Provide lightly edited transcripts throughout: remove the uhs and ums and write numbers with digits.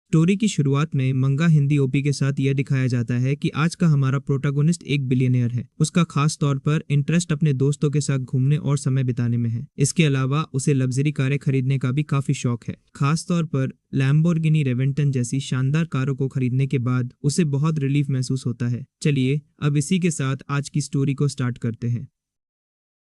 Story की शुरुआत में मंगा हिंदी ओपी के साथ यह दिखाया जाता है कि आज का हमारा प्रोटोगोनिस्ट एक बिलियनियर है। उसका खास तौर पर इंटरेस्ट अपने दोस्तों के साथ घूमने और समय बिताने में है। इसके अलावा उसे लग्जरी कारें खरीदने का भी काफी शौक है। खास तौर पर लैम्बोर्गिनी रेवेंटन जैसी शानदार कारों को खरीदने के बाद उसे बहुत रिलीफ महसूस होता है। चलिए अब इसी के साथ आज की स्टोरी को स्टार्ट करते हैं।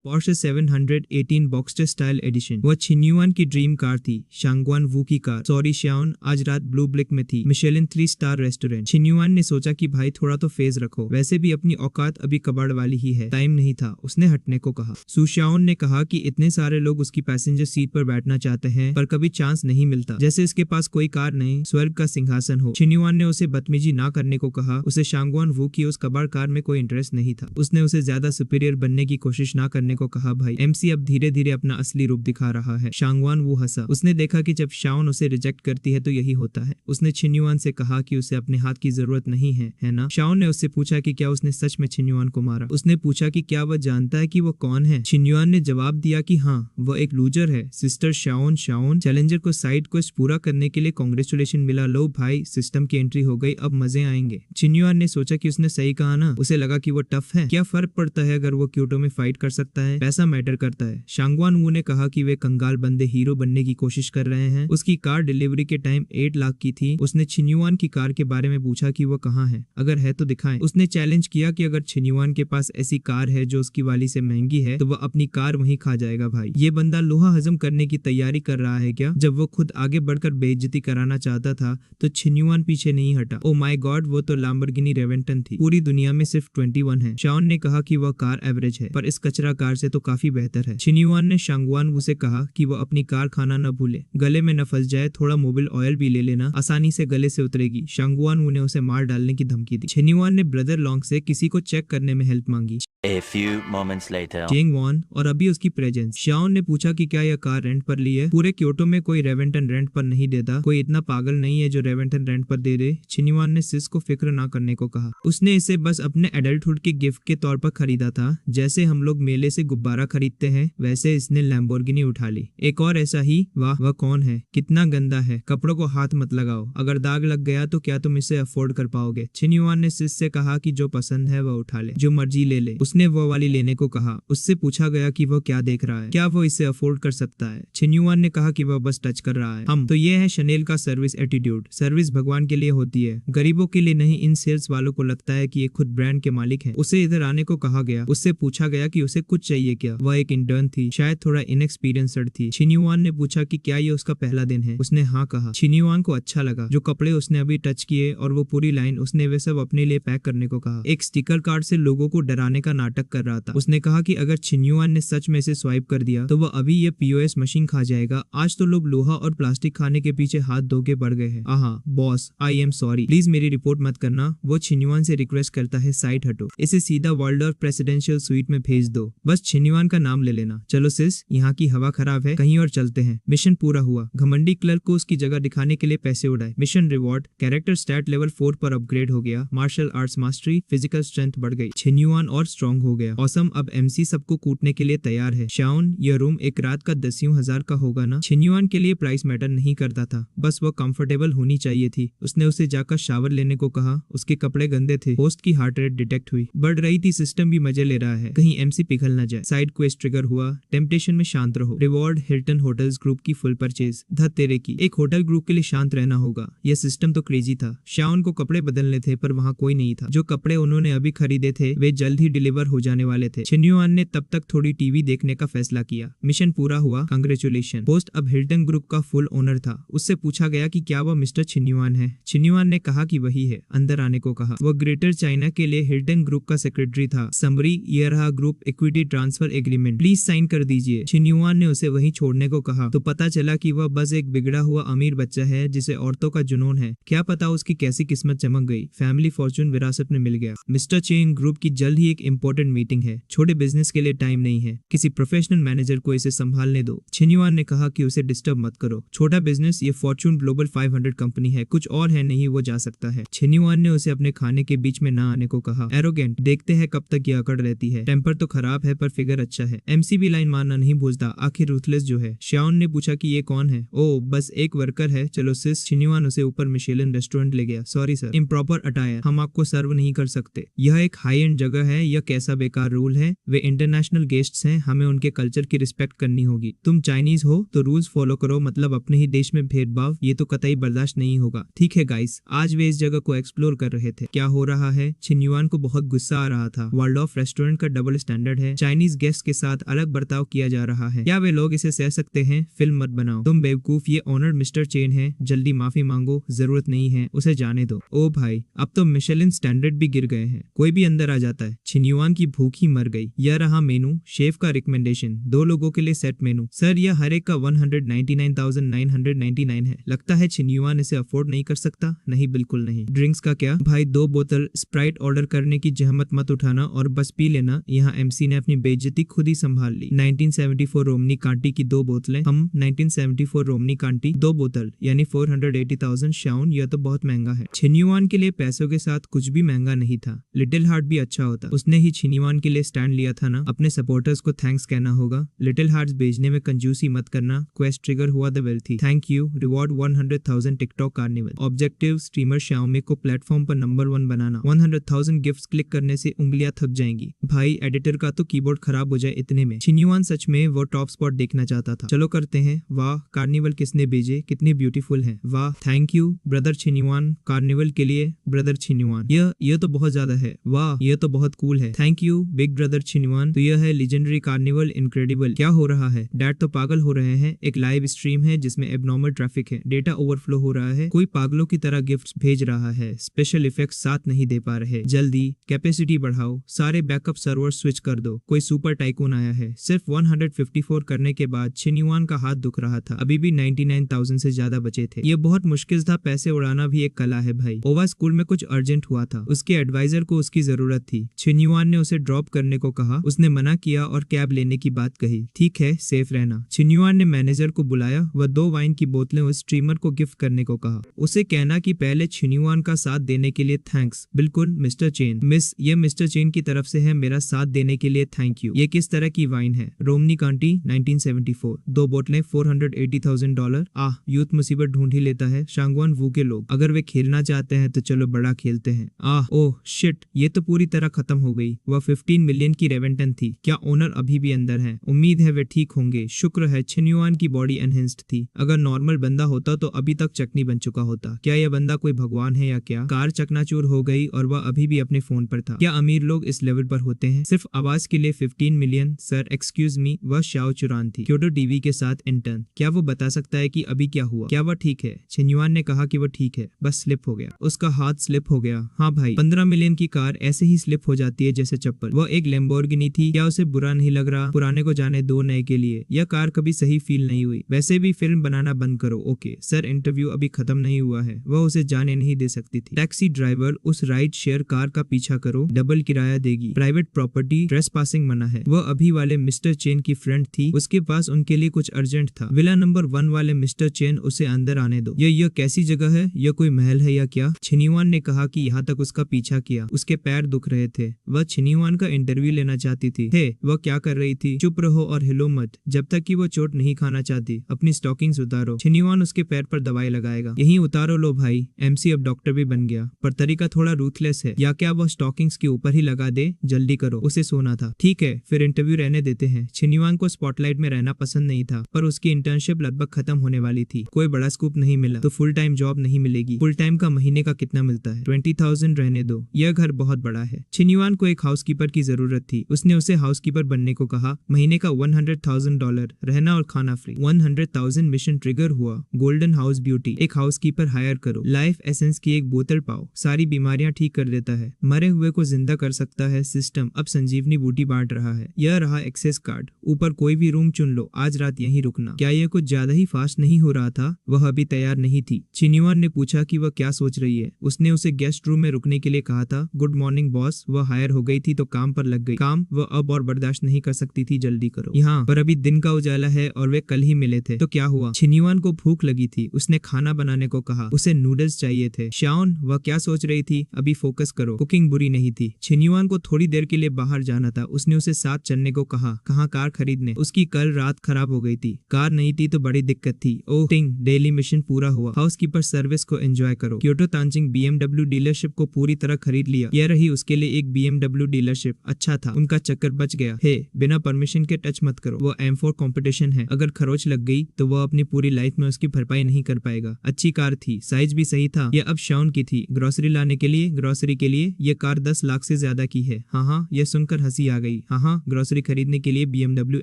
Porsche 718 Boxster style edition. वह छिन्युआन की ड्रीम कार थी, शांगवान वू की कार। सॉरी श्याओन, आज रात ब्लू ब्लिक में थी, मिशेलिन 3 स्टार रेस्टोरेंट। छिन्युआन ने सोचा कि भाई थोड़ा तो फेज रखो, वैसे भी अपनी औकात अभी कबाड़ वाली ही है। टाइम नहीं था, उसने हटने को कहा। सुशाओन ने कहा कि इतने सारे लोग उसकी पैसेंजर सीट पर बैठना चाहते हैं पर कभी चांस नहीं मिलता, जैसे इसके पास कोई कार नहीं, स्वर्ग का सिंहासन हो। छिन्युआन ने उसे बदतमीजी ना करने को कहा। उसे शांगवान वू की उस कबाड़ कार में कोई इंटरेस्ट नहीं था। उसने उसे ज्यादा सुपीरियर बनने की कोशिश ना करने को कहा। भाई एमसी अब धीरे धीरे अपना असली रूप दिखा रहा है। शांगवान वो हंसा। उसने देखा कि जब शाओन उसे रिजेक्ट करती है तो यही होता है। उसने छिन्युआन से कहा कि उसे अपने हाथ की जरूरत नहीं है ना। शाओन ने उससे पूछा कि क्या उसने सच में छिन्युआन को मारा। उसने पूछा कि क्या वह जानता है कि वो कौन है। छिन्युआन ने जवाब दिया कि हाँ, वह एक लूजर है। सिस्टर शाओन चैलेंजर को साइड क्वेस्ट पूरा करने के लिए कांग्रेचुलेशन मिला। लो भाई, सिस्टम की एंट्री हो गई, अब मजे आएंगे। छिन्युआन ने सोचा कि उसने सही कहा ना। उसे लगा कि वो टफ है। क्या फर्क पड़ता है अगर वो क्योटो में फाइट कर सकता है, पैसा मैटर करता है। शांगवान वू ने कहा कि वे कंगाल बंदे हीरो बनने की कोशिश कर रहे हैं। उसकी कार डिलीवरी के टाइम 8 लाख की थी। उसने छिन्युआन की कार के बारे में पूछा कि वो कहाँ है, अगर है तो दिखाएं। उसने चैलेंज किया कि अगर छिन्युआन के पास ऐसी कार है जो उसकी वाली से महंगी है तो वह अपनी कार वहीं खा जाएगा। भाई ये बंदा लोहा हजम करने की तैयारी कर रहा है क्या। जब वो खुद आगे बढ़कर बेइज्जती कराना चाहता था तो छिन्युआन पीछे नहीं हटा। ओ माय गॉड, वो तो लैम्बोर्गिनी रेवेंटन थी। पूरी दुनिया में सिर्फ 21 है। शाओन ने कहा कि वह कार एवरेज है पर इस कचरा कार से तो काफी बेहतर है। छिन्युआन ने शांगवान वू से कहा कि वो अपनी कार खाना न भूले, गले में न फंस जाए। थोड़ा मोबिल ऑयल भी ले लेना, आसानी से गले से उतरेगी। शांगवान वू ने उसे मार डालने की धमकी दी। छिन्युआन ने ब्रदर लॉन्ग से किसी को चेक करने में हेल्प मांगी। A few moments later. Cheng Won और अभी उसकी प्रेजेंस। शाओन ने पूछा कि क्या यह कार रेंट पर ली है। पूरे क्योटो में कोई रेवेंटन रेंट पर नहीं देता। कोई इतना पागल नहीं है जो रेवेंटन रेंट पर दे दे। छिन्युआन ने सिस को फिक्र ना करने को कहा। उसने इसे बस अपने एडल्टहुड के गिफ्ट के तौर पर खरीदा था। जैसे हम लोग मेले से गुब्बारा खरीदते हैं वैसे इसने लैम्बोर्गिनी उठा ली। एक और ऐसा ही। वाह, वह कौन है, कितना गंदा है, कपड़ों को हाथ मत लगाओ, अगर दाग लग गया तो क्या तुम इसे अफोर्ड कर पाओगे। छिन्युआन ने सिस से कहा कि जो पसंद है वह उठा ले, जो मर्जी ले ले। उसने वो वाली लेने को कहा। उससे पूछा गया कि वह क्या देख रहा है, क्या वो इसे अफोर्ड कर सकता है। छिन्युआन ने कहा कि वह बस टच कर रहा है। हम तो ये है शनेल का सर्विस एटीट्यूड। सर्विस भगवान के लिए होती है, गरीबों के लिए नहीं। इन सेल्स वालों को लगता है कि ये खुद ब्रांड के मालिक हैं। उसे इधर आने को कहा गया। उससे पूछा गया कि उसे कुछ चाहिए क्या। वह एक इंटर्न थी, शायद थोड़ा इनएक्सपीरियंस्ड थी। छिन्युआन ने पूछा कि क्या ये उसका पहला दिन है। उसने हाँ कहा। छिन्युआन को अच्छा लगा जो कपड़े उसने अभी टच किए और वो पूरी लाइन उसने वे सब अपने लिए पैक करने को कहा। एक स्टिकर कार्ड से लोगों को डराने का नाटक कर रहा था। उसने कहा कि अगर छिन्युआन ने सच में से स्वाइप कर दिया तो वह अभी ये पीओएस मशीन खा जाएगा। आज तो लोग लोहा और प्लास्टिक खाने के पीछे हाथ धो के पड़ गए हैं। आहा boss, I am sorry, please मेरी रिपोर्ट मत करना। वो छिन्युआन से रिक्वेस्ट करता है, साइड हटो, इसे सीधा वाल्डोर्फ प्रेसिडेंशियल स्वीट में भेज दो, बस छिन्युआन का नाम ले लेना। चलो सिस, यहाँ की हवा खराब है, कहीं और चलते हैं। मिशन पूरा हुआ। घमंडी क्लर्क को उसकी जगह दिखाने के लिए पैसे उड़ाए। Mission reward, character stat level 4 पर अपग्रेड हो गया। Martial arts mastery, physical strength बढ़ गई। छिन्युआन और स्ट्रॉन्ग हो गया। ऑसम, अब एमसी सबको कूटने के लिए तैयार है। शाओन, यह रूम एक रात का 10,000 का होगा ना। छिन्युआन के लिए प्राइस मैटर नहीं करता था, बस वो कंफर्टेबल होनी चाहिए थी। उसने उसे जाकर शावर लेने को कहा। उसके कपड़े गंदे थे। होस्ट की हार्ट रेट डिटेक्ट हुई, बढ़ रही थी। सिस्टम भी मजे ले रहा है, कहीं एमसी पिघल न जाए। साइड क्वेस्ट ट्रिगर हुआ। टेम्पटेशन में शांत रहो। रिवॉर्ड, हिल्टन होटल्स ग्रुप की फुल परचेज। ध तेरे की, एक होटल ग्रुप के लिए शांत रहना होगा। यह सिस्टम तो क्रेजी था। शाओन को कपड़े बदलने थे पर वहाँ कोई नहीं था। जो कपड़े उन्होंने अभी खरीदे थे वे जल्द ही डिलीवर हो जाने वाले थे। छिन्युआन ने तब तक थोड़ी टीवी देखने का फैसला किया। मिशन पूरा हुआ, कांग्रेचुलेशन। होस्ट अब हिल्टन ग्रुप का फुल ओनर था। उससे पूछा गया कि क्या वह मिस्टर छिन्युआन है। छिन्युआन ने कहा कि वही है। अंदर आने को कहा। वह ग्रेटर चाइना के लिए हिल्टन ग्रुप का सेक्रेटरी था। समरी, यह रहा group equity transfer agreement, please sign कर दीजिए। छिन्युआन ने उसे वहीं छोड़ने को कहा तो पता चला कि वह बस एक बिगड़ा हुआ अमीर बच्चा है जिसे औरतों का जुनून है। क्या पता उसकी कैसी किस्मत चमक गई, फैमिली फॉर्चून विरासत में मिल गया। मिस्टर चेंग ग्रुप की जल्द ही एक इंपॉर्टेंट मीटिंग है, छोटे बिजनेस के लिए टाइम नहीं है, किसी प्रोफेशनल मैनेजर को इसे संभालने दो। छिन्युआन ने कहा कि उसे डिस्टर्ब मत करो, छोटा बिजनेस, ये फॉर्च्यून ग्लोबल 500 कंपनी है, कुछ और है नहीं वो जा सकता है। छिन्युआन ने उसे अपने खाने के बीच में ना आने को कहा। एरोगेंट, देखते हैं कब तक ये अकड़ रहती है, टेम्पर तो खराब है पर फिगर अच्छा है। एमसी भी लाइन मारना नहीं भूलता, आखिर रूथलेस जो है। श्याओन ने पूछा कि ये कौन है? ओ बस एक वर्कर है, चलो सिस। छिन्युआन उसे ऊपर मिशेलिन रेस्टोरेंट ले गया। सॉरी सर, इम्प्रॉपर अटायर, हम आपको सर्व नहीं कर सकते। यह एक हाई एंड जगह है, यह कैसा बेकार रूल है, वे इंटरनेशनल गेस्ट्स हैं, हमें उनके कल्चर की रिस्पेक्ट करनी होगी। तुम चाइनीज हो तो रूल्स फॉलो करो, मतलब अपने ही देश में भेदभाव, ये तो कतई बर्दाश्त नहीं होगा। ठीक है गाइस, आज वे इस जगह को एक्सप्लोर कर रहे थे। क्या हो रहा है? छिन्युआन को बहुत गुस्सा आ रहा था। वर्ल्ड ऑफ रेस्टोरेंट का डबल स्टैंडर्ड है, चाइनीज गेस्ट के साथ अलग बर्ताव किया जा रहा है, क्या वे लोग इसे सह सकते हैं? फिल्म मत बनाओ तुम बेवकूफ, ये ऑनर मिस्टर चेन है, जल्दी माफी मांगो, जरूरत नहीं है, उसे जाने दो। ओ भाई, अब तो मिशेलिन स्टैंडर्ड भी गिर गए हैं, कोई भी अंदर आ जाता है। छिन्युआन की भूख ही मर गई। यह रहा मेनू, शेफ का रिकमेंडेशन, 2 लोगों के लिए सेट मेनू। सर यह हर एक का 199,999 है। लगता है छिन्युआन इसे अफोर्ड नहीं कर सकता। नहीं, बिल्कुल नहीं। ड्रिंक्स का क्या भाई, 2 बोतल स्प्राइट ऑर्डर करने की जहमत मत उठाना और बस पी लेना। यहाँ एमसी ने अपनी बेइज्जती खुद ही संभाल ली। 1974 रोमनी कांटी की 2 बोतलें, 1974 रोमनी कांटी 2 बोतल यानी 480,000 शाउन, यह तो बहुत महंगा है। छिन्युआन के लिए पैसों के साथ कुछ भी महंगा नहीं था। लिटिल हार्ट भी अच्छा होता, उसने ही छिन्युआन के लिए स्टैंड लिया था ना। अपने सपोर्टर्स को थैंक्स कहना होगा। लिटिल हार्ट्स भेजने में कंजूसी मत करना। क्वेस्ट ट्रिगर हुआ the wealthy, thank you. Reward 100,000 TikTok carnival. Objective streamer Xiaomi को प्लेटफॉर्म पर नंबर 1 बनाना। 100,000 गिफ्ट्स क्लिक करने से उंगलियां थक जाएंगी। भाई एडिटर का तो कीबोर्ड खराब हो जाए इतने में। छिन्युआन सच में वो टॉप स्पॉट देखना चाहता था। चलो करते हैं। वाह, कार्निवल किसने भेजे, कितनी ब्यूटीफुल है। वाह, थैंक यू ब्रदर छिन्युआन, कार्निवल के लिए ब्रदर छिन्युआन। यह तो बहुत ज्यादा है। वाह, यह तो बहुत कूल है। Thank you big brother Chinyuan. तो यह है लीजेंडरी कार्निवल, इनक्रेडिबल। क्या हो रहा है? डैड तो पागल हो रहे हैं। एक लाइव स्ट्रीम है जिसमें एबनॉर्मल ट्रैफिक है, डेटा ओवरफ्लो हो रहा है, कोई पागलों की तरह गिफ्ट्स भेज रहा है, स्पेशल इफेक्ट्स साथ नहीं दे पा रहे। जल्दी कैपेसिटी बढ़ाओ, सारे बैकअप सर्वर स्विच कर दो। कोई सुपर टाइकून आया है। सिर्फ 154 करने के बाद छिन्युआन का हाथ दुख रहा था। अभी भी 99,000 से ज्यादा बचे थे। ये बहुत मुश्किल था, पैसे उड़ाना भी एक कला है भाई। ओवा स्कूल में कुछ अर्जेंट हुआ था, उसके एडवाइजर को उसकी जरूरत थी। छिन्युआन ने उसे ड्रॉप करने को कहा, उसने मना किया और कैब लेने की बात कही। ठीक है, सेफ रहना। छिन्युआन ने मैनेजर को बुलाया, वह 2 वाइन की बोतलें उस स्ट्रीमर को गिफ्ट करने को कहा। उसे कहना कि पहले छिन्युआन का साथ देने के लिए थैंक्स। बिल्कुल मिस्टर चेन। मिस, ये मिस्टर चेन की तरफ से है, मेरा साथ देने के लिए थैंक यू। ये किस तरह की वाइन है? रोमनी कांटी 1974, 2 बोतलें $480,000। यूथ मुसीबत ढूंढ ही लेता है। शांगवान वू के लोग, अगर वे खेलना चाहते हैं तो चलो बड़ा खेलते हैं। ओह शिट, ये तो पूरी तरह खत्म हो गई। वह 15 मिलियन की रेवेंटन थी। क्या ओनर अभी भी अंदर है? उम्मीद है वे ठीक होंगे। शुक्र है छिन्युआन की बॉडी एनहेंस्ड थी। अगर नॉर्मल बंदा होता तो अभी तक चटनी बन चुका होता। क्या यह बंदा कोई भगवान है या क्या? कार चकनाचूर हो गई और वह अभी भी अपने फोन पर था। क्या अमीर लोग इस लेवल पर होते हैं? सिर्फ आवाज के लिए 15 मिलियन? सर एक्सक्यूज मी, वह शाओ चुरान थी, क्योटो टीवी के साथ इंटर्न। क्या वो बता सकता है कि अभी क्या हुआ? क्या वह ठीक है? छिन्युआन ने कहा कि वह ठीक है, बस स्लिप हो गया। उसका हाथ स्लिप हो गया। हाँ भाई, 15 मिलियन की कार ऐसे ही स्लिप हो जाती है जैसे चप्पल। वह एक लैम्बोर्गिनी थी। क्या उसे बुरा नहीं लग रहा? पुराने को जाने दो, नए के लिए यह कार कभी सही फील नहीं हुई। वैसे भी फिल्म बनाना बंद करो। ओके सर, इंटरव्यू अभी खत्म नहीं हुआ है। वह उसे जाने नहीं दे सकती थी। टैक्सी ड्राइवर, उस राइड शेयर कार का पीछा करो, डबल किराया देगी। प्राइवेट प्रॉपर्टी, ट्रेस पासिंग मना है। वह अभी वाले मिस्टर चेन की फ्रेंड थी, उसके पास उनके लिए कुछ अर्जेंट था। विला नंबर 1 वाले मिस्टर चेन, उसे अंदर आने दो। यह कैसी जगह है? यह कोई महल है या क्या? छिन्युआन ने कहा कि यहाँ तक उसका पीछा किया, उसके पैर दुख रहे थे। वह छिन्युआन का इंटरव्यू लेना चाहती थी। हे, वह क्या कर रही थी? चुप रहो और हिलो मत जब तक कि वो चोट नहीं खाना चाहती। अपनी स्टॉकिंग्स उतारो। छिन्युआन उसके पैर पर दवाई लगाएगा। यहीं उतारो। लो भाई, एमसी अब डॉक्टर भी बन गया, पर तरीका थोड़ा रूथलेस है। या क्या वह स्टॉकिंग्स के ऊपर ही लगा दे? जल्दी करो, उसे सोना था। ठीक है, फिर इंटरव्यू रहने देते हैं। छिन्युआन को स्पॉटलाइट में रहना पसंद नहीं था, पर उसकी इंटर्नशिप लगभग खत्म होने वाली थी। कोई बड़ा स्कूप नहीं मिला तो फुल टाइम जॉब नहीं मिलेगी। फुल टाइम का महीने का कितना मिलता है? 20,000 रहने दो, यह घर बहुत बड़ा है। छिन्युआन को एक हाउसकीपर की जरूरत थी। उसने उसे हाउसकीपर बनने को कहा। महीने का $100,000, रहना और खाना फ्री। 100,000 मिशन ट्रिगर हुआ। गोल्डन हाउस ब्यूटी, एक हाउसकीपर हायर करो। लाइफ एसेंस की एक बोतल पाओ, सारी बीमारियां ठीक कर देता है, मरे हुए को जिंदा कर सकता है। सिस्टम अब संजीवनी बूटी बांट रहा है। यह रहा एक्सेस कार्ड। ऊपर कोई भी रूम चुन लो, आज रात यहीं रुकना। क्या यह कुछ ज्यादा ही फास्ट नहीं हो रहा था? वह अभी तैयार नहीं थी। छिन्युआन ने पूछा कि वह क्या सोच रही है। उसने उसे गेस्ट रूम में रुकने के लिए कहा था। Good morning boss. वह हायर हो गई गई थी तो काम पर लग गई। काम वो अब और बर्दाश्त नहीं कर सकती थी, जल्दी करो। यहाँ पर अभी दिन का उजाला है और वे कल ही मिले थे। तो क्या हुआ? छिन्युआन को भूख लगी थी, उसने खाना बनाने को कहा। उसे नूडल्स चाहिए थे। शाओन वह क्या सोच रही थी? अभी फोकस करो, कुकिंग बुरी नहीं थी। छिन्युआन को थोड़ी देर के लिए बाहर जाना था, उसने उसे साथ चलने को कहा। कहाँ? कार खरीदने। उसकी कल रात खराब हो गई थी, कार नहीं थी तो बड़ी दिक्कत थी। ओह टिंग, डेली मिशन पूरा हुआ। हाउसकीपर सर्विस को एंजॉय करो। क्योटो तानचिंग BMW डीलरशिप को पूरी तरह खरीद लिया। यह रही उसके लिए एक BMW डीलरशिप। अच्छा था, उनका चक्कर बच गया। हे, बिना परमिशन के टच मत करो, वो M4 कंपटीशन है, अगर खरोच लग गई तो वह अपनी पूरी लाइफ में उसकी भरपाई नहीं कर पाएगा। अच्छी कार थी, साइज भी सही था। यह अब शाउन की थी। ग्रोसरी लाने के लिए, ग्रोसरी के लिए यह कार 10 लाख से ज्यादा की है। हाँ, यह सुनकर हंसी आ गई। हाँ, ग्रोसरी खरीदने के लिए BMW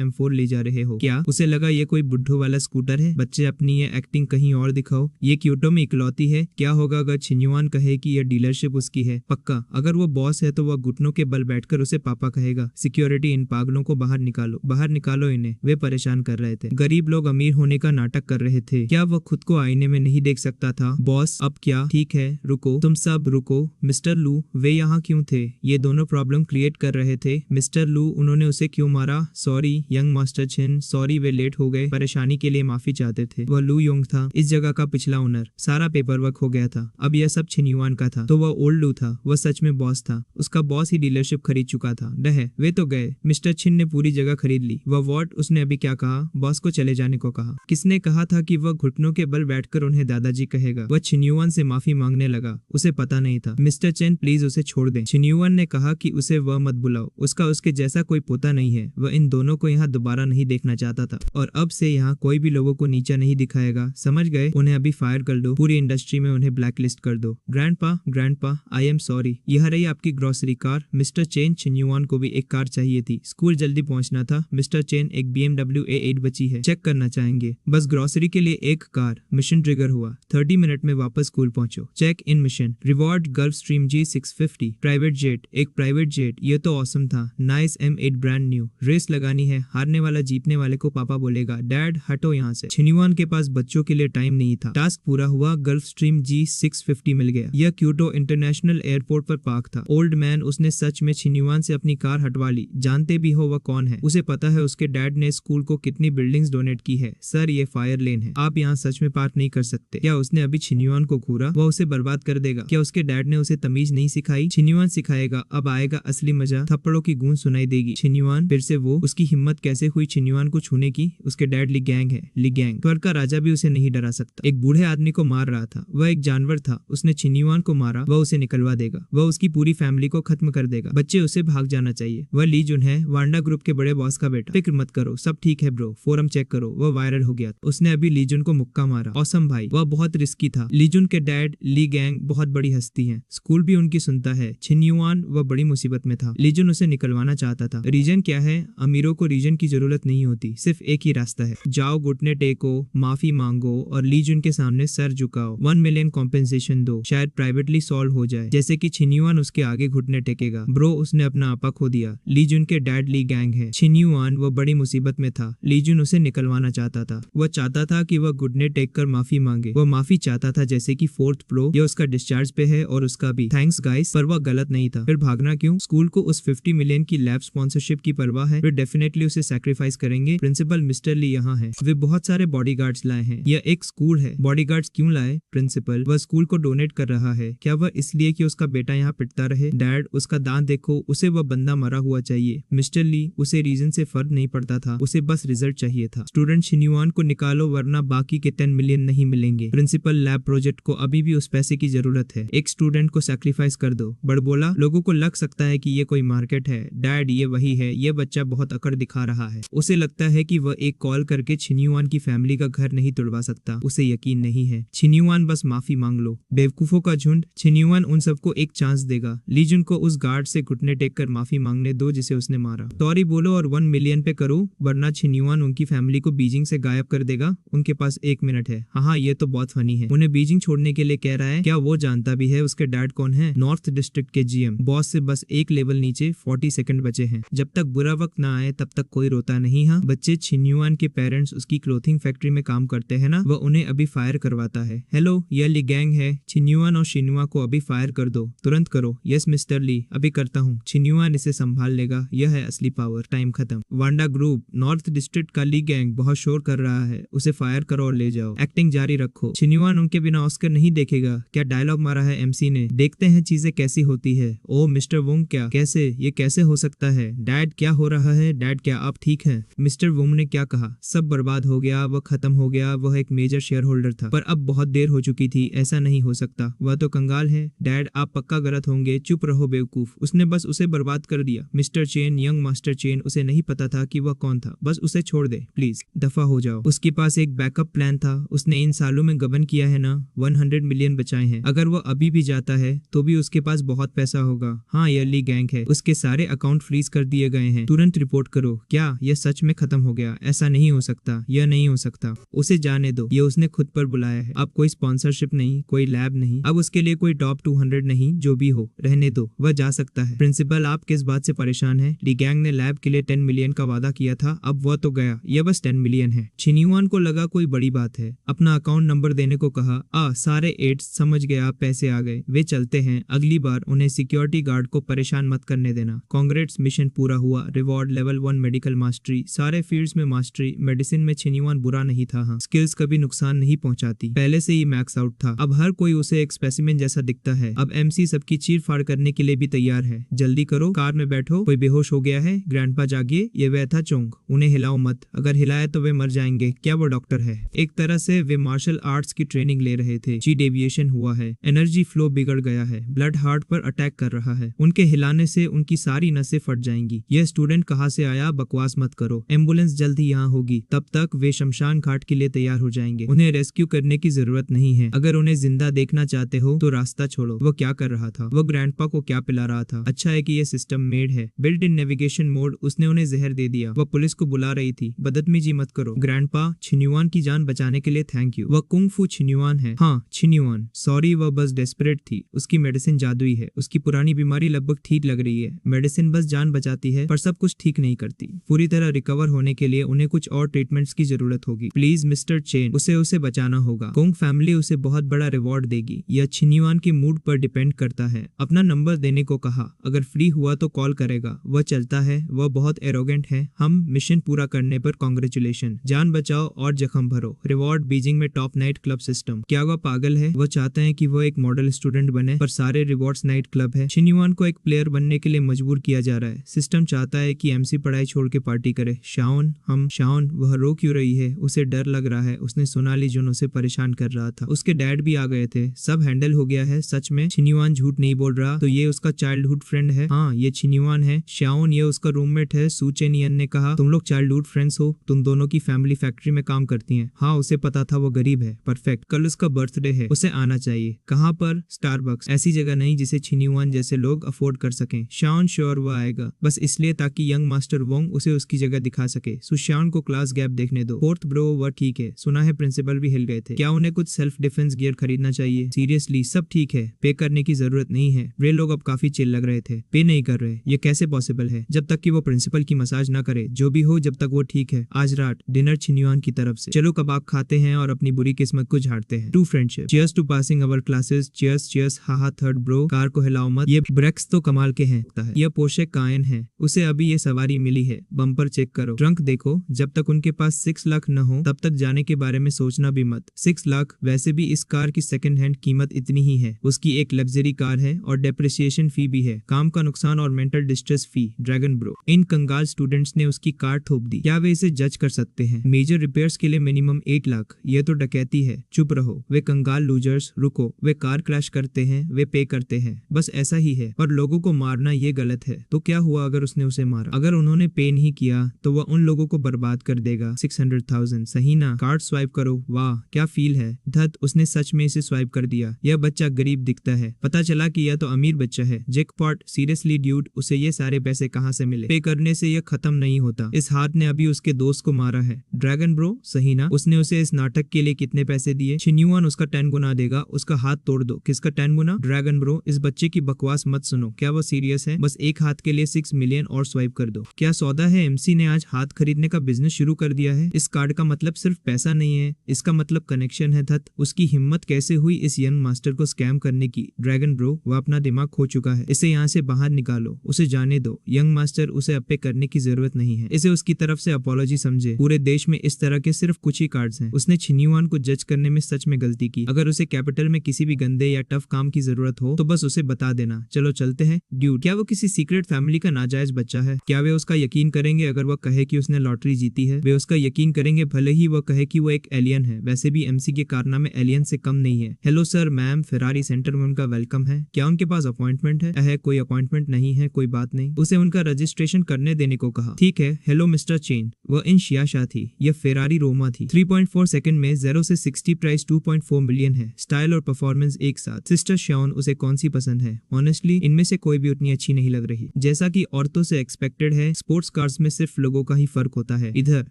M4 ले जा रहे हो क्या? उसे लगा ये कोई बुड्ढो वाला स्कूटर है। बच्चे, अपनी ये एक्टिंग कहीं और दिखाओ। ये क्योटो में इकलौती है। क्या होगा अगर छिन्युआन कहे कि यह डीलरशिप उसकी है? पक्का, अगर वो बॉस है तो वह घुटनों के बल बैठकर उसे पापा कहेगा। सिक्योरिटी, इन पागलों को बाहर निकालो, बाहर निकालो इन्हें। वे परेशान कर रहे थे। गरीब लोग अमीर होने का नाटक कर रहे थे। क्या वह खुद को आईने में नहीं देख सकता था? बॉस, अब क्या? ठीक है, रुको, तुम सब रुको। मिस्टर लू, वे यहाँ क्यों थे? ये दोनों प्रॉब्लम क्रिएट कर रहे थे। मिस्टर लू, उन्होंने उसे क्यों मारा? सॉरी यंग मास्टर छिन, सॉरी वे लेट हो गए, परेशानी के लिए माफी चाहते थे। वह लू योंग था, इस जगह का पिछला ओनर। सारा पेपर वर्क हो गया था, अब यह सब छिन्युआन का था। तो वह ओल्ड लू था, वह सच में बॉस था। उसका बॉस ही डीलरशिप खरीद चुका था। डह, वे तो गए। मिस्टर छिन ने पूरी जगह खरीद ली। वह वॉट? उसने अभी क्या कहा? बॉस को चले जाने को कहा। किसने कहा था कि वह घुटनों के बल बैठकर उन्हें दादाजी कहेगा? वह छिन्युआन से माफी मांगने लगा। उसे पता नहीं था। मिस्टर चेन, प्लीज उसे छोड़ दें। छिन्युआन ने कहा कि उसे वह मत बुलाओ, उसका उसके जैसा कोई पोता नहीं है। वह इन दोनों को यहाँ दोबारा नहीं देखना चाहता था और अब से यहाँ कोई भी लोगों को नीचा नहीं दिखाएगा, समझ गए? उन्हें अभी फायर कर दो, पूरी इंडस्ट्री में उन्हें ब्लैक लिस्ट कर दो। Grandpa, I am sorry. यह रही आपकी ग्रोसरी कार। मिस्टर चेन, छिन्युआन को भी एक कार चाहिए थी, स्कूल जल्दी पहुंचना था। मिस्टर चेन, एक BMW A8 बची है, चेक करना चाहेंगे? बस ग्रोसरी के लिए एक कार। मिशन ट्रिगर हुआ, 30 मिनट में वापस स्कूल पहुंचो। Check in mission. Reward Gulf Stream G650 private jet, एक प्राइवेट जेट। ये तो ऑसम था। Nice M8 brand new. Race लगानी है, हारने वाला जीतने वाले को पापा बोलेगा। डैड हटो यहाँ से। छिन्युआन के पास बच्चों के लिए टाइम नहीं था। टास्क पूरा हुआ, गल्फ स्ट्रीम G650 मिल गया। यह क्योटो इंटरनेशनल एयरपोर्ट पर पार्क था। ओल्ड मैन, उसने सच में छिन्युआन से अपनी कार हटवा ली। जानते भी हो वह कौन है? उसे पता है उसके डैड ने स्कूल को कितनी बिल्डिंग्स डोनेट की है। सर, ये फायर लेन है, आप यहाँ सच में पार्क नहीं कर सकते। क्या उसने अभी छिन्युआन को घूरा? वह उसे बर्बाद कर देगा। क्या उसके डैड ने उसे तमीज नहीं सिखाई? छिन्युआन सिखाएगा। अब आएगा असली मजा, थप्पड़ों की गूंज सुनाई देगी। छिन्युआन, फिर से वो, उसकी हिम्मत कैसे हुई छिन्युआन को छूने की? उसके डैड ली गैंग है, ली गैंग। स्वर्ग का राजा भी उसे नहीं डरा सकता। एक बूढ़े आदमी को मार रहा था, वह एक जानवर था, उसने छिन्युआन को मारा, वह उसे निकलवा देगा, वह उसकी पूरी फैमिली को खत्म कर देगा। बच्चे, उसे भाग जाना चाहिए। वह ली जुन है, वांडा ग्रुप के बड़े बॉस का बेटा। फिक्र मत करो, सब ठीक है ब्रो। फोरम चेक करो, वह वायरल हो गया। उसने अभी लीजुन को मुक्का मारा। ऑसम भाई, वह बहुत रिस्की था। लीजुन के डैड ली गैंग बहुत बड़ी हस्ती है, स्कूल भी उनकी सुनता है। छिन्युआन, वह बड़ी मुसीबत में था। लीजुन उसे निकलवाना चाहता था। रीजन क्या है? अमीरों को रीजन की जरूरत नहीं होती, सिर्फ एक ही रास्ता है। जाओ, घुटने टेको, माफी मांगो और लीजुन के सामने सर झुकाओ। 1 मिलियन कॉम्पेंसेशन दो, शायद प्राइवेटली सॉल्व हो जाए। जैसे कि छिन्युआन उसके आगे घुटने टेकेगा। ब्रो, उसने अपना आपा खो दिया। लीजुन के डैड ली गैंग है। छिन्युआन, वह बड़ी मुसीबत में था। लीजुन उसे निकलवाना चाहता था। वह चाहता था कि वह घुटने टेक कर माफी मांगे। वह माफी चाहता था जैसे कि 4th प्रो या उसका डिस्चार्ज पे है और उसका भी थैंक्स गाइस, पर वह गलत नहीं था। फिर भागना क्यों? स्कूल को उस 50 मिलियन की लैब स्पॉन्सरशिप की परवाह है, वे डेफिनेटली उसे सैक्रिफाइस करेंगे। प्रिंसिपल मिस्टर ली यहाँ है, वे बहुत सारे बॉडीगार्ड्स लाए हैं। यह एक स्कूल है, बॉडीगार्ड्स क्यों लाए? प्रिंसिपल, वह स्कूल को डोनेट कर रहा है। क्या वह इसलिए कि उसका बेटा यहाँ पिटता रहे? डैड, उसका दांत देखो, उसे वह बंदा मरा हुआ चाहिए। मिस्टर ली, उसे रीजन से फर्क नहीं पड़ता था, उसे बस रिजल्ट चाहिए था। स्टूडेंट छिन्युआन को निकालो वरना बाकी के 10 मिलियन नहीं मिलेंगे। प्रिंसिपल, लैब प्रोजेक्ट को अभी भी उस पैसे की जरूरत है, एक स्टूडेंट को सैक्रिफाइस कर दो। बड़बोला, लोगों को लग सकता है कि ये कोई मार्केट है। डैड, ये वही है, ये बच्चा बहुत अकड़ दिखा रहा है। उसे लगता है कि वह एक कॉल करके छिन्युआन की फैमिली का घर नहीं तोड़वा सकता, उसे यकीन नहीं है। छिन्युआन, बस माफी मांग लो। बेवकूफों का झुंड। छिन्युआन उन सबको एक चांस देगा। लीजुन को उस गार्ड से घुटने टेक कर माफी मांगने दो जिसे उसने मारा। सॉरी बोलो और 1 मिलियन पे करो वरना छिन्युआन उनकी फैमिली को बीजिंग से गायब कर देगा। उनके पास 1 मिनट है। हाँ, ये तो बहुत फनी है। उन्हें बीजिंग छोड़ने के लिए कह रहा है। क्या वो जानता भी है उसके डैड कौन है? नॉर्थ डिस्ट्रिक्ट के GM। बॉस से बस एक लेवल नीचे, 40 सेकंड बचे हैं। जब तक बुरा वक्त ना आए तब तक कोई रोता नहीं। हाँ बच्चे, छिन्युआन के पेरेंट्स उसकी क्लोथिंग फैक्ट्री में काम करते हैं ना, वह उन्हें अभी फायर करवाता है। हेलो, यह ली गैंग है। छिन्युआन और शिनुआ को अभी फायर कर दो, तुरंत करो। यस मिस्टर ली, अभी करता हूँ, छिन्युआन इसे संभाल लेगा, यह है असली पावर। टाइम खत्म। वांडा ग्रुप, नॉर्थ डिस्ट्रिक्ट का ली गैंग बहुत शोर कर रहा है, उसे फायर करो और ले जाओ। एक्टिंग जारी रखो, छिन्युआन उनके बिना ऑस्कर नहीं देखेगा। क्या डायलॉग मारा है एमसी ने, देखते हैं चीजें कैसी होती है। ओ मिस्टर वोंग, क्या कैसे ये कैसे हो सकता है? डैड क्या हो रहा है? डैड क्या आप ठीक हैं? मिस्टर वोंग ने क्या कहा? सब बर्बाद हो गया, वह खत्म हो गया, वह एक मेजर शेयर होल्डर था, पर अब बहुत देर हो चुकी थी, ऐसा नहीं हो सकता, वह तो कंगाल है। डैड आप पक्का गलत होंगे, चुप रहो बेवकूफ, उसने बस उसे बर्बाद कर दिया। Mister chain, young master chain, उसे नहीं पता था कि वह कौन था, बस उसे छोड़ दे प्लीज, दफा हो जाओ। उसके पास एक बैकअप प्लान था, उसने इन सालों में गबन किया है ना, 100 मिलियन बचाए हैं। अगर वह अभी भी जाता है तो भी उसके पास बहुत पैसा होगा। हाँ ये ली गैंग है, उसके सारे अकाउंट फ्रीज कर दिए गए हैं, तुरंत रिपोर्ट करो। क्या यह सच में खत्म हो गया? ऐसा नहीं हो सकता, यह नहीं हो सकता, उसे जाने दो, ये उसने खुद पर बुलाया है। अब कोई स्पॉन्सरशिप नहीं, कोई लैब नहीं, अब उसके लिए कोई टॉप 200 नहीं, जो भी हो रहने दो, वह जा सकता है। प्रिंसिपल आप किस बात से परेशान है? ली गैंग ने लैब के लिए 10 मिलियन का वादा किया था, अब वह तो गया, यह बस 10 मिलियन है। छिन्युआन को लगा कोई बड़ी बात है, अपना अकाउंट नंबर देने को कहा। सारे एड्स समझ गया, पैसे आ गए, वे चलते हैं, अगली बार उन्हें सिक्योरिटी गार्ड को परेशान मत करने देना। कांग्रेट्स, मिशन पूरा हुआ, रिवॉर्ड लेवल 1 मेडिकल मास्टरी, सारे फील्ड्स में मास्टरी। मेडिसिन में छिन्युआन बुरा नहीं था, हाँ स्किल्स कभी नुकसान नहीं पहुंचाती, पहले से ही मैक्स आउट था, अब हर कोई उसे एक स्पेसिमेन जैसा दिखता है। अब एमसी सबकी चीर फाड़ करने के लिए भी तैयार है, जल्दी करो, कार में बैठो, कोई बेहोश हो गया है, ग्रैंडपा जागिए, ये वह था चोंग, उन्हें हिलाओ मत, अगर हिलाया तो वे मर जाएंगे। क्या वो डॉक्टर है? एक तरह से वे मार्शल आर्ट्स की ट्रेनिंग ले रहे थे। जी डेविएशन हुआ है, एनर्जी फ्लो बिगड़ गया है, ब्लड हार्ट पर अटैक कर रहा है, उनके हिलाने से उनकी सारी नसें फट जाएंगी। यह स्टूडेंट कहाँ से आया? बकवास मत करो, एम्बुलेंस जल्द ही यहाँ होगी, तब तक वे शमशान घाट के लिए तैयार हो जाएंगे। उन्हें रेस्क्यू करने की जरूरत नहीं है, अगर उन्हें जिंदा देखना चाहते हो तो रास्ता छोड़ो। वो क्या कर रहा था? वो ग्रैंडपा को क्या पिला रहा था? अच्छा है कि यह सिस्टम मेड है, बिल्ट इन नेविगेशन मोड, उसने उन्हें जहर दे दिया। वह पुलिस को बुला रही थी, बदतमीजी मत करो। ग्रैंडपा, छिन्युआन की जान बचाने के लिए थैंक यू। वह कुंग फू छिन्युआन है। हाँ छिन्युआन, सॉरी, वह बस डेस्परेट थी, उसकी मेडिसिन जादुई है, उसकी पुरानी बीमारी लगभग ठीक लग रही है। मेडिसिन बस जान बचाती है पर सब कुछ ठीक नहीं करती। पूरी तरह रिकवर होने के लिए उन्हें कुछ और ट्रीटमेंट्स की जरूरत होगी। प्लीज मिस्टर चेन, उसे बचाना होगा। कुंग फैमिली उसे बहुत बड़ा रिवॉर्ड देगी, यह छिन्युआन के मूड पर डिपेंड करता है। अपना नंबर देने को कहा, अगर फ्री हुआ तो कॉल करेगा। वह चलता है, वह बहुत एरोगेंट है। हम मिशन पूरा करने पर कांग्रेचुलेशन, जान बचाओ और जख्म भरो। रिवॉर्ड बीजिंग में टॉप नाइट क्लब सिस्टम। क्या वह पागल है? वह चाहते हैं कि वह एक मॉडल स्टूडेंट बने, पर सारे रिवॉर्ड्स नाइट क्लब है। छिन्युआन को एक प्लेयर बनने के लिए मजबूर किया जा रहा है। सिस्टम चाहता है कि एमसी पढ़ाई छोड़ के पार्टी करे। शाओन, वह रो क्यों रही है? उसे डर लग रहा है, उसने सोनाली जुन उसे परेशान कर रहा था। उसके डैड भी आ गए थे, सब हैंडल हो गया है। सच में छिन्युआन झूठ नहीं बोल रहा, तो ये उसका चाइल्डहुड फ्रेंड है। हाँ ये छिन्युआन है। शाओन, ये उसका रूममेट है। सू चेनियन ने कहा, तुम लोग चाइल्डहुड फ्रेंड्स हो, तुम दोनों की फैमिली फैक्ट्री में काम करती है। हाँ उसे पता था वो गरीब है। परफेक्ट, कल उसका बर्थडे है, उसे आना चाहिए। कहाँ पर? स्टारबक्स, ऐसी जगह नहीं जिसे छिन्युआन जैसे लोग अफोर्ड कर सकें। शाओन श्योर वह आएगा, बस इसलिए ताकि यंग मास्टर वोंग उसे उसकी जगह दिखा सके। सुशाओन को क्लास गैप देखने दो। फोर्थ ब्रो, वह ठीक है, सुना है प्रिंसिपल भी हिल गए थे। क्या उन्हें कुछ सेल्फ डिफेंस गियर खरीदना चाहिए? सीरियसली सब ठीक है, पे करने की जरूरत नहीं है। वे लोग अब काफी चिल लग रहे थे। पे नहीं कर रहे, ये कैसे पॉसिबल है? जब तक कि वो प्रिंसिपल की मसाज ना करे, जो भी हो जब तक वो ठीक है। आज रात डिनर छिन्युआन की तरफ से, चलो कबाब खाते हैं और अपनी बुरी किस्मत को झाड़ते हैं। To friendship, cheers to passing our classes, cheers cheers, हाहा थर्ड ब्रो। कार को हिलाओ मत, ये ब्रेक्स तो कमाल के हैं। यह पोर्शे कायन है, उसे अभी ये सवारी मिली है। बम्पर चेक करो, ट्रंक देखो, जब तक उनके पास 6 लाख न हो तब तक जाने के बारे में सोचना भी मत। 6 लाख, वैसे भी इस कार की सेकंड हैंड कीमत इतनी ही है। उसकी एक लग्जरी कार है और डेप्रिसिएशन फी भी है, काम का नुकसान और मेंटल डिस्ट्रेस फी। ड्रैगन ब्रो, इन कंगाल स्टूडेंट्स ने उसकी कार ठोक दी, क्या वे इसे जज कर सकते हैं? मेजर रिपेयर्स के लिए मिनिमम 8 लाख, ये तो डकैती है। चुप रहो, वे कंगाल लूजर्स। रुको, वे कार क्रैश करते हैं, वे पे करते हैं, बस ऐसा ही है। पर लोगों को मारना ये गलत है। तो क्या हुआ अगर उसने उसे मारा? अगर उन्होंने पे नहीं किया तो वह उन लोगों को बर्बाद कर देगा। 600,000, सही ना? कार्ड स्वाइप करो। वाह क्या फील है। धत, उसने सच में इसे स्वाइप कर दिया। यह बच्चा गरीब दिखता है, पता चला कि यह तो अमीर बच्चा है। जैकपॉट, सीरियसली ड्यूड, उसे ये सारे पैसे कहाँ से मिले? पे करने से यह खत्म नहीं होता। इस हाथ ने अभी उसके दोस्त को मारा है। ड्रैगन ब्रो, सही ना? उसने उसे इस नाटक के लिए कितने पैसे दिए? छिन्युआन उसका 10 गुना देगा। उसका हाथ तोड़ दो। किसका 10 गुना? ड्रैगन ब्रो, इस बच्चे की बकवास मत सुनो। क्या वो सीरियस है? बस एक हाथ के लिए 6 मिलियन और स्वाइप कर दो। क्या सौदा है? एमसी ने आज हाथ खरीदने का बिजनेस शुरू कर दिया है। इस कार्ड का मतलब सिर्फ पैसा नहीं है, इसका मतलब कनेक्शन है। धत, उसकी हिम्मत कैसे हुई इस यंग मास्टर को स्कैम करने की? ड्रैगन ब्रो, वह अपना दिमाग खो चुका है। उसे यहाँ से बाहर निकालो, उसे जाने दो। यंग मास्टर, उसे अब पे करने की जरूरत नहीं है। इसे उसकी तरफ से अपॉलॉजी समझे। पूरे देश में इस तरह के सिर्फ कुछ ही कार्ड्स हैं। उसने छिन्युआन को जज करने में सच में गलती की। अगर उसे कैपिटल में किसी भी गंदे या टफ काम की जरूरत हो तो बस उसे बता देना। चलो चलते हैं। ड्यूड, क्या वो किसी सीक्रेट फैमिली का नाजायज बच्चा है? क्या वे उसका यकीन करेंगे अगर वह कहे कि उसने लॉटरी जीती है? वे उसका यकीन करेंगे भले ही वह कहे कि वो एक एलियन है। वैसे भी एमसी के कारनामे एलियन से कम नहीं है। Hello sir, ma'am, Ferrari centre में उनका वेलकम है। क्या उनके पास अपॉइंटमेंट है? कोई अपॉइंटमेंट नहीं है, कोई बात नहीं। उसे उनका रजिस्ट्रेशन करने देने को कहा। ठीक है। हेलो मिस्टर चेन, वह इन शियाशा थी। यह फेरारी रोमा थी। 3.4 सेकंड में 0 से 60 प्राइस 2.4 मिलियन है। स्टाइल और परफॉर्मेंस एक साथ। सिस्टर श्यान, उसे कौन सी पसंद है? ऑनेस्टली इनमें से कोई भी उतनी अच्छी नहीं लग रही। जैसा कि औरतों से एक्सपेक्टेड है, स्पोर्ट्स कार्स में सिर्फ लोगों का ही फर्क होता है। इधर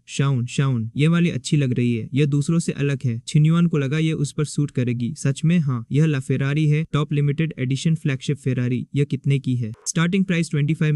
शाउन, ये वाली अच्छी लग रही है। यह दूसरों से अलग है। छिन्युआन को लगा ये उस पर सूट करेगी। सच में? हाँ, यह ला फेरारी है, top limited edition flagship Ferrari. यह कितने की है? स्टार्टिंग प्राइस 25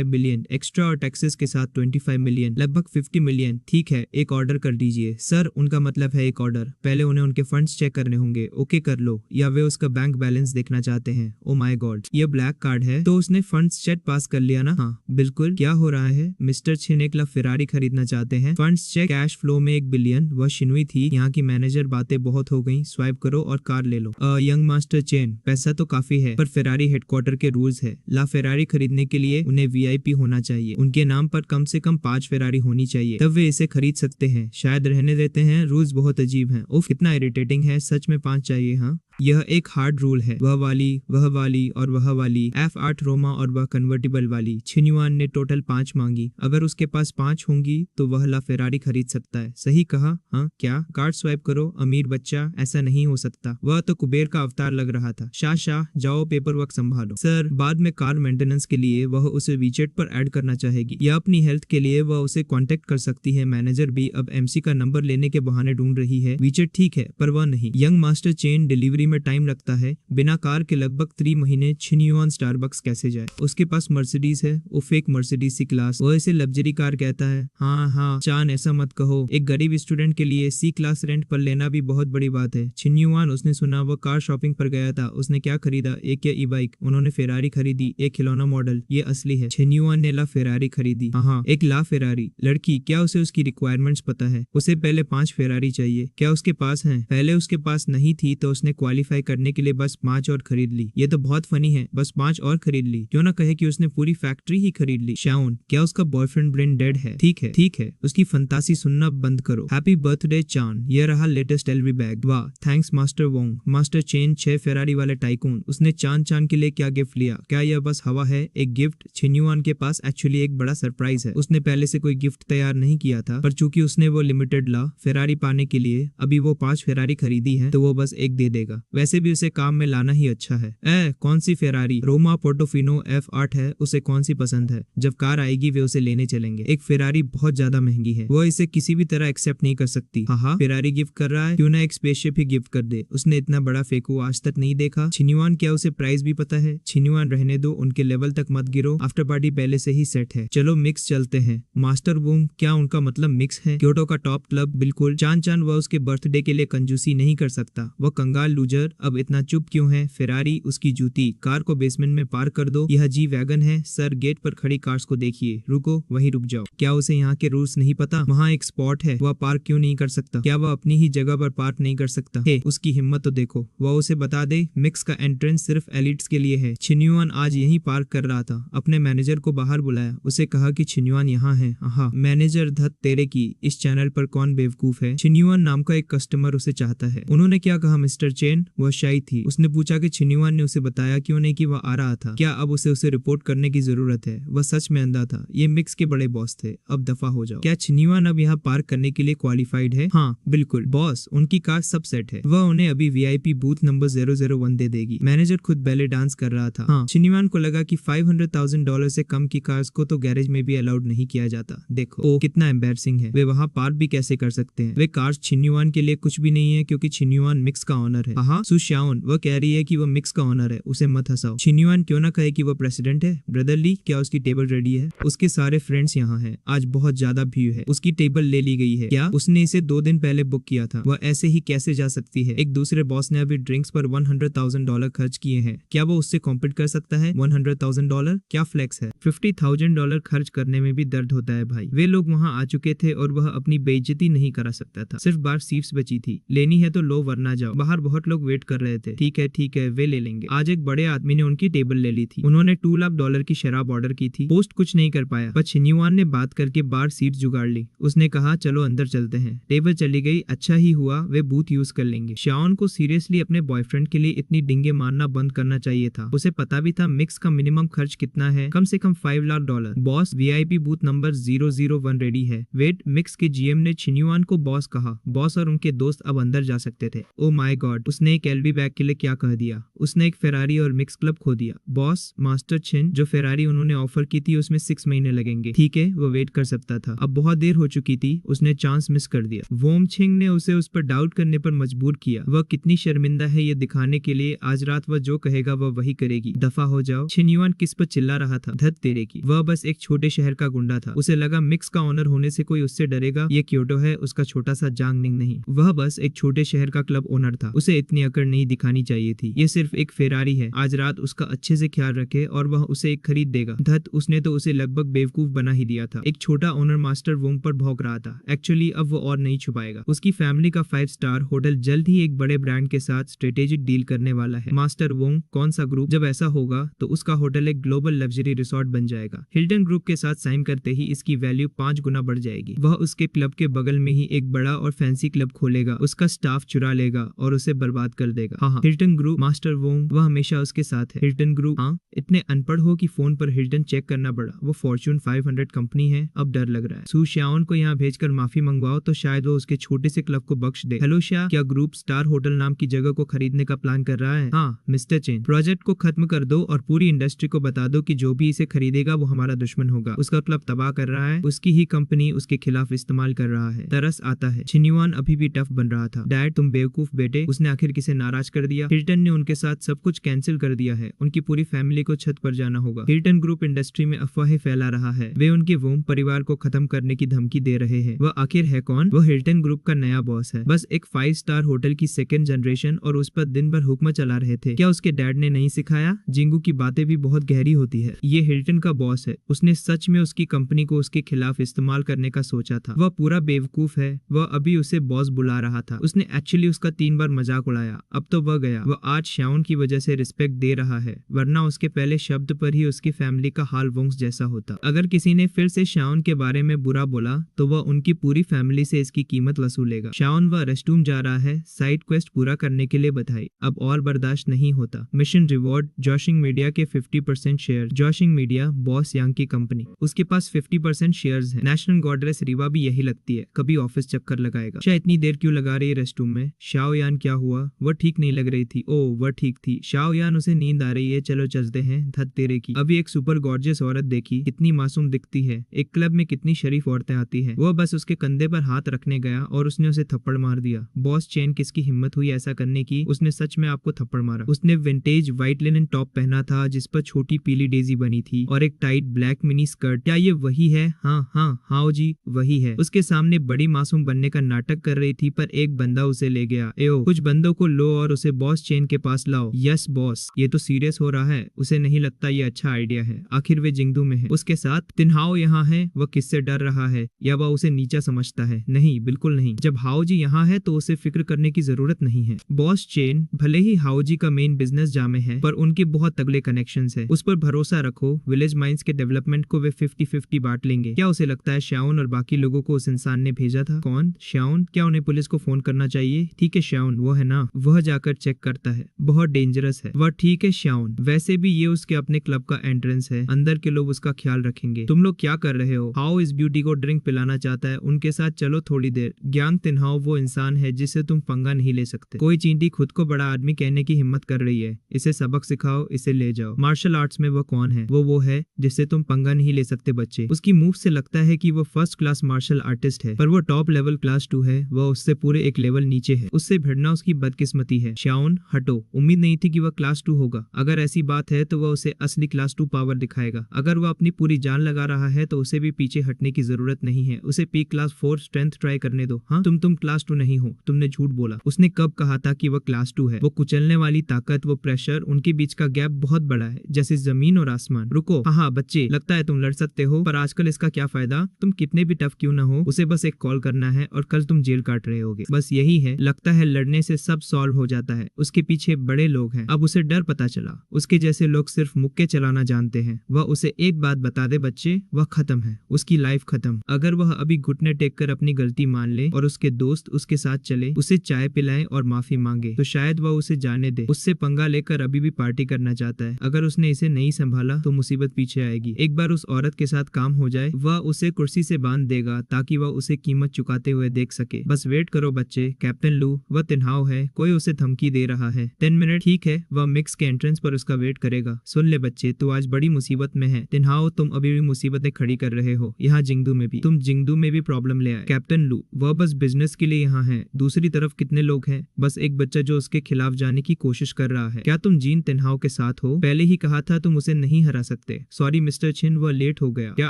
मिलियन, एक्स्ट्रा और टैक्सेस के साथ 25 मिलियन, लगभग 50 मिलियन। ठीक है, एक ऑर्डर कर दीजिए। सर, उनका मतलब है एक ऑर्डर। पहले उन्हें उनके फंड्स चेक करने होंगे। ओके, कर लो। या वे उसका बैंक बैलेंस देखना चाहते हैं? ओ माय गॉड, ये ब्लैक कार्ड है। तो उसने फंड्स चेक पास कर लिया ना? हाँ बिल्कुल। क्या हो रहा है? मिस्टर छिन एक लाख फेरारी खरीदना चाहते हैं। फंड्स चेक, कैश फ्लो में 1 बिलियन। वह शिनुई थी। यहाँ की मैनेजर, बातें बहुत हो गई। स्वाइप करो और कार ले लो। यंग मास्टर चेन, पैसा तो काफी है पर फेरारी हेडक्वार्टर के रूल्स है। ला फेरारी खरीदने के लिए उन्हें वीआईपी होना चाहिए। उनके नाम पर कम से कम 5 फेरारी होनी चाहिए, तब वे इसे खरीद सकते हैं। शायद रहने देते हैं। रूल्स बहुत अजीब हैं। उफ, कितना इरिटेटिंग है। सच में 5 चाहिए? हाँ, यह एक हार्ड रूल है। वह वाली और वह वाली, F8 रोमा और वह कन्वर्टिबल वाली। छिन्युआन ने टोटल 5 मांगी। अगर उसके पास 5 होंगी तो वह ला फेरारी खरीद सकता है। सही कहा। हाँ क्या? कार्ड स्वाइप करो। अमीर बच्चा, ऐसा नहीं हो सकता। वह तो कुबेर का अवतार लग रहा था। शाह, जाओ पेपर वर्क संभालो। सर, बाद में कार मेंटेनेंस के लिए वह उसे वीचेट पर ऐड करना चाहेगी या अपनी हेल्थ के लिए वह उसे कांटेक्ट कर सकती है। मैनेजर भी अब एमसी का नंबर लेने के बहाने ढूंढ रही है। वीचेट ठीक है पर वह नहीं। यंग मास्टर चेन, डिलीवरी में टाइम लगता है। बिना कार के लगभग 3 महीने छिन्युआन स्टारबक्स कैसे जाए? उसके पास मर्सिडीज है। वो फेक मर्सिडीज सी क्लास। वह इसे लग्जरी कार कहता है। हाँ चान, ऐसा मत कहो। एक गरीब स्टूडेंट के लिए सी क्लास रेंट पर लेना भी बहुत बड़ी बात है। छिन्युआन, उसने सुना वह कार शॉपिंग पर गया था। उसने क्या खरीदा? एक या ई बाइक? उन्होंने फेरारी खरीदी, एक खिलौना मॉडल। ये असली है। छिन्युआन ने ला फेरारी खरीदी। हाँ, एक ला फेरारी। लड़की, क्या उसे उसकी रिक्वायरमेंट्स पता है? उसे पहले 5 फेरारी चाहिए। क्या उसके पास है? पहले उसके पास नहीं थी तो उसने क्वालिफाई करने के लिए बस 5 और खरीद ली। ये तो बहुत फनी है। बस 5 और खरीद ली। क्यों ना कहे कि उसने पूरी फैक्ट्री ही खरीद ली। शाउन, क्या उसका बॉयफ्रेंड ब्रेन डेड है? ठीक है, उसकी फंतासी सुनना बंद करो। हैप्पी बर्थडे चान, ये रहा लेटेस्ट एलवी बैग। वाह, thanks master Wong. Master chain, 6 Ferrari वाले टाइकून। उसने चान के लिए क्या गिफ्ट लिया? क्या यह बस हवा है? एक गिफ्ट? छिन्युआन के पास एक्चुअली एक बड़ा सरप्राइज है। उसने पहले से कोई गिफ्ट तैयार नहीं किया था, पर चूंकि उसने वो लिमिटेड ला फेरारी पाने के लिए अभी वो 5 फेरारी खरीदी है तो वो बस एक दे देगा। वैसे भी उसे काम में लाना ही अच्छा है। कौन सी फेरारी? रोमा पोर्टोफिनो F8 है। उसे कौन सी पसंद है? जब कार आएगी वे उसे लेने चलेंगे। एक फेरारी बहुत ज्यादा महंगी है। वो इसे किसी भी तरह एक्सेप्ट नहीं कर सकती। हाँ, फेरारी गिफ्ट कर रहा है, क्यों ना एक स्पेसशिप ही गिफ्ट कर दे। उसने इतना बड़ा फेंकू आज तक नहीं देखा। छिन्युआन, क्या उसे प्राइस भी पता है? छिन्युआन, रहने दो, उनके लेवल तक मत गिरो। आफ्टर पार्टी पहले से ही सेट है। चलो मिक्स चलते हैं। मास्टर वूम, क्या उनका मतलब मिक्स है? क्योटो का टॉप क्लब? बिल्कुल। चान, वह उसके बर्थडे के लिए कंजूसी नहीं कर सकता। वह कंगाल लूजर। अब इतना चुप क्यों है? फेरारी, उसकी जूती। कार को बेसमेंट में पार्क कर दो। यह जी वैगन है। सर, गेट पर खड़ी कार्स को देखिए। रुको, वहीं रुक जाओ। क्या उसे यहाँ के रूल्स नहीं पता? वहाँ एक स्पॉट है, वह पार्क क्यों नहीं कर सकता? क्या वह अपनी ही जगह पर पार्क नहीं कर सकता? हे, उसकी हिम्मत तो देखो। वह उसे बता दे मिक्स का एंट्रेंस सिर्फ एलिट्स के लिए है। छिन्युआन आज यहीं पार्क कर रहा था। अपने मैनेजर को बाहर बुलाया। उसे कहा कि छिन्युआन यहाँ है। हाँ, मैनेजर, धत तेरे की, इस चैनल पर कौन बेवकूफ है? छिन्युआन नाम का एक कस्टमर उसे चाहता है। उन्होंने क्या कहा मिस्टर चेन? वह शाई थी। उसने पूछा कि छिन्युआन ने उसे बताया क्यों नहीं कि वह आ रहा था। क्या अब उसे रिपोर्ट करने की जरूरत है? वह सच में अंधा था। ये मिक्स के बड़े बॉस थे। अब दफा हो जाओ। क्या छिन्युआन अब यहाँ पार्क करने के लिए क्वालिफाइड है? हाँ बिल्कुल बॉस, उनकी कार सब सेट है। वह उन्हें अभी वीआईपी बूथ नंबर 001 दे देगी। मैनेजर खुद बैले डांस कर रहा था। हाँ, छिन्युआन को लगा कि $500,000 से कम की कार्स को तो गैरेज में भी अलाउड नहीं किया जाता। देखो कितना एम्बैरसिंग है। वे वहाँ पार्क भी कैसे कर सकते हैं? वे कार्स छिन्युआन के लिए कुछ भी नहीं है क्योंकि छिन्युआन मिक्स का ऑनर है। कहा सु शाओन, वह कह रही है कि वह मिक्स का ऑनर है, उसे मत हंसाओ। छिन्युआन क्यों ना कहे कि वह प्रेसिडेंट है। ब्रदर ली, क्या उसकी टेबल रेडी है? उसके सारे फ्रेंड्स यहाँ हैं, आज बहुत ज्यादा भीड़ है। उसकी टेबल ले ली गई है क्या? उसने इसे 2 दिन पहले बुक किया था, वह ऐसे ही कैसे जा सकती है? एक दूसरे बॉस ने अभी ड्रिंक्स पर $100,000 खर्च किए हैं, क्या वो उससे कॉम्पीट कर सकता है? $100,000 क्या फ्लेक्स है? $50,000 खर्च करने में भी दर्द होता है भाई। वे लोग वहाँ आ चुके थे और वह अपनी बेइज्जती नहीं करा सकता था। सिर्फ बार सीट्स बची थी, लेनी है तो लो वरना जाओ। बाहर बहुत लोग वेट कर रहे थे। ठीक है वे ले लेंगे। आज एक बड़े आदमी ने उनकी टेबल ले ली थी। उन्होंने $2 लाख की शराब ऑर्डर की थी। पोस्ट कुछ नहीं कर पाया, पर छिन्युआन ने बात करके बार सीट जुगाड़ ली। उसने कहा चलो अंदर चलते हैं। टेबल चली गई। अच्छा ही हुआ, वे बूथ यूज कर लेंगे। शाओन को सीरियसली अपने बॉयफ्रेंड के लिए इतनी डिंगे मारना बंद करना चाहिए था। उसे पता भी था मिक्स का मिनिमम खर्च कितना है, कम से कम $5 lakh. Boss, VIP booth number 001 ready है। वेट, मिक्स के जीएम ने छिन्युआन को बॉस कहा। बॉस और उनके दोस्त अब अंदर जा सकते थे। ओ माय गॉड, उसने एक एलबी बैग के लिए क्या कह दिया? उसने एक फेरारी और मिक्स क्लब खो दिया। बॉस, मास्टर छिन, जो फेरारी उन्होंने ऑफर की थी उसमें 6 महीने लगेंगे। ठीक है, वो वेट कर सकता था। अब बहुत देर हो चुकी थी, उसने चांस मिस कर दिया। वोम छिंग ने उसे उस पर डाउट करने पर मजबूर किया। वह कितनी शर्मिंदा है ये दिखाने के लिए आज रात वह जो कहेगा वह वही करेगी। दफा हो जाओ। छिन्युआन किस पर चिल्ला रहा था? धत तेरे की। वह बस एक छोटे शहर का गुंडा था। उसे लगा मिक्स का ऑनर होने से कोई उससे डरेगा। ये क्योटो है, उसका छोटा सा जांगनिंग नहीं। वह बस एक छोटे शहर का क्लब ओनर था। उसे इतनी अकड़ नहीं दिखानी चाहिए थी। ये सिर्फ एक फेरारी है। आज रात उसका अच्छे से ख्याल रखे और वह उसे एक खरीद देगा। धत, उसने तो उसे लगभग बेवकूफ बना ही दिया था। एक छोटा ओनर मास्टर वोम पर भौंक रहा था। एक्चुअली अब वो और नहीं छुपाएगा। उसकी फैमिली का 5 स्टार होटल जल्द ही एक बड़े ब्रांड के साथ स्ट्रेटेजिक डील करने वाला है। मास्टर वोंग, कौन सा ग्रुप? जब ऐसा होगा तो उसका होटल एक ग्लोबल लग्जरी रिसोर्ट बन जाएगा। हिल्टन ग्रुप के साथ साइन करते ही इसकी वैल्यू 5 गुना बढ़ जाएगी। वह उसके क्लब के बगल में ही एक बड़ा और फैंसी क्लब खोलेगा, उसका स्टाफ चुरा लेगा और उसे बर्बाद कर देगा। हाँ, हिल्टन ग्रुप। मास्टर वोंग, वह हमेशा उसके साथ है। Hilton group? हाँ, इतने अनपढ़ हो कि फोन पर हिल्टन चेक करना पड़ा। वो फॉर्च्यून 500 कंपनी है। अब डर लग रहा है। सु शाओन को यहाँ भेजकर माफी मंगवाओ तो शायद वो उसके छोटे से क्लब को बख्श दे। हेलो शाह, क्या ग्रुप स्टार होटल नाम की जगह को खरीदने का प्लान कर रहा है? हाँ मिस्टर चेन, प्रोजेक्ट को खत्म कर दो और पूरी इंडस्ट्री को बता दो कि जो भी इसे खरीदेगा वो हमारा दुश्मन होगा। उसका क्लब तबाह कर रहा है, उसकी ही कंपनी उसके खिलाफ इस्तेमाल कर रहा है। तरस आता है। छिन्युआन अभी भी टफ बन रहा था। डैड, तुम बेवकूफ बेटे। उसने आखिर किसे नाराज कर दिया? हिल्टन ने उनके साथ सब कुछ कैंसिल कर दिया है। उनकी पूरी फैमिली को छत पर जाना होगा। हिल्टन ग्रुप इंडस्ट्री में अफवाहें फैला रहा है। वे उनके वोम परिवार को खत्म करने की धमकी दे रहे हैं। वह आखिर है कौन? वह हिल्टन ग्रुप का नया बॉस है। बस एक 5 स्टार होटल की 2nd जनरेशन और उस पर दिन भर हुक्म चला रहे थे। क्या उसके डैड ने नहीं सिखाया? जिंगू की बातें भी बहुत गहरी होती है। ये हिल्टन का बॉस है। उसने सच में उसकी कंपनी को उसके खिलाफ इस्तेमाल करने का सोचा था। वह पूरा बेवकूफ है। वह अभी उसे बॉस बुला रहा था। उसने एक्चुअली उसका 3 बार मजाक उड़ाया। अब तो वह गया। वह आज शाओन की वजह से रिस्पेक्ट दे रहा है, वरना उसके पहले शब्द पर ही उसकी फैमिली का हाल वोंग्स जैसा होता। अगर किसी ने फिर से शाओन के बारे में बुरा बोला तो वह उनकी पूरी फैमिली से इसकी कीमत वसूलेगा। शाओन, वह रेस्टरूम जा रहा है। साइड क्वेस्ट पूरा करने के लिए बधाई। अब और बर्दाश्त नहीं होता। मिशन रिवॉर्ड, जोशिंग मीडिया के 50% शेयर। जोशिंग मीडिया बॉस यांग की कंपनी, उसके पास 50% शेयर्स है। नेशनल गॉडेस रीवा भी यही लगती है, कभी ऑफिस चक्कर लगाएगा। शायद इतनी देर क्यों लगा रही है रेस्टरूम में? शाओ यान, क्या हुआ? वह ठीक नहीं लग रही थी। ओ, वह ठीक थी। शाओ यान, उसे नींद आ रही है, चलो चलते हैं। धत तेरे की। अभी एक सुपर गॉर्जियस औरत देखी, कितनी मासूम दिखती है। एक क्लब में कितनी शरीफ औरतें आती हैं। वह बस उसके कंधे पर हाथ रखने गया और उसने उसे थप्पड़ मार दिया। बॉस चेन, किसकी हिम्मत हुई ऐसा करने की? उसने सच में आपको थप्पड़ मारा। उसने विंटेज व्हाइट लिनन टॉप पहना था जिस पर छोटी पीली डेजी बनी थी और एक टाइट ब्लैक मिनी स्कर्ट। क्या ये वही है? हाँ जी वही है। उसके सामने बड़ी मासूम बनने का नाटक कर रही थी, पर एक बंदा उसे ले गया। एओ, कुछ बंदों को लो और उसे बॉस चेन के पास लाओ। Yes boss. ये तो सीरियस हो रहा है। उसे नहीं लगता ये अच्छा आइडिया है। आखिर वे जिंगदू में है। उसके साथ तिनहाओ यहाँ है। वह किससे डर रहा है या वह उसे नीचा समझता है? नहीं, बिल्कुल नहीं। जब हाओ जी यहाँ है तो उसे फिक्र करने की जरूरत नहीं है। बॉस चेन, भले ही हाओ जी का मेन बिजनेस जामे है, पर उनके बहुत तगड़े कनेक्शंस है। उस पर भरोसा रखो। विलेज माइंस के डेवलपमेंट को वे 50-50 बांट लेंगे। क्या उसे लगता है शाओन और बाकी लोगों को उस इंसान ने भेजा था? कौन? शाओन। क्या उन्हें पुलिस को फोन करना चाहिए? ठीक है शाओन, वो है ना, वह जाकर चेक करता है। बहुत डेंजरस है वह। ठीक है शाओन, वैसे भी ये उसके अपने क्लब का एंट्रेंस है, अंदर के लोग उसका ख्याल रखेंगे। तुम लोग क्या कर रहे हो? हाओ इस ब्यूटी को ड्रिंक पिलाना चाहता है, उनके साथ चलो थोड़ी देर। ज्ञान तिनहाओ वो इंसान है जिससे तुम पंगा नहीं ले सकते। कोई चींटी खुद को बड़ा आदमी कहने की हिम्मत कर रही है। इसे सबक सिखाओ, इसे ले जाओ। मार्शल आर्ट्स में वह कौन है? वो है जिससे तुम पंगा नहीं ले सकते बच्चे। उसकी मूव से लगता है कि वह फर्स्ट क्लास मार्शल आर्टिस्ट है, पर वो टॉप लेवल क्लास 2 है। वह उससे पूरे एक लेवल नीचे है। उससे भिड़ना उसकी बदकिस्मती है। शाओन हटो, उम्मीद नहीं थी कि वह क्लास 2 होगा। अगर ऐसी बात है तो वह उसे असली क्लास 2 पावर दिखाएगा। अगर वह अपनी पूरी जान लगा रहा है तो उसे भी पीछे हटने की जरूरत नहीं है। उसे पीक क्लास 4 स्ट्रेंथ ट्राई करने दो। हाँ तुम क्लास 2 नहीं हो, तुमने झूठ बोला। उसने कब कहा था कि वह क्लास 2 है? वो कुचलने वाली ताकत, वो प्रेशर, उनके बीच का गैप बहुत बड़ा है, जैसे जमीन और आसमान। रुको, हाँ बच्चे, लगता है तुम लड़ सकते हो, पर आजकल इसका क्या फायदा? तुम कितने भी टफ क्यों ना हो, उसे बस एक कॉल करना है और कल तुम जेल काट रहे होगे। बस यही है। लगता है लड़ने से सब सॉल्व हो जाता है। उसके पीछे बड़े लोग हैं। अब उसे डर पता चला। उसके जैसे लोग सिर्फ मुक्के चलाना जानते हैं। वह उसे एक बात बता दे बच्चे, वह खत्म है, उसकी लाइफ खत्म। अगर वह अभी घुटने टेक कर अपनी गलती मान ले और उसके दोस्त उसके साथ चले, उसे चाय पिलाएं और माफी मांगे, तो शायद वह उसे जाने दे। उससे पंगा लेकर अभी भी पार्टी करना चाहता है। अगर उसने इसे नहीं संभाला तो मुसीबत पीछे आएगी। एक बार उस औरत के साथ काम हो जाए, वह उसे कुर्सी से बांध देगा ताकि वह उसे कीमत चुकाते हुए देख सके। बस वेट करो बच्चे। कैप्टन लू, वह तिन्हाओ है, कोई उसे धमकी दे रहा है। 10 मिनट। ठीक है, वह मिक्स के एंट्रेंस पर उसका वेट करेगा। सुन ले बच्चे, तू आज बड़ी मुसीबत में है। तिन्हाओ, तुम अभी भी मुसीबतें खड़ी कर रहे हो, यहाँ जिंगदू में भी। तुम जिंगदू में भी प्रॉब्लम ले आए। कैप्टन लू, वह बस बिजनेस के लिए यहाँ है। दूसरी तरफ कितने लोग हैं? बस एक बच्चा जो उसके खिलाफ जाने की कोशिश कर रहा है। क्या तुम जीन तिन्हाओ के साथ हो? पहले ही कहा था तुम उसे नहीं हरा सकते। सॉरी मिस्टर छिन, वह लेट हो गया। क्या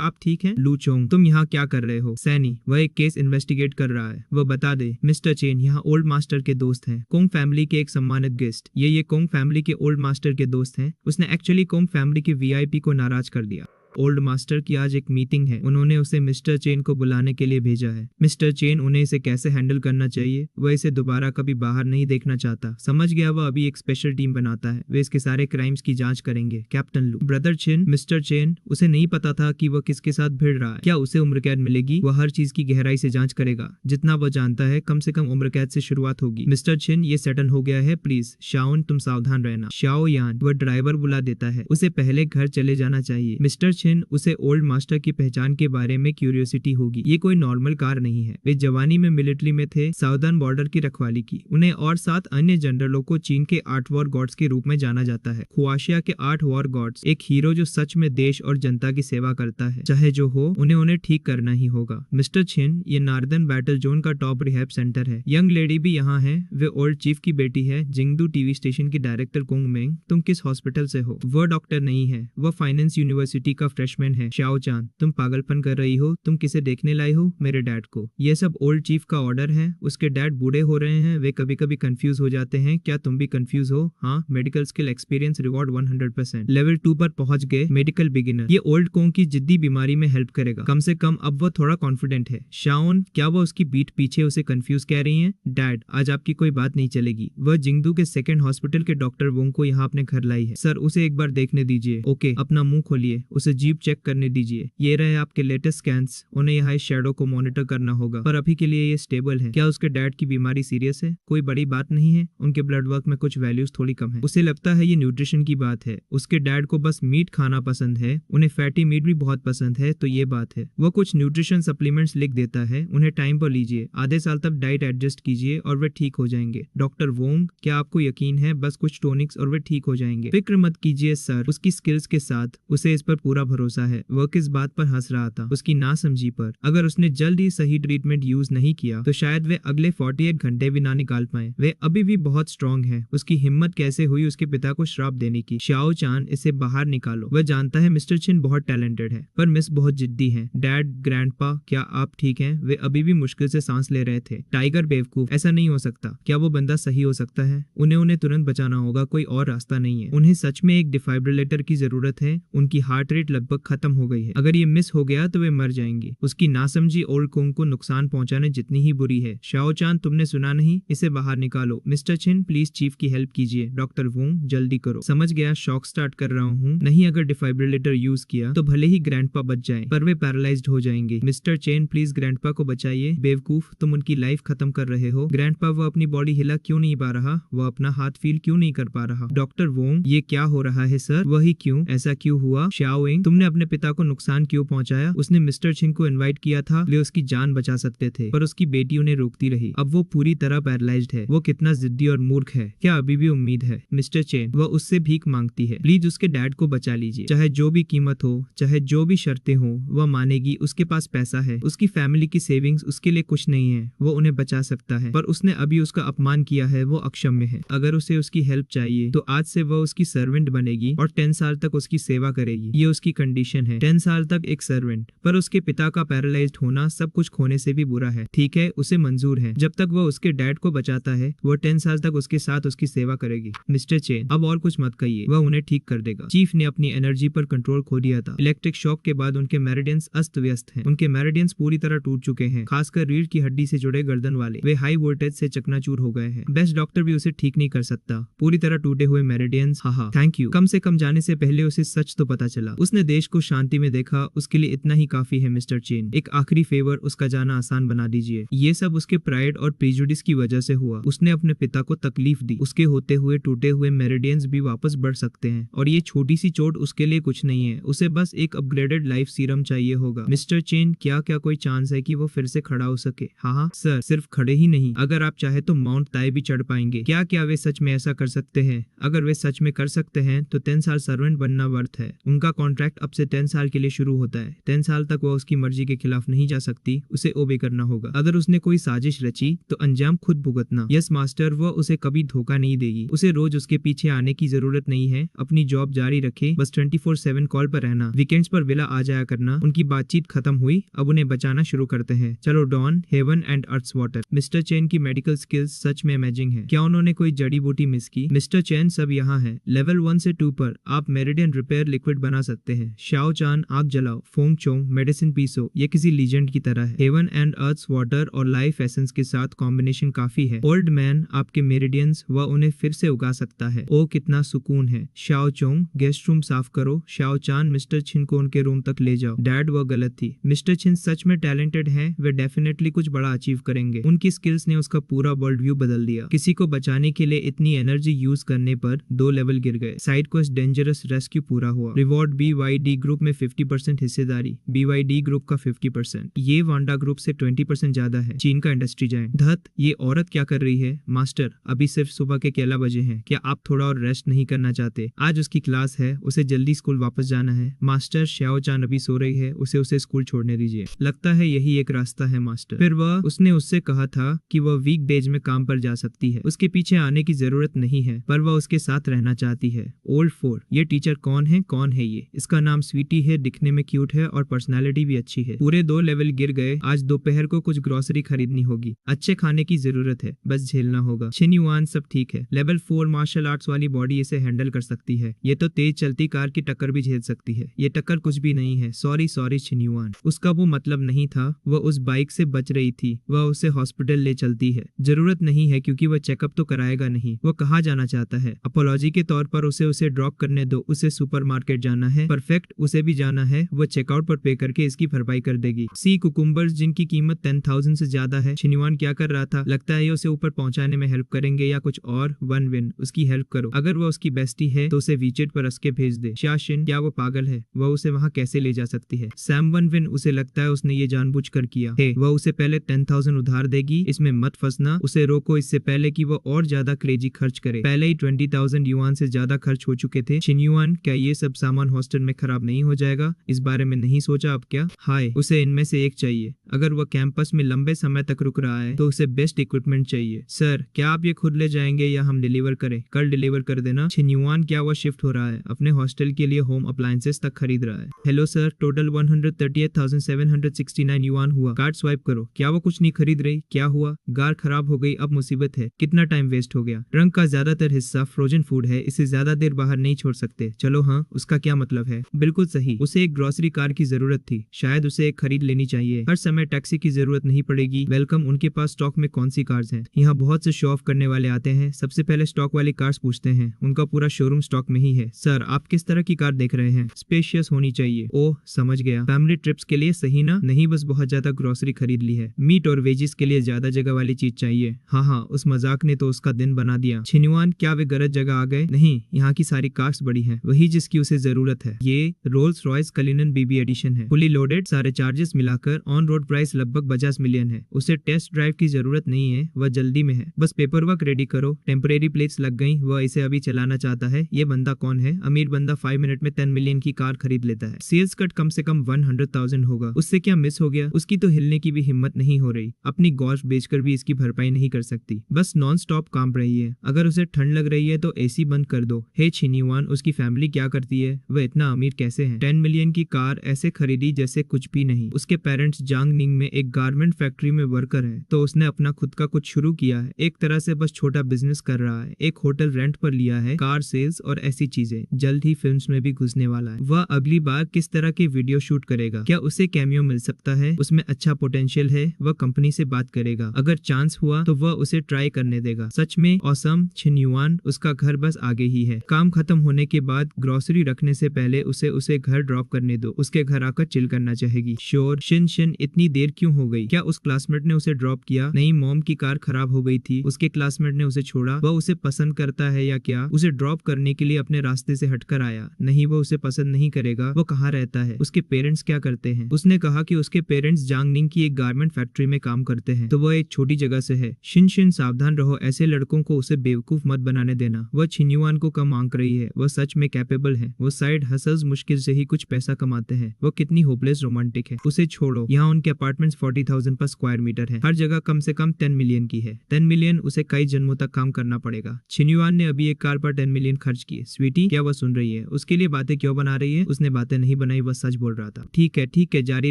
आप ठीक हैं? लू चोंग, तुम यहाँ क्या कर रहे हो? सैनी, वह एक केस इन्वेस्टिगेट कर रहा है। वह बता दे। मिस्टर चेन यहाँ ओल्ड मास्टर के दोस्त हैं, कोंग फैमिली के एक सम्मानित गेस्ट। ये कोंग फैमिली के ओल्ड मास्टर के दोस्त हैं। उसने एक्चुअली कोंग फैमिली के वीआईपी को नाराज कर दिया। ओल्ड मास्टर की आज एक मीटिंग है। उन्होंने उसे मिस्टर चेन को बुलाने के लिए भेजा है। मिस्टर चेन, उन्हें इसे कैसे हैंडल करना चाहिए? वह इसे दोबारा कभी बाहर नहीं देखना चाहता। समझ गया, वह अभी एक स्पेशल टीम बनाता है। वे इसके सारे क्राइम्स की जांच करेंगे। कैप्टन लू, ब्रदर चेन, मिस्टर चेन, उसे नहीं पता था कि वह किसके साथ भिड़ रहा है। क्या उसे उम्र कैद मिलेगी? वह हर चीज की गहराई से जांच करेगा। जितना वह जानता है, कम से कम उम्र कैद से शुरुआत होगी। मिस्टर चेन, ये सेटल हो गया है, प्लीज। शाओन, तुम सावधान रहना। शाओ यान, वह ड्राइवर बुला देता है। उसे पहले घर चले जाना चाहिए। मिस्टर चेन, उसे ओल्ड मास्टर की पहचान के बारे में क्यूरियोसिटी होगी। ये कोई नॉर्मल कार नहीं है। वे जवानी में मिलिट्री में थे, साउदर्न बॉर्डर की रखवाली की। उन्हें और 7 अन्य जनरलों को चीन के 8 वॉर गॉड्स के रूप में जाना जाता है। खुआशिया के 8 वॉर गॉड्स, एक हीरो जो सच में देश और जनता की सेवा करता है। चाहे जो हो, उन्हें ठीक करना ही होगा। मिस्टर छिन, ये नार्दर्न बैटल जोन का टॉप रिहैब सेंटर है। यंग लेडी भी यहाँ है। वे ओल्ड चीफ की बेटी है, जिंगदू टीवी स्टेशन की डायरेक्टर कोंग मेंग। तुम किस हॉस्पिटल से हो? वह डॉक्टर नहीं है, वह फाइनेंस यूनिवर्सिटी का फ्रेशमैन है। शाओ चान, तुम पागलपन कर रही हो। तुम किसे देखने लाई हो? मेरे डैड को। यह सब ओल्ड चीफ का ऑर्डर है। उसके डैड बूढ़े हो रहे हैं, वे कभी कभी कंफ्यूज हो जाते हैं। क्या तुम भी कंफ्यूज हो? हाँ। Medical skill experience reward 100%। Level 2 पर पहुंच गए। Medical beginner. ये ओल्ड कोंग की जिद्दी बीमारी में हेल्प करेगा। कम से कम अब वह थोड़ा कॉन्फिडेंट है। शाओन, क्या वह उसकी बीट पीछे उसे कंफ्यूज कह रही है? डैड, आज आपकी कोई बात नहीं चलेगी। वह जिंगदू के 2nd हॉस्पिटल के डॉक्टर वोंग को यहाँ अपने घर लाई है। सर, उसे एक बार देखने दीजिए। ओके, अपना मुंह खोलिए, उसे जीप चेक करने दीजिए। ये रहे आपके लेटेस्ट स्कैन्स। उन्हें यहाँ इस शैडो को मॉनिटर करना होगा, पर अभी के लिए ये स्टेबल है। क्या उसके डैड की बीमारी सीरियस है? कोई बड़ी बात नहीं है। उनके ब्लड वर्क में कुछ वैल्यूज थोड़ी कम है। उसे लगता है ये न्यूट्रिशन की बात है। उसके डैड को बस मीट खाना पसंद है। उन्हें फैटी मीट भी बहुत पसंद है, तो ये बात है। वह कुछ न्यूट्रिशन सप्लीमेंट्स लिख देता है। उन्हें टाइम पर लीजिए। आधे साल तक डाइट एडजस्ट कीजिए और वे ठीक हो जाएंगे। डॉक्टर वोंग, क्या आपको यकीन है? बस कुछ टॉनिक्स और वे ठीक हो जाएंगे। फिक्र मत कीजिए सर, उसकी स्किल्स के साथ उसे इस पर पूरा भरोसा है। वह किस बात पर हंस रहा था? उसकी नासमझी पर। अगर उसने जल्द ही सही ट्रीटमेंट यूज नहीं किया तो शायद वे अगले 48 घंटे भी ना निकाल पाए। वे अभी भी बहुत स्ट्रांग है। उसकी हिम्मत कैसे हुई उसके पिता को श्राप देने की? शाओ चान, इसे बाहर निकालो। वह जानता है मिस्टर छिन बहुत टैलेंटेड है, पर मिस बहुत जिद्दी है। डैड, ग्रैंडपा, क्या आप ठीक हैं? वे अभी भी मुश्किल से सांस ले रहे थे। टाइगर बेवकूफ, ऐसा नहीं हो सकता। क्या वो बंदा सही हो सकता है? उन्हें तुरंत बचाना होगा, कोई और रास्ता नहीं है। उन्हें सच में एक डिफाइब्रिलेटर की जरूरत है। उनकी हार्ट रेट लगभग खत्म हो गई है। अगर ये मिस हो गया तो वे मर जाएंगे। उसकी नासमझी ओल्ड कोंग को नुकसान पहुंचाने जितनी ही बुरी है। शाओ चान, तुमने सुना नहीं? इसे बाहर निकालो। मिस्टर छिन, प्लीज चीफ की हेल्प कीजिए। डॉक्टर वोंग, जल्दी करो। समझ गया, शॉक स्टार्ट कर रहा हूँ। नहीं, अगर डिफाइब्रिलेटर यूज किया तो भले ही ग्रैंडपा बच जाए, पर वे पैरालाइज्ड हो जाएंगे। मिस्टर चेन, प्लीज ग्रैंडपा को बचाइए। बेवकूफ, तुम उनकी लाइफ खत्म कर रहे हो। ग्रैंडपा, वो अपनी बॉडी हिला क्यों नहीं पा रहा? वो अपना हाथ फील क्यों नहीं कर पा रहा? डॉक्टर वोंग, ये क्या हो रहा है सर? वही क्यों? ऐसा क्यों हुआ? शाओइंग, तुमने अपने पिता को नुकसान क्यों पहुंचाया? उसने मिस्टर छिंग को इनवाइट किया था, वे उसकी जान बचा सकते थे, पर उसकी बेटी उन्हें रोकती रही। अब वो पूरी तरह पैरालाइज्ड है। वो कितना जिद्दी और मूर्ख है। क्या अभी भी उम्मीद है? मिस्टर चेन, वह उससे भीख मांगती है। प्लीज उसके डैड को बचा लीजिए, चाहे जो भी कीमत हो, चाहे जो भी शर्तें हो, वह मानेगी। उसके पास पैसा है, उसकी फैमिली की सेविंग्स उसके लिए कुछ नहीं है। वो उन्हें बचा सकता है, पर उसने अभी उसका अपमान किया है, वो अक्षम्य है। अगर उसे उसकी हेल्प चाहिए तो आज से वह उसकी सर्वेंट बनेगी और 10 साल तक उसकी सेवा करेगी। ये उसकी कंडीशन है, 10 साल तक एक सर्वेंट। पर उसके पिता का पैरालाइज्ड होना सब कुछ खोने से भी बुरा है। ठीक है, उसे मंजूर है। जब तक वह उसके डैड को बचाता है, वह 10 साल तक उसके साथ उसकी सेवा करेगी। मिस्टर चेन, अब और कुछ मत कहिए, वह उन्हें ठीक कर देगा। चीफ ने अपनी एनर्जी पर कंट्रोल खो दिया था। इलेक्ट्रिक शॉक के बाद उनके मेरिडियंस अस्त व्यस्त हैं। उनके मेरिडियंस पूरी तरह टूट चुके हैं, खासकर रीढ़ की हड्डी से जुड़े गर्दन वाले। वे हाई वोल्टेज से चकनाचूर हो गए हैं। बेस्ट डॉक्टर भी उसे ठीक नहीं कर सकता। पूरी तरह टूटे हुए मेरिडियंस। हाहा, थैंक यू। कम से कम जाने से पहले उसे सच तो पता चला। उसने देश को शांति में देखा, उसके लिए इतना ही काफी है। मिस्टर चेन, एक आखिरी फेवर, उसका जाना आसान बना दीजिए। ये सब उसके प्राइड और प्रेजुडिस की वजह से हुआ। उसने अपने पिता को तकलीफ दी। उसके होते हुए टूटे हुए मेरिडियंस भी वापस बढ़ सकते हैं, और ये छोटी सी चोट उसके लिए कुछ नहीं है। उसे बस एक अपग्रेडेड लाइफ सीरम चाहिए होगा। मिस्टर चेन, क्या क्या कोई चांस है कि वो फिर से खड़ा हो सके? हाँ सर, सिर्फ खड़े ही नहीं, अगर आप चाहे तो माउंट ताई भी चढ़ पाएंगे। क्या क्या वे सच में ऐसा कर सकते हैं? अगर वे सच में कर सकते हैं तो 10 साल सर्वेंट बनना वर्थ है। उनका कॉन्ट्रैक्ट अब से 10 साल के लिए शुरू होता है। 10 साल तक वह उसकी मर्जी के खिलाफ नहीं जा सकती, उसे ओबे करना होगा। अगर उसने कोई साजिश रची तो अंजाम खुद भुगतना। यस मास्टर, वह उसे कभी धोखा नहीं देगी। उसे रोज उसके पीछे आने की जरूरत नहीं है। अपनी जॉब जारी रखे, बस 24/7 कॉल पर रहना। वीकेंड्स पर विला आ जाया करना। उनकी बातचीत खत्म हुई, अब उन्हें बचाना शुरू करते हैं। चलो Dawn, heaven and earth's water. Mister Chen की मेडिकल स्किल्स सच में अमेजिंग है। क्या उन्होंने कोई जड़ी बूटी मिस की? मिस्टर चेन, सब यहाँ है। लेवल 1 से 2 पर आप मेरिडियन रिपेयर लिक्विड बना सकते हैं। शाओ चान, आग जलाओ। फोंग चोंग, मेडिसिन पीसो। ये किसी लीजेंड की तरह है। हेवन एंड अर्थ्स वाटर और लाइफ एसेंस के साथ कॉम्बिनेशन काफी है। ओल्ड मैन, आपके मेरिडियंस, वह उन्हें फिर से उगा सकता है। ओ कितना सुकून है। शाओ चोंग, गेस्ट रूम साफ करो। शाओ चान, मिस्टर छिन को उनके रूम तक ले जाओ। डैड, वह गलत थी। मिस्टर छिन सच में टैलेंटेड हैं, वे डेफिनेटली कुछ बड़ा अचीव करेंगे। उनकी स्किल्स ने उसका पूरा वर्ल्ड व्यू बदल दिया। किसी को बचाने के लिए इतनी एनर्जी यूज करने पर 2 लेवल गिर गए। साइड क्वेस्ट डेंजरस रेस्क्यू पूरा हुआ। रिवॉर्ड BYD ग्रुप में 50% हिस्सेदारी। BYD ग्रुप का 50%। ये वांडा ग्रुप से 20% ज्यादा है। चीन का इंडस्ट्री जायंट। धत, ये औरत क्या कर रही है? मास्टर, अभी सिर्फ सुबह के 11 बजे हैं। क्या आप थोड़ा और रेस्ट नहीं करना चाहते? आज उसकी क्लास है, उसे जल्दी स्कूल वापस जाना है। मास्टर, श्याओ चान अभी सो रही है, उसे स्कूल छोड़ने दीजिए। लगता है यही एक रास्ता है मास्टर। फिर उसने उससे कहा था कि वह वीक डेज में काम पर जा सकती है। उसके पीछे आने की जरूरत नहीं है, पर वह उसके साथ रहना चाहती है। ओल्ड 4, ये टीचर कौन है? कौन है ये? इसका नाम स्वीटी है, दिखने में क्यूट है और पर्सनालिटी भी अच्छी है। पूरे 2 लेवल गिर गए। आज दोपहर को कुछ ग्रोसरी खरीदनी होगी। अच्छे खाने की जरूरत है, बस झेलना होगा। छिन युआन, सब ठीक है। लेवल 4 मार्शल आर्ट्स वाली बॉडी इसे हैंडल कर सकती है। ये तो तेज चलती कार की टक्कर भी झेल सकती है। ये टक्कर कुछ भी नहीं है। सॉरी छिन युआन, उसका वो मतलब नहीं था। वह उस बाइक से बच रही थी। वह उसे हॉस्पिटल ले चलती है। जरूरत नहीं है, क्योंकि वह चेकअप तो कराएगा नहीं। वह कहाँ जाना चाहता है? अपोलॉजी के तौर पर उसे ड्रॉप करने दो। उसे सुपरमार्केट जाना है। परफेक्ट, उसे भी जाना है। वह चेकआउट पर पे करके इसकी भरपाई कर देगी। सी कुकुम्बर्स, जिनकी कीमत 10,000 से ज्यादा है। छिन युआन क्या कर रहा था? लगता है ये उसे ऊपर पहुंचाने में हेल्प करेंगे या कुछ और। 1 विन, उसकी हेल्प करो। अगर वह उसकी बेस्टी है तो उसे वीचेट पर रस के भेज दे। शाशिन, क्या वो पागल है? वह उसे वहां कैसे ले जा सकती है? सैम 1 विन, उसे लगता है उसने ये जानबूझकर किया है। वह उसे पहले 10,000 उधार देगी। इसमें मत फंसना। उसे रोको इससे पहले कि वह और ज्यादा क्रेजी खर्च करे। पहले ही 20,000 युआन से ज्यादा खर्च हो चुके थे। छिन युआन, क्या ये सब सामान हॉस्टल में खराब नहीं हो जाएगा? इस बारे में नहीं सोचा अब क्या? हाय, उसे इनमें से एक चाहिए। अगर वह कैंपस में लंबे समय तक रुक रहा है तो उसे बेस्ट इक्विपमेंट चाहिए। सर, क्या आप ये खुद ले जाएंगे या हम डिलीवर करें? कल डिलीवर कर देना। छिन युआन, क्या वह शिफ्ट हो रहा है? अपने हॉस्टल के लिए होम अप्लायंसेस तक खरीद रहा है। हेलो सर, टोटल 138,769 युआन हुआ। कार्ड स्वाइप करो। क्या वो कुछ नहीं खरीद रही? क्या हुआ? गार खराब हो गई, अब मुसीबत है। कितना टाइम वेस्ट हो गया? ट्रंक का ज्यादातर हिस्सा फ्रोजन फूड है, इसे ज्यादा देर बाहर नहीं छोड़ सकते। चलो हाँ, उसका क्या मतलब है? बिल्कुल सही, उसे एक ग्रोसरी कार की जरूरत थी। शायद उसे एक खरीद लेनी चाहिए। हर समय टैक्सी की जरूरत नहीं पड़ेगी। वेलकम, उनके पास स्टॉक में कौन सी कार्स हैं? यहाँ बहुत से शो ऑफ करने वाले आते हैं। सबसे पहले स्टॉक वाली कार्स पूछते हैं। उनका पूरा शोरूम स्टॉक में ही है। सर, आप किस तरह की कार देख रहे हैं? स्पेशियस होनी चाहिए। ओह, समझ गया। फैमिली ट्रिप्स के लिए सही ना? नहीं, बस बहुत ज्यादा ग्रोसरी खरीद ली है। मीट और वेजिस के लिए ज्यादा जगह वाली चीज चाहिए। हाँ, उस मजाक ने तो उसका दिन बना दिया। छिन युआन, क्या वे गलत जगह आ गए? नहीं, यहाँ की सारी कार्स बड़ी हैं, वही जिसकी उसे जरूरत है। ये रोल्स रॉयस कलिनन बीबी एडिशन है। फुली लोडेड, सारे चार्जेस मिलाकर ऑन रोड प्राइस लगभग 50 मिलियन है। उसे टेस्ट ड्राइव की जरूरत नहीं है, वह जल्दी में है। बस पेपर वर्क रेडी करो, टेम्परेरी प्लेट्स लग गई, वह इसे अभी चलाना चाहता है। ये बंदा कौन है? अमीर बंदा 5 मिनट में 10 मिलियन की कार खरीद लेता है। सेल्स कट कम से कम 100,000 होगा। उससे क्या मिस हो गया? उसकी तो हिलने की भी हिम्मत नहीं हो रही। अपनी गोल्फ बेचकर भी इसकी भरपाई नहीं कर सकती। बस नॉन स्टॉप काम रही है। अगर उसे ठंड लग रही है तो एसी बंद कर दो। हे छिनिवान, उसकी फैमिली क्या करती है? वह इतना अमीर कैसे है? 10 मिलियन की कार ऐसे खरीदी जैसे कुछ भी नहीं। उसके पेरेंट्स जांगनिंग में एक गारमेंट फैक्ट्री में वर्कर है, तो उसने अपना खुद का कुछ शुरू किया है। एक तरह से बस छोटा बिजनेस कर रहा है। एक होटल रेंट पर लिया है, कार सेल्स और ऐसी चीजें। जल्द ही फिल्म्स में भी घुसने वाला है। वह अगली बार किस तरह की वीडियो शूट करेगा? क्या उसे कैमियो मिल सकता है? उसमें अच्छा पोटेंशियल है। वह कंपनी से बात करेगा। अगर चांस हुआ तो वह उसे ट्राई करने देगा। सच में ऑसम छिनयुआन, उसका घर बस आगे ही है। काम खत्म होने के बाद ग्रोसरी रखने से पहले उसे घर ड्रॉप करने दो। उसके घर आकर चिल करना चाहेगी। श्योर। शिन इतनी देर क्यों हो गई? क्या उस क्लासमेट ने उसे ड्रॉप किया? नहीं, मॉम की कार खराब हो गई थी, उसके क्लासमेट ने उसे छोड़ा। वह उसे पसंद करता है या क्या? उसे ड्रॉप करने के लिए अपने रास्ते से हटकर आया। नहीं, वो उसे पसंद नहीं करेगा। वो कहाँ रहता है? उसके पेरेंट्स क्या करते हैं? उसने कहा कि उसके पेरेंट्स जांगनिंग की एक गारमेंट फैक्ट्री में काम करते हैं, तो वह एक छोटी जगह से है। शिन सावधान रहो, ऐसे लड़कों को उसे बेवकूफ मत बनाने देना। वह छिन्युआन को कम आंक रही है। वह सच में कैपेबल है। वो साइड हसल्स मुश्किल से ही कुछ पैसा कमाते हैं। वो कितनी होपलेस रोमांटिक है। उसे छोड़ो। यहाँ उनके अपार्टमेंट्स 40,000 पर स्क्वायर मीटर है। हर जगह कम से कम 10 मिलियन की है। 10 मिलियन उसे कई जन्मों तक काम करना पड़ेगा। छिन्युआन ने अभी एक कार पर 10 मिलियन खर्च किए। स्वीटी, क्या वह सुन रही है? उसके लिए बातें क्यों बना रही है? उसने बातें नहीं बनाई, वह सच बोल रहा था। ठीक है, जारी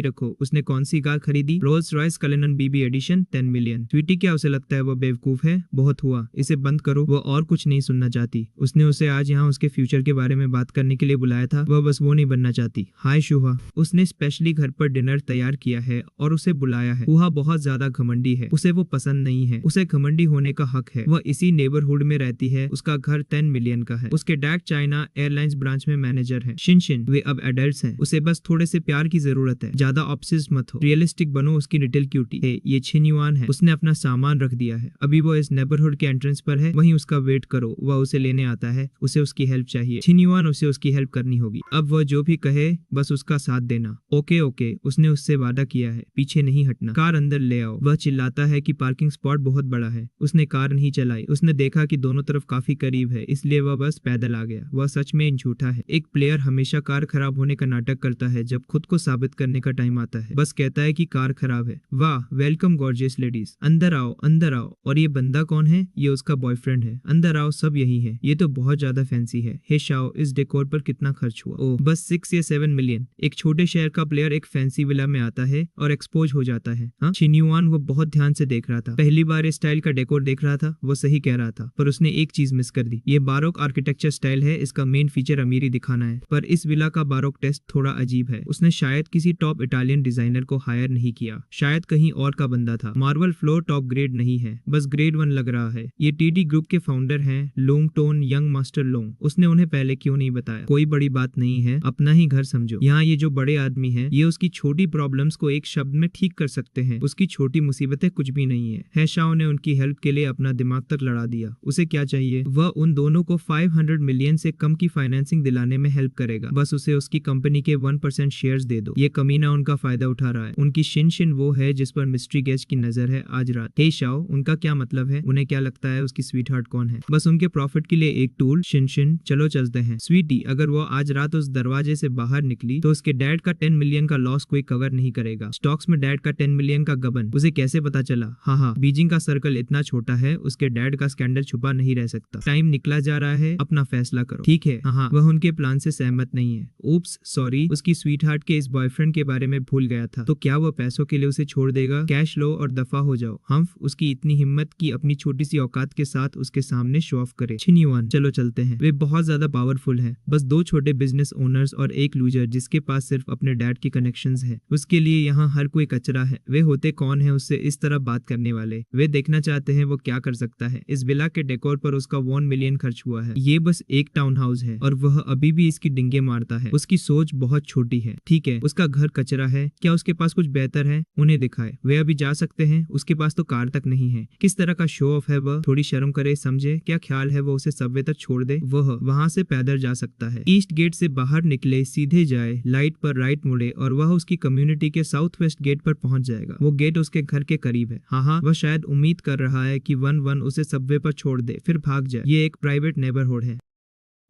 रखो। उसने कौन सी कार खरीदी? रोल्स रॉयस कलिनन बीबी एडिशन, 10 मिलियन। स्वीटी, क्या उसे लगता है वो बेवकूफ है? बहुत हुआ, इसे बंद करो। वो और कुछ नहीं सुनना चाहती। उसने उसे आज यहाँ उसके फ्यूचर के बारे में बात करने के लिए बुलाया था। वह बस वो नहीं बनना चाहती। हाय शुहा, उसने स्पेशली घर पर डिनर तैयार किया है और उसे बुलाया है। हुआ बहुत ज्यादा घमंडी है। उसे वो पसंद नहीं है। उसे घमंडी होने का हक है। वह इसी नेबरहुड में रहती है। उसका घर 10 मिलियन का है। उसके डैड चाइना एयरलाइंस ब्रांच में मैनेजर है। शिन, वे अब एडल्ट्स हैं। उसे बस थोड़े से प्यार की जरूरत है। ज्यादा ऑब्सेस्ड मत हो। रियलिस्टिक बनो। उसकी लिटिल क्यूटी है। ये छिन्युआन है। उसने अपना सामान रख दिया है। अभी वो इस नेबरहुड के एंट्रेंस पर है। वहीं उसका वेट करो। वह उसे लेने आता है। उसे उसकी हेल्प चाहिए। छिन्युआन, उसे उसकी हेल्प करनी होगी। अब वह जो भी कहे बस उसका साथ देना। ओके, उसने उससे वादा किया है, पीछे नहीं हटना। कार अंदर ले आओ। वह चिल्लाता है कि पार्किंग स्पॉट बहुत बड़ा है। उसने कार नहीं चलाई। उसने देखा कि दोनों तरफ काफी करीब है, इसलिए वह बस पैदल आ गया। वह सच में झूठा है। एक प्लेयर हमेशा कार खराब होने का नाटक करता है जब खुद को साबित करने का टाइम आता है। बस कहता है कि कार खराब है। वाह, वेलकम गॉर्जियस लेडीज, अंदर आओ, अंदर आओ। और ये बंदा कौन है? ये उसका बॉयफ्रेंड है। अंदर आओ, सब यही है। ये तो बहुत ज्यादा फैंसी है। हे शाओ, इस डेकोर पर कितना खर्च हुआ? ओह, बस 6 या 7 मिलियन। एक छोटे शहर का प्लेयर एक फैंसी विला में आता है और एक्सपोज हो जाता है। हाँ, छिन्युआन वो बहुत ध्यान से देख रहा था। पहली बार इस स्टाइल का डेकोर देख रहा था। वो सही कह रहा था, पर उसने एक चीज मिस कर दी। ये बारोक आर्किटेक्चर स्टाइल है। इसका मेन फीचर अमीरी दिखाना है, पर इस विला का बारोक टेस्ट थोड़ा अजीब है। उसने शायद किसी टॉप इटालियन डिजाइनर को हायर नहीं किया। शायद कहीं और का बंदा था। मार्बल फ्लोर टॉप ग्रेड नहीं है, बस ग्रेड 1 लग रहा है। ये टीडी ग्रुप के फाउंडर हैं, लोंग टोन यंग मास्टर लोंग। उसने उन्हें पहले क्यों नहीं बताया? कोई बड़ी बात नहीं है, अपना ही घर समझो। यहाँ ये जो बड़े आदमी है, ये उसकी छोटी प्रॉब्लम्स को एक शब्द में ठीक कर सकते हैं। उसकी छोटी मुसीबतें कुछ भी नहीं है। हैशाओ ने उनकी हेल्प के लिए अपना दिमाग तक लड़ा दिया। उसे क्या चाहिए? वह उन दोनों को 500 मिलियन से कम की फाइनेंसिंग दिलाने में हेल्प करेगा। बस उसे उसकी कंपनी के 1% शेयर्स दे दो। ये कमीना उनका फायदा उठा रहा है। उनकी शिन वो है जिस पर मिस्ट्री गेस्ट की नजर है आज रात। हे शाओ, उनका क्या मतलब है? उन्हें क्या लगता है उसकी स्वीट हार्ट कौन है? बस उनके प्रॉफिट के लिए एक टूल। शिन, चलो चलते हैं। स्वीटी, अगर वो आज रात उस दरवाजे से बाहर निकली तो उसके डैड का 10 मिलियन का लॉस कोई कवर नहीं करेगा। स्टॉक्स में डैड का 10 मिलियन का गबन, उसे कैसे पता चला? हाँ, बीजिंग का सर्कल इतना छोटा है, उसके डैड का स्कैंडल छुपा नहीं रह सकता। टाइम निकला जा रहा है, अपना फैसला करो। ठीक है, हाँ, वह उनके प्लान से सहमत नहीं है। उप्स, सॉरी, उसकी स्वीट हार्ट के इस बॉयफ्रेंड के बारे में भूल गया था। तो क्या वह पैसों के लिए उसे छोड़ देगा? कैश लो और दफा हो जाओ। हम्फ, उसकी इतनी हिम्मत की अपनी छोटी सी औकात के साथ उसके सामने शो ऑफ करे। छिन्युआन, चलो चलते हैं। वे बहुत ज्यादा पावरफुल है। बस 2 छोटे बिजनेस ओनर्स और एक लूजर जिसके पास सिर्फ अपने डैड के कनेक्शंस है। उसके लिए यहाँ हर कोई कचरा है। वे होते कौन है उससे इस तरह बात करने वाले? वे देखना चाहते हैं वो क्या कर सकता है। इस विला के डेकोर पर उसका 1 मिलियन खर्च हुआ है। ये बस एक टाउन हाउस है और वह अभी भी इसकी डिंगे मारता है। उसकी सोच बहुत छोटी है। ठीक है, उसका घर कचरा है। क्या उसके पास कुछ बेहतर है? उन्हें दिखाए। वे अभी जा सकते हैं। उसके पास तो कार तक नहीं है। किस तरह का शो ऑफ है वह? थोड़ी शर्म करे, समझे? क्या ख्याल है वो उसे सबवे तक छोड़ दे? वह वहां से पैदल जा सकता है। ईस्ट गेट से बाहर निकले, सीधे जाए, लाइट पर राइट मुड़े और वह उसकी कम्युनिटी के साउथ वेस्ट गेट पर पहुंच जाएगा। वो गेट उसके घर के करीब है। हाँ, वह शायद उम्मीद कर रहा है कि 1-1 उसे सबवे पर छोड़ दे फिर भाग जाए। ये एक प्राइवेट नेबरहुड है,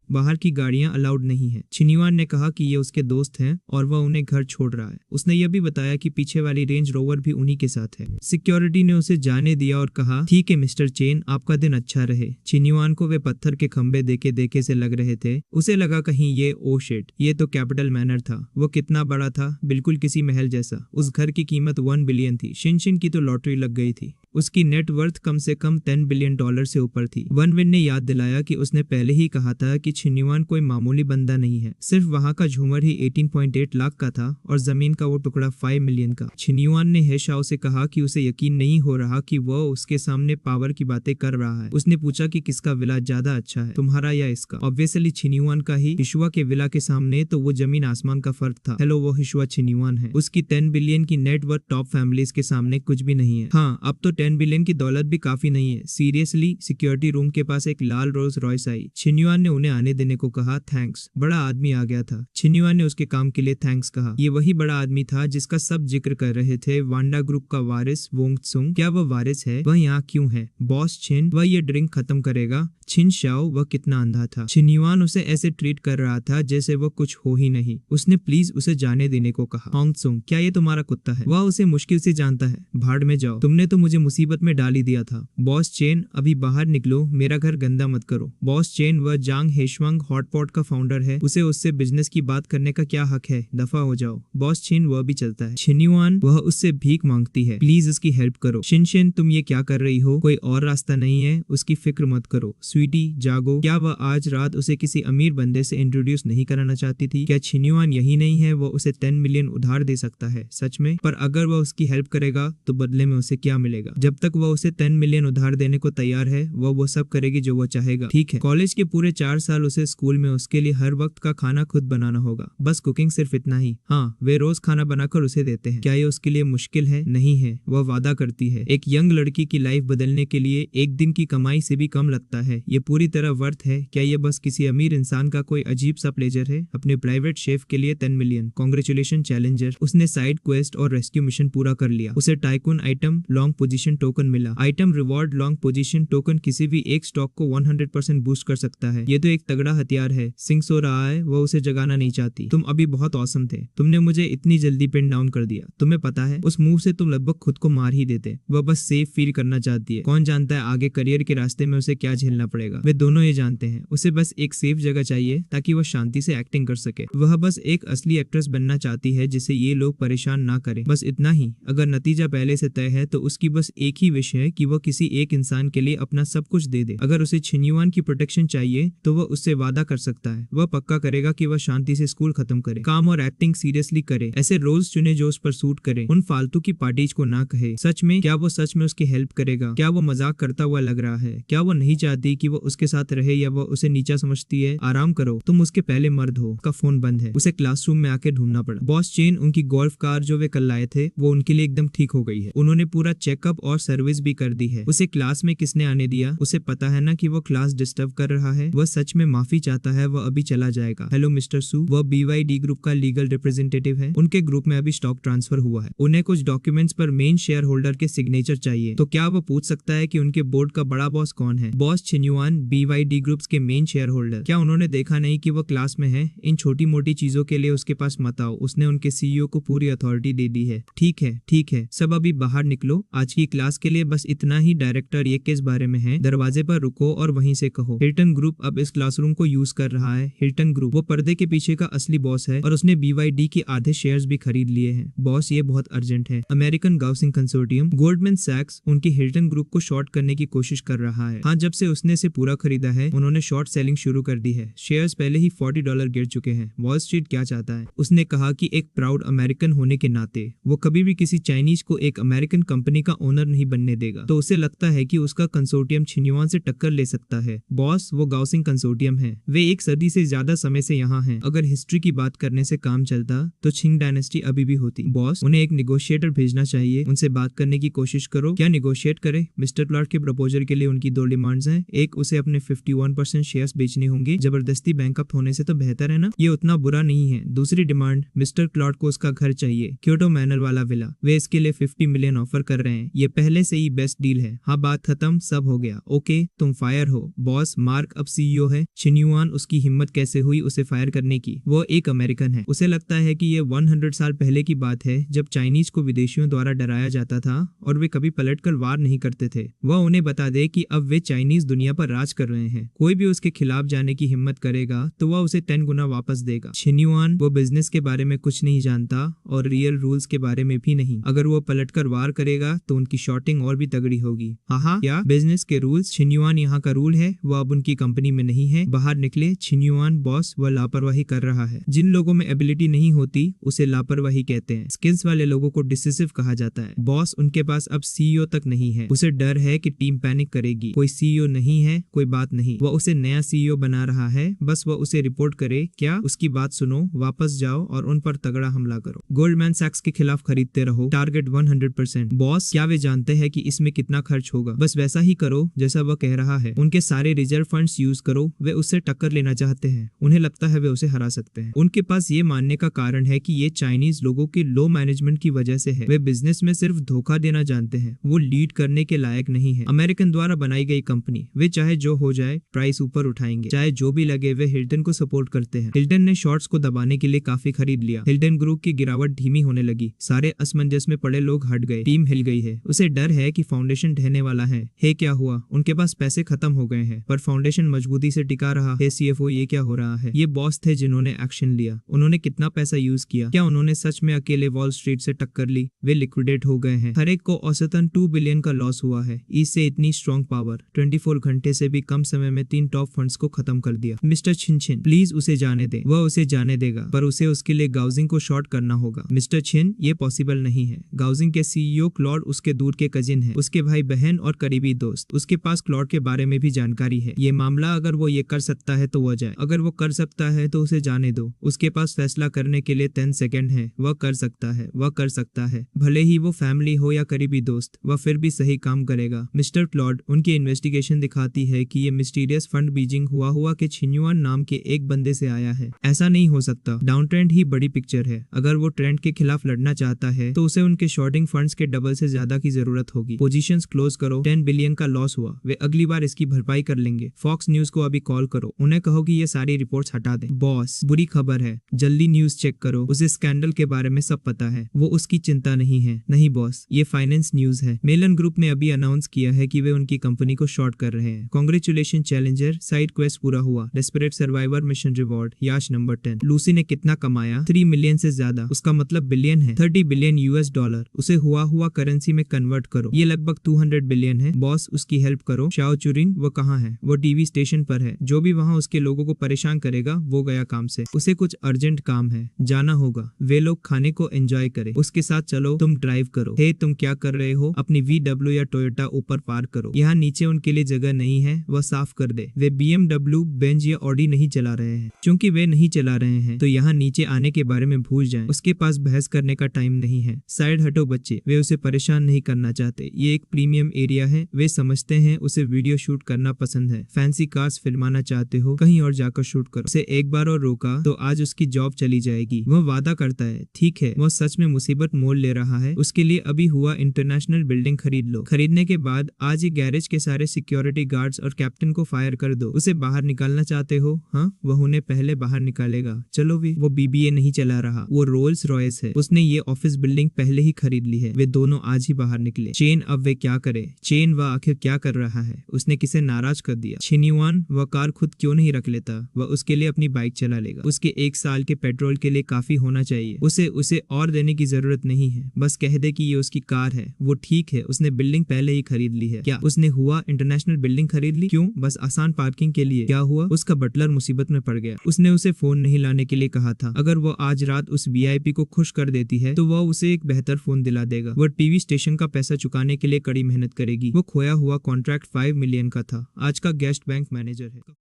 बाहर की गाड़ियां अलाउड नहीं है। छिनिवान ने कहा कि ये उसके दोस्त हैं और वह उन्हें घर छोड़ रहा है। उसने यह भी बताया कि पीछे वाली रेंज रोवर भी उन्हीं के साथ है। सिक्योरिटी ने उसे जाने दिया और कहा, ठीक है मिस्टर चेन, आपका दिन अच्छा रहे। छिनिवान को वे पत्थर के खंबे देखे देखे से लग रहे थे। उसे लगा कहीं ये ओ शिट, ये तो कैपिटल मैनर था। वो कितना बड़ा था, बिल्कुल किसी महल जैसा। उस घर की कीमत 1 बिलियन थी। शिनशिन की तो लॉटरी लग गई थी। उसकी नेटवर्थ कम से कम $10 बिलियन से ऊपर थी। वन विन ने याद दिलाया कि उसने पहले ही कहा था कि छिनिवान कोई मामूली बंदा नहीं है। सिर्फ वहां का झूमर ही 18.8 लाख का था और जमीन का वो टुकड़ा 5 मिलियन का। छिनिवान ने हेशाओ से कहा कि उसे यकीन नहीं हो रहा कि वह उसके सामने पावर की बातें कर रहा है। उसने पूछा कि किसका विला ज्यादा अच्छा है, तुम्हारा या इसका। ऑब्वियसली छिनिवान का ही। हिशुआ के विला के सामने तो वो जमीन आसमान का फर्क था। हेलो, वो हिशुआ छिनिवान है। उसकी 10 बिलियन की नेटवर्थ टॉप फैमिलीज के सामने कुछ भी नहीं है। हाँ, अब तो 10 बिलियन की दौलत भी काफी नहीं है। सीरियसली, सिक्योरिटी रूम के पास एक लाल रोल्स रॉयस आई। छिनिवान ने उन्हें आने देने को कहा। थैंक्स, बड़ा आदमी आ गया था। छिनिवान ने उसके काम के लिए थैंक्स कहा। ये वही बड़ा आदमी था जिसका सब जिक्र कर रहे थे, वांडा ग्रुप का वारिस वोंग त्सुंग। क्या वह वारिस है? वह यहाँ क्यों है? बॉस छिन, वह ये ड्रिंक खत्म करेगा। छिन शाओ, वह कितना अंधा था। छिनिवान उसे ऐसे ट्रीट कर रहा था जैसे वह कुछ हो ही नहीं। उसने प्लीज उसे जाने देने को कहा। होंग त्सुंग, क्या ये तुम्हारा कुत्ता है? वह उसे मुश्किल से जानता है। भाड़ में जाओ, तुमने तो मुझे मुसीबत में डाल ही दिया था। बॉस चेन, अभी बाहर निकलो, मेरा घर गंदा मत करो। बॉस चेन, वह जांग हेशवांग हॉटपॉट का फाउंडर है। उसे उससे बिजनेस की बात करने का क्या हक है? दफा हो जाओ। बॉस छिन, वह भी चलता है। छिनिवान, वह उससे भीख मांगती है, प्लीज उसकी हेल्प करो। शिनशिन, तुम ये क्या कर रही हो? कोई और रास्ता नहीं है? उसकी फिक्र मत करो। स्वीटी, जागो। क्या वह आज रात उसे किसी अमीर बंदे से इंट्रोड्यूस नहीं कराना चाहती थी? क्या छिनिवान यही नहीं है? वह उसे 10 मिलियन उधार दे सकता है, सच में। पर अगर वह उसकी हेल्प करेगा तो बदले में उसे क्या मिलेगा? जब तक वह उसे 10 मिलियन उधार देने को तैयार है, वह वो सब करेगी जो वह चाहेगा, ठीक है। कॉलेज के पूरे 4 साल उसे स्कूल में उसके लिए हर वक्त का खाना खुद बनाना होगा, बस कुकिंग सिर्फ इतना ही। हाँ, वे रोज खाना बनाकर उसे देते हैं। क्या ये उसके लिए मुश्किल है? नहीं है। वह वादा करती है। एक यंग लड़की की लाइफ बदलने के लिए एक दिन की कमाई से भी कम लगता है। ये पूरी तरह वर्थ है। क्या ये बस किसी अमीर इंसान का कोई अजीब सा प्लेजर है? अपने प्राइवेट शेफ के लिए 10 मिलियन। Congratulation challenger. उसने साइड क्वेस्ट और रेस्क्यू मिशन पूरा कर लिया। उसे tycoon item long position token मिला। Item reward long position token किसी भी एक स्टॉक को 100% बूस्ट कर सकता है। ये तो एक तगड़ा हथियार है। सिंह सो रहा है, वह उसे जगाना नहीं चाहती। तुम अभी बहुत औसम थे। तुमने मुझे इतनी जल्दी पिन डाउन कर दिया। तुम्हें पता है, उस मूव से तुम लगभग खुद को मार ही देते। वह बस सेफ फील करना चाहती है। कौन जानता है आगे करियर के रास्ते में उसे क्या झेलना पड़ेगा। वे दोनों ये जानते हैं। उसे बस एक सेफ जगह चाहिए ताकि वह शांति से एक्टिंग कर सके। वह बस एक असली एक्ट्रेस बनना चाहती है जिसे ये लोग परेशान ना करें, बस इतना ही। अगर नतीजा पहले से तय है तो उसकी बस एक ही विश है कि वह किसी एक इंसान के लिए अपना सब कुछ दे दे। अगर उसे छिनिवान की प्रोटेक्शन चाहिए तो वह उससे वादा कर सकता है। वह पक्का करेगा कि वह शांति से स्कूल खत्म करे, काम और एक्टिंग सीरियसली करे, ऐसे रोल्स चुने जो उस पर सूट करे, उन फालतू की पार्टीज को ना कहे। सच में, क्या वो सच में उसकी हेल्प करेगा? क्या वो मजाक करता हुआ लग रहा है? क्या वो नहीं चाहती कि वो उसके साथ रहे या वो उसे नीचा समझती है? आराम करो, तुम उसके पहले मर्द हो। उसका फोन बंद है। उसे क्लासरूम में आके ढूंढना पड़ा। बॉस चेन, उनकी गोल्फ कार जो वे कल लाए थे वो उनके लिए एकदम ठीक हो गई है। उन्होंने पूरा चेकअप और सर्विस भी कर दी है। उसे क्लास में किसने आने दिया? उसे पता है ना कि वो क्लास डिस्टर्ब कर रहा है। वह सच में माफी चाहता है। वह अभी चला जाएगा। हेलो मिस्टर सू, वह BYD ग्रुप का लीगल रिप्रेजेंटेटिव है। उनके ग्रुप में अभी स्टॉक ट्रांसफर हुआ है। उन्हें कुछ डॉक्यूमेंट्स पर मेन शेयर होल्डर के सिग्नेचर चाहिए। तो क्या वो पूछ सकता है कि उनके बोर्ड का बड़ा बॉस कौन है? बॉस छिनिवान, BYD ग्रुप्स के मेन शेयर होल्डर। क्या उन्होंने देखा नहीं कि वो क्लास में है? इन छोटी मोटी चीजों के लिए उसके पास मत आओ। उसने उनके CEO को पूरी अथॉरिटी दे दी है। ठीक है, ठीक है, सब अभी बाहर निकलो। आज की क्लास के लिए बस इतना ही। डायरेक्टर ये किस बारे में है? दरवाजे पर रुको और वहीं से कहो। हिल्टन ग्रुप अब इस क्लासरूम को यूज कर रहा है। हिल्टन ग्रुप, वो पर्दे के पीछे का असली बॉस है और उसने BYD के आधे शेयर्स भी खरीद लिए हैं। बॉस, ये बहुत अर्जेंट है। अमेरिकन गाउसिंग कंसोर्टियम, गोल्डमैन सैक्स उनकी हिल्टन ग्रुप को शॉर्ट करने की कोशिश कर रहा है। हाँ, जब से उसने इसे पूरा खरीदा है उन्होंने शॉर्ट सेलिंग शुरू कर दी है। शेयर्स पहले ही $40 गिर चुके हैं। वॉल स्ट्रीट क्या चाहता है? उसने कहा कि एक प्राउड अमेरिकन होने के नाते वो कभी भी किसी चाइनीज को एक अमेरिकन कंपनी का ओनर ओनर नहीं बनने देगा। तो उसे लगता है कि उसका कंसोर्टियम छिन्युआन से टक्कर ले सकता है। बॉस, वो गाउसिंग कंसोर्टियम है। वे एक सदी से ज्यादा समय से यहाँ हैं। अगर हिस्ट्री की बात करने से काम चलता तो छिंग डायनेस्टी अभी भी होती। बॉस, उन्हें एक निगोशिएटर भेजना चाहिए, उनसे बात करने की कोशिश करो। क्या निगोशिएट करे? मिस्टर क्लार्क के प्रपोजल के लिए उनकी दो डिमांड्स हैं। एक, उसे अपने 51% शेयर्स बेचने होंगे, जबरदस्ती बैंकअप होने से तो बेहतर है ना, ये उतना बुरा नहीं है। दूसरी डिमांड, मिस्टर क्लार्क को उसका घर चाहिए, क्योटो मैनर वाला विला। वे इसके लिए 50 मिलियन ऑफर कर रहे हैं। ये पहले से ही बेस्ट डील है। हाँ, बात खत्म, सब हो गया। ओके, तुम फायर हो। बॉस, मार्क अब सीईओ है। छिन्युआन, उसकी हिम्मत कैसे हुई उसे फायर करने की? वो एक अमेरिकन है। उसे लगता है कि ये 100 साल पहले की बात है, जब चाइनीज को विदेशियों द्वारा डराया जाता था और वे कभी पलटकर वार नहीं करते थे। वह उन्हें बता दे कि अब वे चाइनीज दुनिया पर राज कर रहे हैं। कोई भी उसके खिलाफ जाने की हिम्मत करेगा तो वह उसे 10 गुना वापस देगा। छिन्युआन, वो बिजनेस के बारे में कुछ नहीं जानता और रियल रूल्स के बारे में भी नहीं। अगर वो पलटकर वार करेगा तो उनकी शॉटिंग और भी तगड़ी होगी। हाँ, क्या बिजनेस के रूल्स? छिन्युआन यहाँ का रूल है, वो अब उनकी कंपनी में नहीं है। बाहर निकले। छिन्युआन, बॉस, वह लापरवाही कर रहा है। जिन लोगों में एबिलिटी नहीं होती उसे लापरवाही कहते हैं। स्किल्स वाले लोगों को डिसिसिव कहा जाता है। बॉस, उनके पास अब सीईओ तक नहीं है। उसे डर है कि टीम पैनिक करेगी। कोई सीईओ नहीं है, कोई बात नहीं, वह उसे नया सीईओ बना रहा है। बस वह उसे रिपोर्ट करे। क्या? उसकी बात सुनो, वापस जाओ और उन पर तगड़ा हमला करो। गोल्डमैन सैक्स के खिलाफ खरीदते रहो। टारगेट 100%। बॉस, क्या वे जानते हैं कि इसमें कितना खर्च होगा? बस वैसा ही करो जैसा वह कह रहा है। उनके सारे रिजर्व फंड्स यूज करो। वे उससे टक्कर लेना चाहते हैं। उन्हें लगता है वे उसे हरा सकते हैं। उनके पास ये मानने का कारण है कि ये चाइनीज लोगों के लो मैनेजमेंट की वजह से है। वे बिजनेस में सिर्फ धोखा देना जानते हैं, वो लीड करने के लायक नहीं है। अमेरिकन द्वारा बनाई गई कंपनी, वे चाहे जो हो जाए प्राइस ऊपर उठाएंगे, चाहे जो भी लगे। वे हिल्टन को सपोर्ट करते हैं। हिल्टन ने शॉर्ट्स को दबाने के लिए काफी खरीद लिया। हिल्टन ग्रुप की गिरावट धीमी होने लगी। सारे असमंजस में पड़े लोग हट गए। टीम हिल गई है। उसे डर है कि फाउंडेशन ढहने वाला है। हे, क्या हुआ? उनके पास पैसे खत्म हो गए हैं पर फाउंडेशन मजबूती से टिका रहा है। सीएफओ, ये क्या हो रहा है? ये बॉस थे जिन्होंने एक्शन लिया। उन्होंने कितना पैसा यूज किया? क्या उन्होंने सच में अकेले वॉल स्ट्रीट से टक्कर ली? वे लिक्विडेट हो गए हैं। हर एक को औसतन 2 बिलियन का लॉस हुआ है। इससे इतनी स्ट्रॉन्ग पावर, 24 घंटे से भी कम समय में 3 टॉप फंड्स को खत्म कर दिया। मिस्टर छिन, प्लीज उसे जाने दे। वह उसे जाने देगा, पर उसे उसके लिए गाउजिंग को शॉर्ट करना होगा। मिस्टर छिन, ये पॉसिबल नहीं है। गाउजिंग के सीईओ क्लॉड उसके दूर के कजिन है, उसके भाई बहन और करीबी दोस्त। उसके पास क्लॉड के बारे में भी जानकारी है। ये मामला, अगर वो ये कर सकता है तो वह जाए। अगर वो कर सकता है तो उसे जाने दो। उसके पास फैसला करने के लिए 10 सेकंड है। वह कर सकता है, वह कर सकता है। भले ही वो फैमिली हो या करीबी दोस्त, वह फिर भी सही काम करेगा। मिस्टर क्लॉड, उनकी इन्वेस्टिगेशन दिखाती है कि ये मिस्टीरियस फंड बीजिंग हुआ के छिन्युआन नाम के एक बंदे से आया है। ऐसा नहीं हो सकता। डाउन ट्रेंड ही बड़ी पिक्चर है। अगर वो ट्रेंड के खिलाफ लड़ना चाहता है तो उसे उनके शॉर्टिंग फंड्स के डबल से ज्यादा की जरूरत होगी। पोजीशंस क्लोज करो। 10 बिलियन का लॉस हुआ, वे अगली बार इसकी भरपाई कर लेंगे। फॉक्स न्यूज को अभी कॉल करो, उन्हें कहो कि ये सारी रिपोर्ट्स हटा दें। बॉस, बुरी खबर है, जल्दी न्यूज चेक करो। उसे स्कैंडल के बारे में सब पता है, वो उसकी चिंता नहीं है। नहीं बॉस, ये फाइनेंस न्यूज है। मेलन ग्रुप ने अभी अनाउंस किया है कि वे उनकी कंपनी को शॉर्ट कर रहे हैं। कांग्रेचुलेशन चैलेंजर, साइड क्वेस्ट पूरा हुआ। Desperate survivor mission reward, Yash number 10। Lucy ने कितना कमाया? 3 मिलियन से ज्यादा। उसका मतलब बिलियन है। 30 बिलियन US$। उसे हुआ करेंसी में कन्वर्ट करो, ये लगभग 200 बिलियन है। बॉस, उसकी हेल्प करो। शाओ चुरिन, वो कहाँ है? वो टीवी स्टेशन पर है। जो भी वहाँ उसके लोगों को परेशान करेगा वो गया काम से। उसे कुछ अर्जेंट काम है, जाना होगा। वे लोग खाने को एंजॉय करे, उसके साथ चलो। तुम ड्राइव करो। हे, तुम क्या कर रहे हो? अपनी VW या टोयोटा ऊपर पार्क करो। यहाँ नीचे उनके लिए जगह नहीं है, वह साफ कर दे। वे BMW, बेंज या ऑडी नहीं चला रहे हैं। क्योंकि वे नहीं चला रहे हैं तो यहाँ नीचे आने के बारे में भूल जाएं। उसके पास बहस करने का टाइम नहीं है। साइड हटो बच्चे, वे उसे परेशान नहीं करना चाहते। ये एक प्रीमियम एरिया है। वे समझते हैं उसे वीडियो शूट करना पसंद है। फैंसी कार्स फिल्माना चाहते हो, कहीं और जाकर शूट करो। उसे एक बार और रोका तो आज उसकी जॉब चली जाएगी। वह वादा करता है। ठीक है, वह सच में मुसीबत मोल ले रहा है। उसके लिए अभी हुआ इंटरनेशनल बिल्डिंग खरीद लो। खरीदने के बाद आज ही गैरेज के सारे सिक्योरिटी गार्ड्स और कैप्टन को फायर कर दो। उसे बाहर निकालना चाहते हो? हाँ, वह उन्हें पहले बाहर निकालेगा। चलो भी, वो BBA नहीं चला रहा, वो रोल्स रॉयस है। उसने ये ऑफिस बिल्डिंग पहले ही खरीद ली है। वे दोनों आज ही बाहर निकले। चेन, अब वे क्या करे? चेन, वह आखिर क्या कर रहा है? उसने किसे नाराज कर दिया? छिन्युआन, वह कार खुद क्यों नहीं रख लेता? वह उसके लिए अपनी बाइक चला लेगा। उसके 1 साल के पेट्रोल के लिए काफी होना चाहिए। उसे और देने की जरूरत नहीं है। बस कह दे कि ये उसकी कार है। वो ठीक है, उसने बिल्डिंग पहले ही खरीद ली है। क्या उसने इंटरनेशनल बिल्डिंग खरीद ली? क्यों? बस आसान पार्किंग के लिए। क्या हुआ? उसका बटलर मुसीबत में पड़ गया। उसने उसे फोन नहीं लाने के लिए कहा था। अगर वो आज रात उस VIP को खुश कर देती है तो वह उसे एक बेहतर फोन दिला देगा। वह टीवी स्टेशन का पैसा चुकाने के लिए कड़ी मेहनत करेगी। वो खोया हुआ कॉन्ट्रैक्ट 5 मिलियन का था। आज का गेस्ट बैंक मैनेजर है।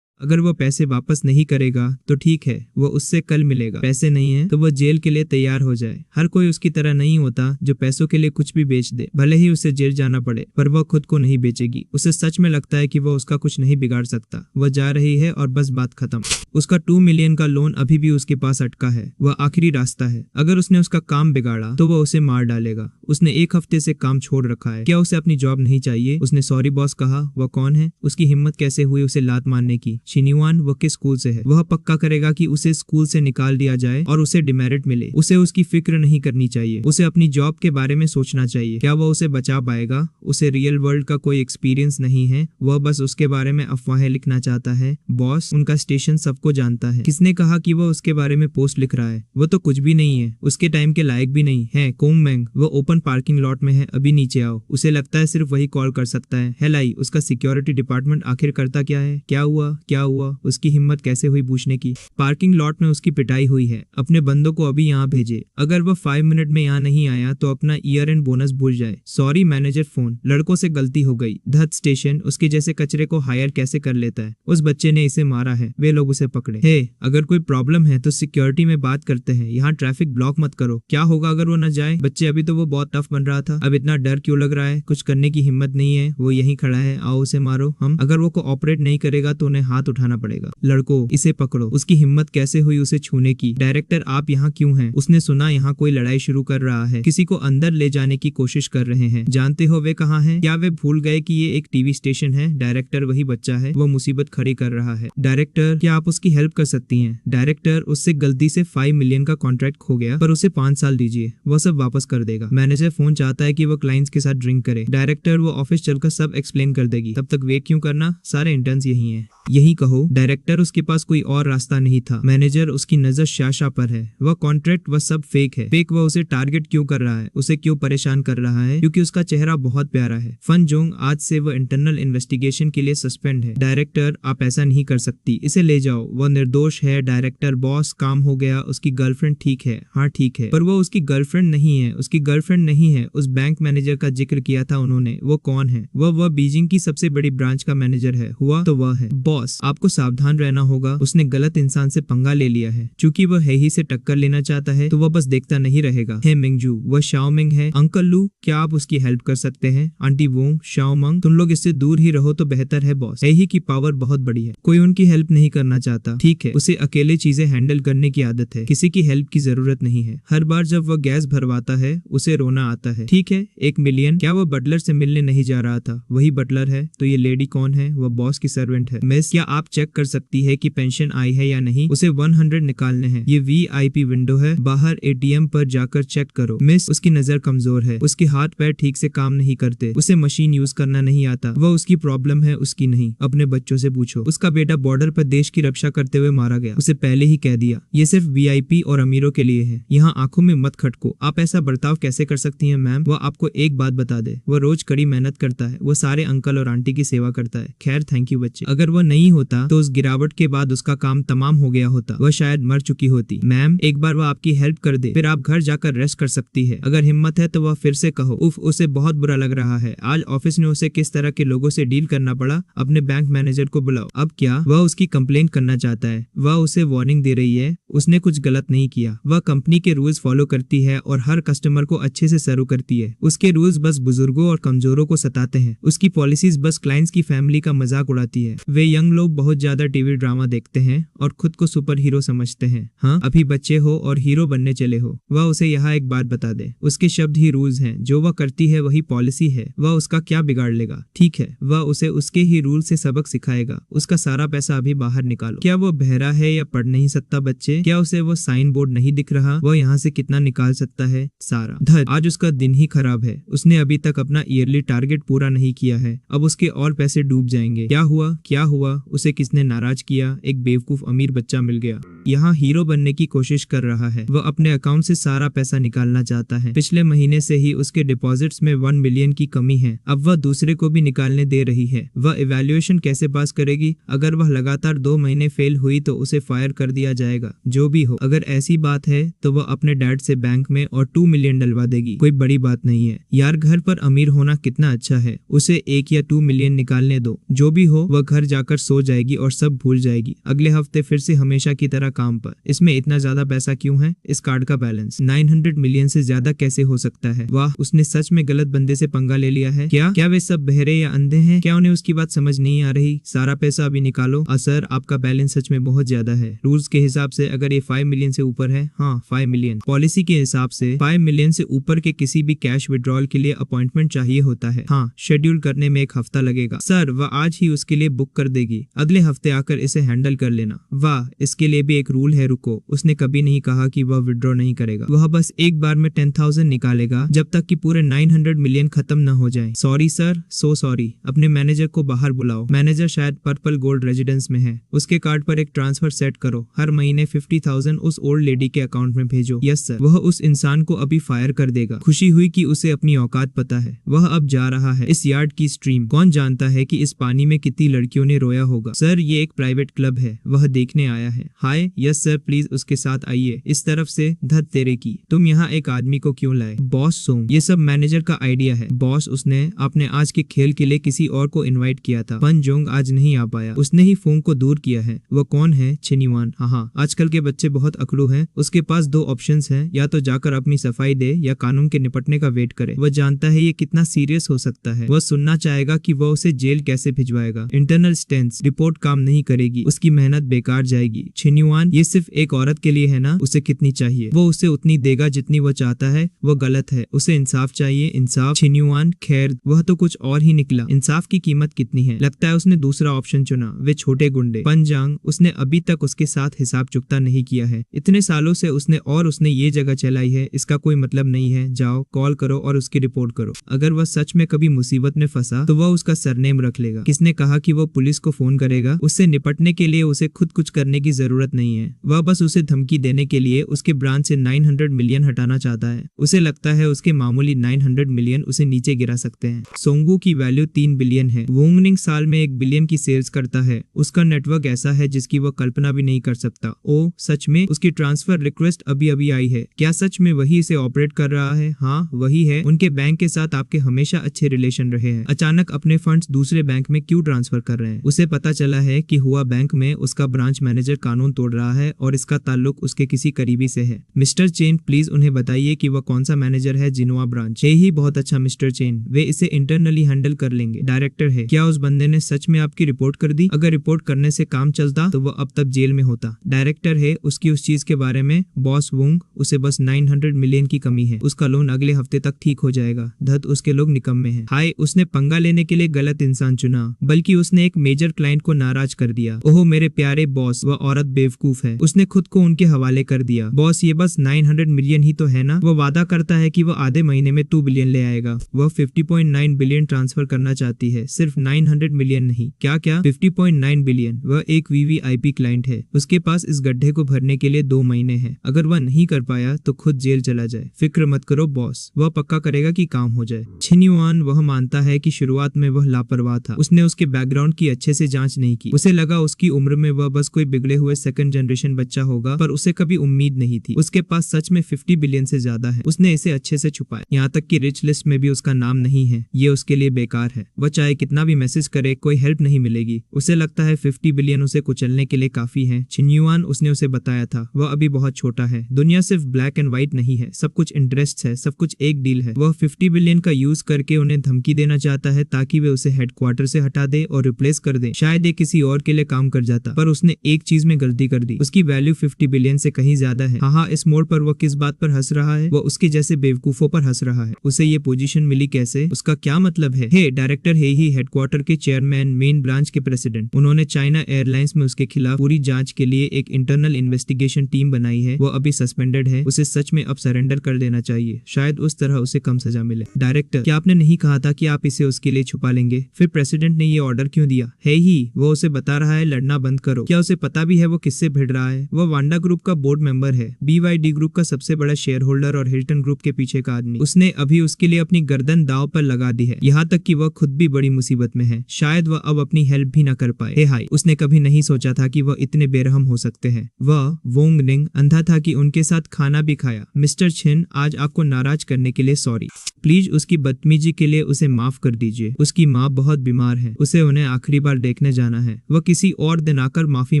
अगर वो पैसे वापस नहीं करेगा तो ठीक है, वो उससे कल मिलेगा। पैसे नहीं है तो वो जेल के लिए तैयार हो जाए। हर कोई उसकी तरह नहीं होता जो पैसों के लिए कुछ भी बेच दे, भले ही उसे जेल जाना पड़े, पर वह खुद को नहीं बेचेगी। उसे सच में लगता है कि वो उसका कुछ नहीं बिगाड़ सकता। वह जा रही है और बस बात खत्म। उसका 2 मिलियन का लोन अभी भी उसके पास अटका है। वह आखिरी रास्ता है। अगर उसने उसका काम बिगाड़ा तो वह उसे मार डालेगा। उसने 1 हफ्ते से काम छोड़ रखा है। क्या उसे अपनी जॉब नहीं चाहिए? उसने सॉरी बॉस कहा। वह कौन है? उसकी हिम्मत कैसे हुई उसे लात मारने की? शिन्युआन वो किस स्कूल से है? वह पक्का करेगा कि उसे स्कूल से निकाल दिया जाए और उसे डिमेरिट मिले। उसे उसकी फिक्र नहीं करनी चाहिए। उसे अपनी जॉब के बारे में सोचना चाहिए। क्या वह उसे बचा पाएगा? उसे रियल वर्ल्ड का कोई एक्सपीरियंस नहीं है। वह बस उसके बारे में अफवाहें लिखना चाहता है। बॉस, उनका स्टेशन सबको जानता है। किसने कहा कि वह उसके बारे में पोस्ट लिख रहा है? वो तो कुछ भी नहीं है, उसके टाइम के लायक भी नहीं है। कोंगमेंग, वो ओपन पार्किंग लॉट में है, अभी नीचे आओ। उसे लगता है सिर्फ वही कॉल कर सकता है। हेलाई, उसका सिक्योरिटी डिपार्टमेंट आखिर करता क्या है? क्या हुआ? क्या हुआ? उसकी हिम्मत कैसे हुई पूछने की? पार्किंग लॉट में उसकी पिटाई हुई है। अपने बंदों को अभी यहाँ भेजे। अगर वह 5 मिनट में यहाँ नहीं आया तो अपना ईयर एंड बोनस भूल जाए। सॉरी मैनेजर फोन, लड़कों से गलती हो गई। धत स्टेशन, उसके जैसे कचरे को हायर कैसे कर लेता है? उस बच्चे ने इसे मारा है, वे लोग उसे पकड़े। हे, अगर कोई प्रॉब्लम है तो सिक्योरिटी में बात करते हैं, यहाँ ट्रैफिक ब्लॉक मत करो। क्या होगा अगर वो न जाए? बच्चे, अभी तो वो बहुत टफ बन रहा था, अब इतना डर क्यों लग रहा है? कुछ करने की हिम्मत नहीं है, वो यहीं खड़ा है, आओ उसे मारो। हम अगर वो कोऑपरेट नहीं करेगा तो उन्हें हाथ उठाना पड़ेगा। लड़को, इसे पकड़ो। उसकी हिम्मत कैसे हुई उसे छूने की? डायरेक्टर, आप यहाँ क्यों हैं? उसने सुना यहाँ कोई लड़ाई शुरू कर रहा है, किसी को अंदर ले जाने की कोशिश कर रहे हैं। जानते हो वे कहाँ हैं? क्या वे भूल गए कि ये एक टीवी स्टेशन है? डायरेक्टर, वही बच्चा है, वो मुसीबत खड़ी कर रहा है। डायरेक्टर, क्या आप उसकी हेल्प कर सकती हैं? डायरेक्टर, उससे गलती से 5 मिलियन का कॉन्ट्रैक्ट खो गया, पर उसे 5 साल दीजिए, वह सब वापस कर देगा। मैनेजर फोन चाहता है कि वो क्लाइंट्स के साथ ड्रिंक करे। डायरेक्टर, वो ऑफिस चलकर सब एक्सप्लेन कर देगी, तब तक वेट क्यों करना? सारे इंटर्न्स यही हैं, यही कहो। डायरेक्टर, उसके पास कोई और रास्ता नहीं था। मैनेजर, उसकी नजर शाशा पर है। वह कॉन्ट्रैक्ट, वह सब फेक है। फेक, वह उसे टारगेट क्यों कर रहा है? उसे क्यों परेशान कर रहा है? क्योंकि उसका चेहरा बहुत प्यारा है। फन जोंग, आज से वह इंटरनल इन्वेस्टिगेशन के लिए सस्पेंड है। डायरेक्टर, आप ऐसा नहीं कर सकती, इसे ले जाओ, वह निर्दोष है। डायरेक्टर, बॉस, काम हो गया, उसकी गर्लफ्रेंड ठीक है। हाँ ठीक है, पर वो उसकी गर्लफ्रेंड नहीं है, उसकी गर्लफ्रेंड नहीं है। उस बैंक मैनेजर का जिक्र किया था उन्होंने, वो कौन है? वह बीजिंग की सबसे बड़ी ब्रांच का मैनेजर है। हुआ तो वह है। बॉस, आपको सावधान रहना होगा, उसने गलत इंसान से पंगा ले लिया है। चूंकि वह है ही से टक्कर लेना चाहता है तो वह बस देखता नहीं रहेगा। हे मिंगजू, वह शाओमिंग है। अंकल लू, क्या आप उसकी हेल्प कर सकते हैं? आंटी वोंग, शाओमंग, तुम लोग इससे दूर ही रहो तो बेहतर है बॉस। है ही की पावर बहुत बड़ी है, कोई उनकी हेल्प नहीं करना चाहता। ठीक है, उसे अकेले चीजें हैंडल करने की आदत है, किसी की हेल्प की जरूरत नहीं है। हर बार जब वह गैस भरवाता है उसे रोना आता है। ठीक है, 1 मिलियन। क्या वह बटलर से मिलने नहीं जा रहा था? वही बटलर है। तो ये लेडी कौन है? वह बॉस की सर्वेंट है। मिस, क्या आप चेक कर सकती है कि पेंशन आई है या नहीं? उसे 100 निकालने हैं। ये VIP विंडो है, बाहर ATM पर जाकर चेक करो। मिस, उसकी नजर कमजोर है, उसके हाथ पैर ठीक से काम नहीं करते, उसे मशीन यूज करना नहीं आता। वह उसकी प्रॉब्लम है, उसकी नहीं। अपने बच्चों से पूछो। उसका बेटा बॉर्डर पर देश की रक्षा करते हुए मारा गया, उसे पहले ही कह दिया। ये सिर्फ VIP और अमीरों के लिए है, यहाँ आंखों में मत खटको। आप ऐसा बर्ताव कैसे कर सकती हैं मैम? वह आपको एक बात बता दे, वह रोज कड़ी मेहनत करता है, वो सारे अंकल और आंटी की सेवा करता है। खैर, थैंक यू बच्चे। अगर वह नहीं होता तो उस गिरावट के बाद उसका काम तमाम हो गया होता, वह शायद मर चुकी होती। मैम, एक बार वह आपकी हेल्प कर दे, फिर आप घर जाकर रेस्ट कर सकती है। अगर हिम्मत है तो वह फिर से कहो। उफ, उसे बहुत बुरा लग रहा है। आज ऑफिस में उसे किस तरह के लोगों से डील करना पड़ा। अपने बैंक मैनेजर को बुलाओ। अब क्या? वह उसकी कंप्लेंट करना चाहता है। वह उसे वार्निंग दे रही है, उसने कुछ गलत नहीं किया। वह कंपनी के रूल्स फॉलो करती है और हर कस्टमर को अच्छे से सर्व करती है। उसके रूल्स बस बुजुर्गों और कमजोरों को सताते हैं। उसकी पॉलिसीज बस क्लाइंट्स की फैमिली का मजाक उड़ाती है। वे यंग लोग बहुत ज्यादा टीवी ड्रामा देखते हैं और खुद को सुपर हीरो समझते हैं। हाँ, अभी बच्चे हो और हीरो बनने चले हो। वह उसे यहाँ एक बात बता दे, उसके शब्द ही रूल्स हैं, जो वह करती है वही पॉलिसी है। वह उसका क्या बिगाड़ लेगा? ठीक है, वह उसे उसके ही रूल से सबक सिखाएगा। उसका सारा पैसा अभी बाहर निकालो। क्या वो बहरा है या पढ़ नहीं सकता बच्चे? क्या उसे वो साइन बोर्ड नहीं दिख रहा? वह यहाँ से कितना निकाल सकता है? सारा। धत, आज उसका दिन ही खराब है। उसने अभी तक अपना ईयरली टारगेट पूरा नहीं किया है, अब उसके और पैसे डूब जाएंगे। क्या हुआ? क्या हुआ? उसे किसने नाराज किया? एक बेवकूफ अमीर बच्चा मिल गया। यहाँ हीरो बनने की कोशिश कर रहा है। वह अपने अकाउंट से सारा पैसा निकालना चाहता है। पिछले महीने से ही उसके डिपॉजिट्स में 1 मिलियन की कमी है। अब वह दूसरे को भी निकालने दे रही है। वह इवैल्यूएशन कैसे पास करेगी? अगर वह लगातार 2 महीने फेल हुई तो उसे फायर कर दिया जाएगा। जो भी हो, अगर ऐसी बात है तो वह अपने डैड से बैंक में और 2 मिलियन डलवा देगी। कोई बड़ी बात नहीं है यार, घर पर अमीर होना कितना अच्छा है। उसे 1 या 2 मिलियन निकालने दो। जो भी हो, वह घर जाकर सो जाएगी और सब भूल जाएगी। अगले हफ्ते फिर से हमेशा की तरह काम पर। इसमें इतना ज्यादा पैसा क्यों है? इस कार्ड का बैलेंस 900 मिलियन से ज्यादा कैसे हो सकता है? वाह, उसने सच में गलत बंदे से पंगा ले लिया है क्या? क्या वे सब बहरे या अंधे हैं? क्या उन्हें उसकी बात समझ नहीं आ रही? सारा पैसा अभी निकालो। सर, आपका बैलेंस सच में बहुत ज्यादा है। रूल्स के हिसाब से अगर ये 5 मिलियन से ऊपर है, हाँ 5 मिलियन। पॉलिसी के हिसाब से 5 मिलियन से ऊपर के किसी भी कैश विड्रॉल के लिए अपॉइंटमेंट चाहिए होता है। हाँ, शेड्यूल करने में 1 हफ्ता लगेगा। सर, वह आज ही उसके लिए बुक कर देगी। अगले हफ्ते आकर इसे हैंडल कर लेना। वाह, इसके लिए भी एक रूल है। रुको, उसने कभी नहीं कहा कि वह विड्रॉ नहीं करेगा। वह बस एक बार में 10,000 निकालेगा जब तक कि पूरे 900 मिलियन खत्म न हो जाए। Sorry sir, so sorry. अपने मैनेजर को बाहर बुलाओ। मैनेजर शायद पर्पल गोल्ड रेजिडेंस में है। उसके कार्ड पर एक ट्रांसफर सेट करो। हर महीने 50,000 उस ओल्ड लेडी के अकाउंट में भेजो। Yes sir. वह उस इंसान को अभी फायर कर देगा। खुशी हुई कि उसे अपनी औकात पता है। वह अब जा रहा है इस यार्ड की स्ट्रीम। कौन जानता है कि इस पानी में कितनी लड़कियों ने रोया होगा। सर, ये एक प्राइवेट क्लब है, वह देखने आया है। हाय। यस सर, प्लीज उसके साथ आइए। इस तरफ से। धत तेरे की, तुम यहाँ एक आदमी को क्यों लाए? बॉस सोंग, ये सब मैनेजर का आइडिया है। बॉस, उसने आपने आज के खेल के लिए किसी और को इनवाइट किया था। पन जोंग आज नहीं आ पाया। उसने ही फोंग को दूर किया है। वह कौन है? छिनिवान। हाँ, आजकल के बच्चे बहुत अकड़ू हैं। उसके पास 2 ऑप्शंस हैं, या तो जाकर अपनी सफाई दे या कानून के निपटने का वेट करे। वह जानता है ये कितना सीरियस हो सकता है। वह सुनना चाहेगा कि वह उसे जेल कैसे भिजवाएगा। इंटरनल स्टेंस रिपोर्ट काम नहीं करेगी, उसकी मेहनत बेकार जाएगी। छिनिवान, ये सिर्फ एक औरत के लिए है ना? उसे कितनी चाहिए? वो उसे उतनी देगा जितनी वो चाहता है। वो गलत है। उसे इंसाफ चाहिए। इंसाफ? छिनिवान, खैर वह तो कुछ और ही निकला। इंसाफ की कीमत कितनी है? लगता है उसने दूसरा ऑप्शन चुना। वे छोटे गुंडे। पंजांग, उसने अभी तक उसके साथ हिसाब चुकता नहीं किया है। इतने सालों से उसने ये जगह चलाई है। इसका कोई मतलब नहीं है। जाओ, कॉल करो और उसकी रिपोर्ट करो। अगर वह सच में कभी मुसीबत में फंसा तो वह उसका सरनेम रख लेगा। किसने कहा कि वह पुलिस को फोन करेगा? उससे निपटने के लिए उसे खुद कुछ करने की जरूरत नहीं है। वह बस उसे धमकी देने के लिए उसके ब्रांच से 900 मिलियन हटाना चाहता है। उसे लगता है उसके मामूली 900 मिलियन उसे नीचे गिरा सकते हैं। सोंगू की वैल्यू 3 बिलियन है। वोंगनिंग साल में 1 बिलियन की सेल्स करता है। उसका नेटवर्क ऐसा है जिसकी वह कल्पना भी नहीं कर सकता। ओ सच में? उसकी ट्रांसफर रिक्वेस्ट अभी अभी आई है। क्या सच में वही इसे ऑपरेट कर रहा है? हाँ, वही है। उनके बैंक के साथ आपके हमेशा अच्छे रिलेशन रहे हैं। अचानक अपने फंड्स दूसरे बैंक में क्यों ट्रांसफर कर रहे हैं? उसे पता चला है कि हुआ बैंक में उसका ब्रांच मैनेजर कानून तोड़ रहा है और इसका ताल्लुक उसके किसी करीबी से है। मिस्टर चेन, प्लीज उन्हें बताइए कि वह कौन सा मैनेजर है जिनोआ ब्रांच। ही बहुत अच्छा मिस्टर चेन, वे इसे इंटरनली हैंडल कर लेंगे। डायरेक्टर है। क्या उस बंदे ने सच में आपकी रिपोर्ट कर दी? अगर रिपोर्ट करने से काम चलता तो वह अब तक जेल में होता। डायरेक्टर है। उसकी उस चीज के बारे में? बॉस वोंग, उसे बस 900 मिलियन की कमी है। उसका लोन अगले हफ्ते तक ठीक हो जाएगा। धत उसके लोग निकम्मे हैं। हाय, उसने पंगा लेने के लिए गलत इंसान चुना, बल्कि उसने एक मेजर क्लाइंट को नाराज कर दिया। ओह मेरे प्यारे बॉस, वह औरत बेवकूफ है। उसने खुद को उनके हवाले कर दिया। बॉस, ये बस 900 मिलियन ही तो है ना? वह वादा करता है कि वह आधे महीने में 2 बिलियन ले आएगा। वह 50.9 बिलियन ट्रांसफर करना चाहती है, सिर्फ 900 मिलियन नहीं। क्या 50.9 बिलियन? वह एक वीवीआईपी क्लाइंट है। उसके पास इस गड्ढे को भरने के लिए 2 महीने हैं। अगर वह नहीं कर पाया तो खुद जेल चला जाए। फिक्र मत करो बॉस, वह पक्का करेगा कि काम हो जाए। छिनिवान, वह मानता है कि शुरुआत में वह लापरवाह था। उसने उसके बैकग्राउंड की अच्छे से जांच नहीं की। उसे लगा उसकी उम्र में वह बस कोई बिगड़े हुए 2nd जनरेशन बच्चा होगा, पर उसे कभी उम्मीद नहीं थी। उसके पास सच में 50 बिलियन से ज्यादा है। उसने इसे अच्छे से छुपाया। यहाँ तक कि रिच लिस्ट में भी उसका नाम नहीं है। ये उसके लिए बेकार है। वह चाहे कितना भी मैसेज करे, कोई हेल्प नहीं मिलेगी। उसे लगता है 50 बिलियन उसे कुचलने के लिए काफी है। छिनिवान, उसने उसे बताया था, वह अभी बहुत छोटा है। दुनिया सिर्फ ब्लैक एंड व्हाइट नहीं है, सब कुछ इंटरेस्ट है, सब कुछ एक डील है। वह 50 बिलियन का यूज करके उन्हें धमकी देना चाहता है ताकि वे उसे हेडक्वार्टर से हटा दे और रिप्लेस कर दे। शायद ये किसी और के लिए काम कर जाता, पर उसने एक चीज में गलती कर दी। उसकी वैल्यू 50 बिलियन से कहीं ज्यादा है। हाँ, इस मोड़ पर वह किस बात पर हंस रहा है? वह उसके जैसे बेवकूफों पर हंस रहा है। उसे ये पोजीशन मिली कैसे? उसका क्या मतलब है? हे डायरेक्टर, हे ही हेडक्वार्टर के चेयरमैन, मेन ब्रांच के प्रेसिडेंट। उन्होंने चाइना एयरलाइंस में उसके खिलाफ पूरी जांच के लिए एक इंटरनल इन्वेस्टिगेशन टीम बनाई है। वो अभी सस्पेंडेड है। उसे सच में अब सरेंडर कर देना चाहिए। शायद उस तरह उसे कम सजा मिले। डायरेक्टर, क्या आपने नहीं कहा था कि आप इसे उसके लिए छुपा लेंगे? फिर प्रेसिडेंट ने ये ऑर्डर क्यों दिया? है ही, वो उसे बता रहा है लड़ना बंद करो। क्या उसे पता भी है वो किससे भिड़ रहा है। वह वांडा ग्रुप का बोर्ड मेंबर है, BYD ग्रुप का सबसे बड़ा शेयर होल्डर और हिल्टन ग्रुप के पीछे का आदमी। उसने अभी उसके लिए अपनी गर्दन दांव पर लगा दी है, यहाँ तक कि वह खुद भी बड़ी मुसीबत में है। शायद वह अब अपनी हेल्प भी न कर पाए। हे हाय, उसने कभी नहीं सोचा था कि वह इतने बेरहम हो सकते हैं। वह वोंग निंग अंधा था कि उनके साथ खाना भी खाया। मिस्टर छिन, आज आपको नाराज करने के लिए सॉरी। प्लीज उसकी बदतमीजी के लिए उसे माफ कर दीजिए। उसकी माँ बहुत बीमार है, उसे उन्हें आखिरी बार देखने जाना है। वह किसी और दिन आकर माफी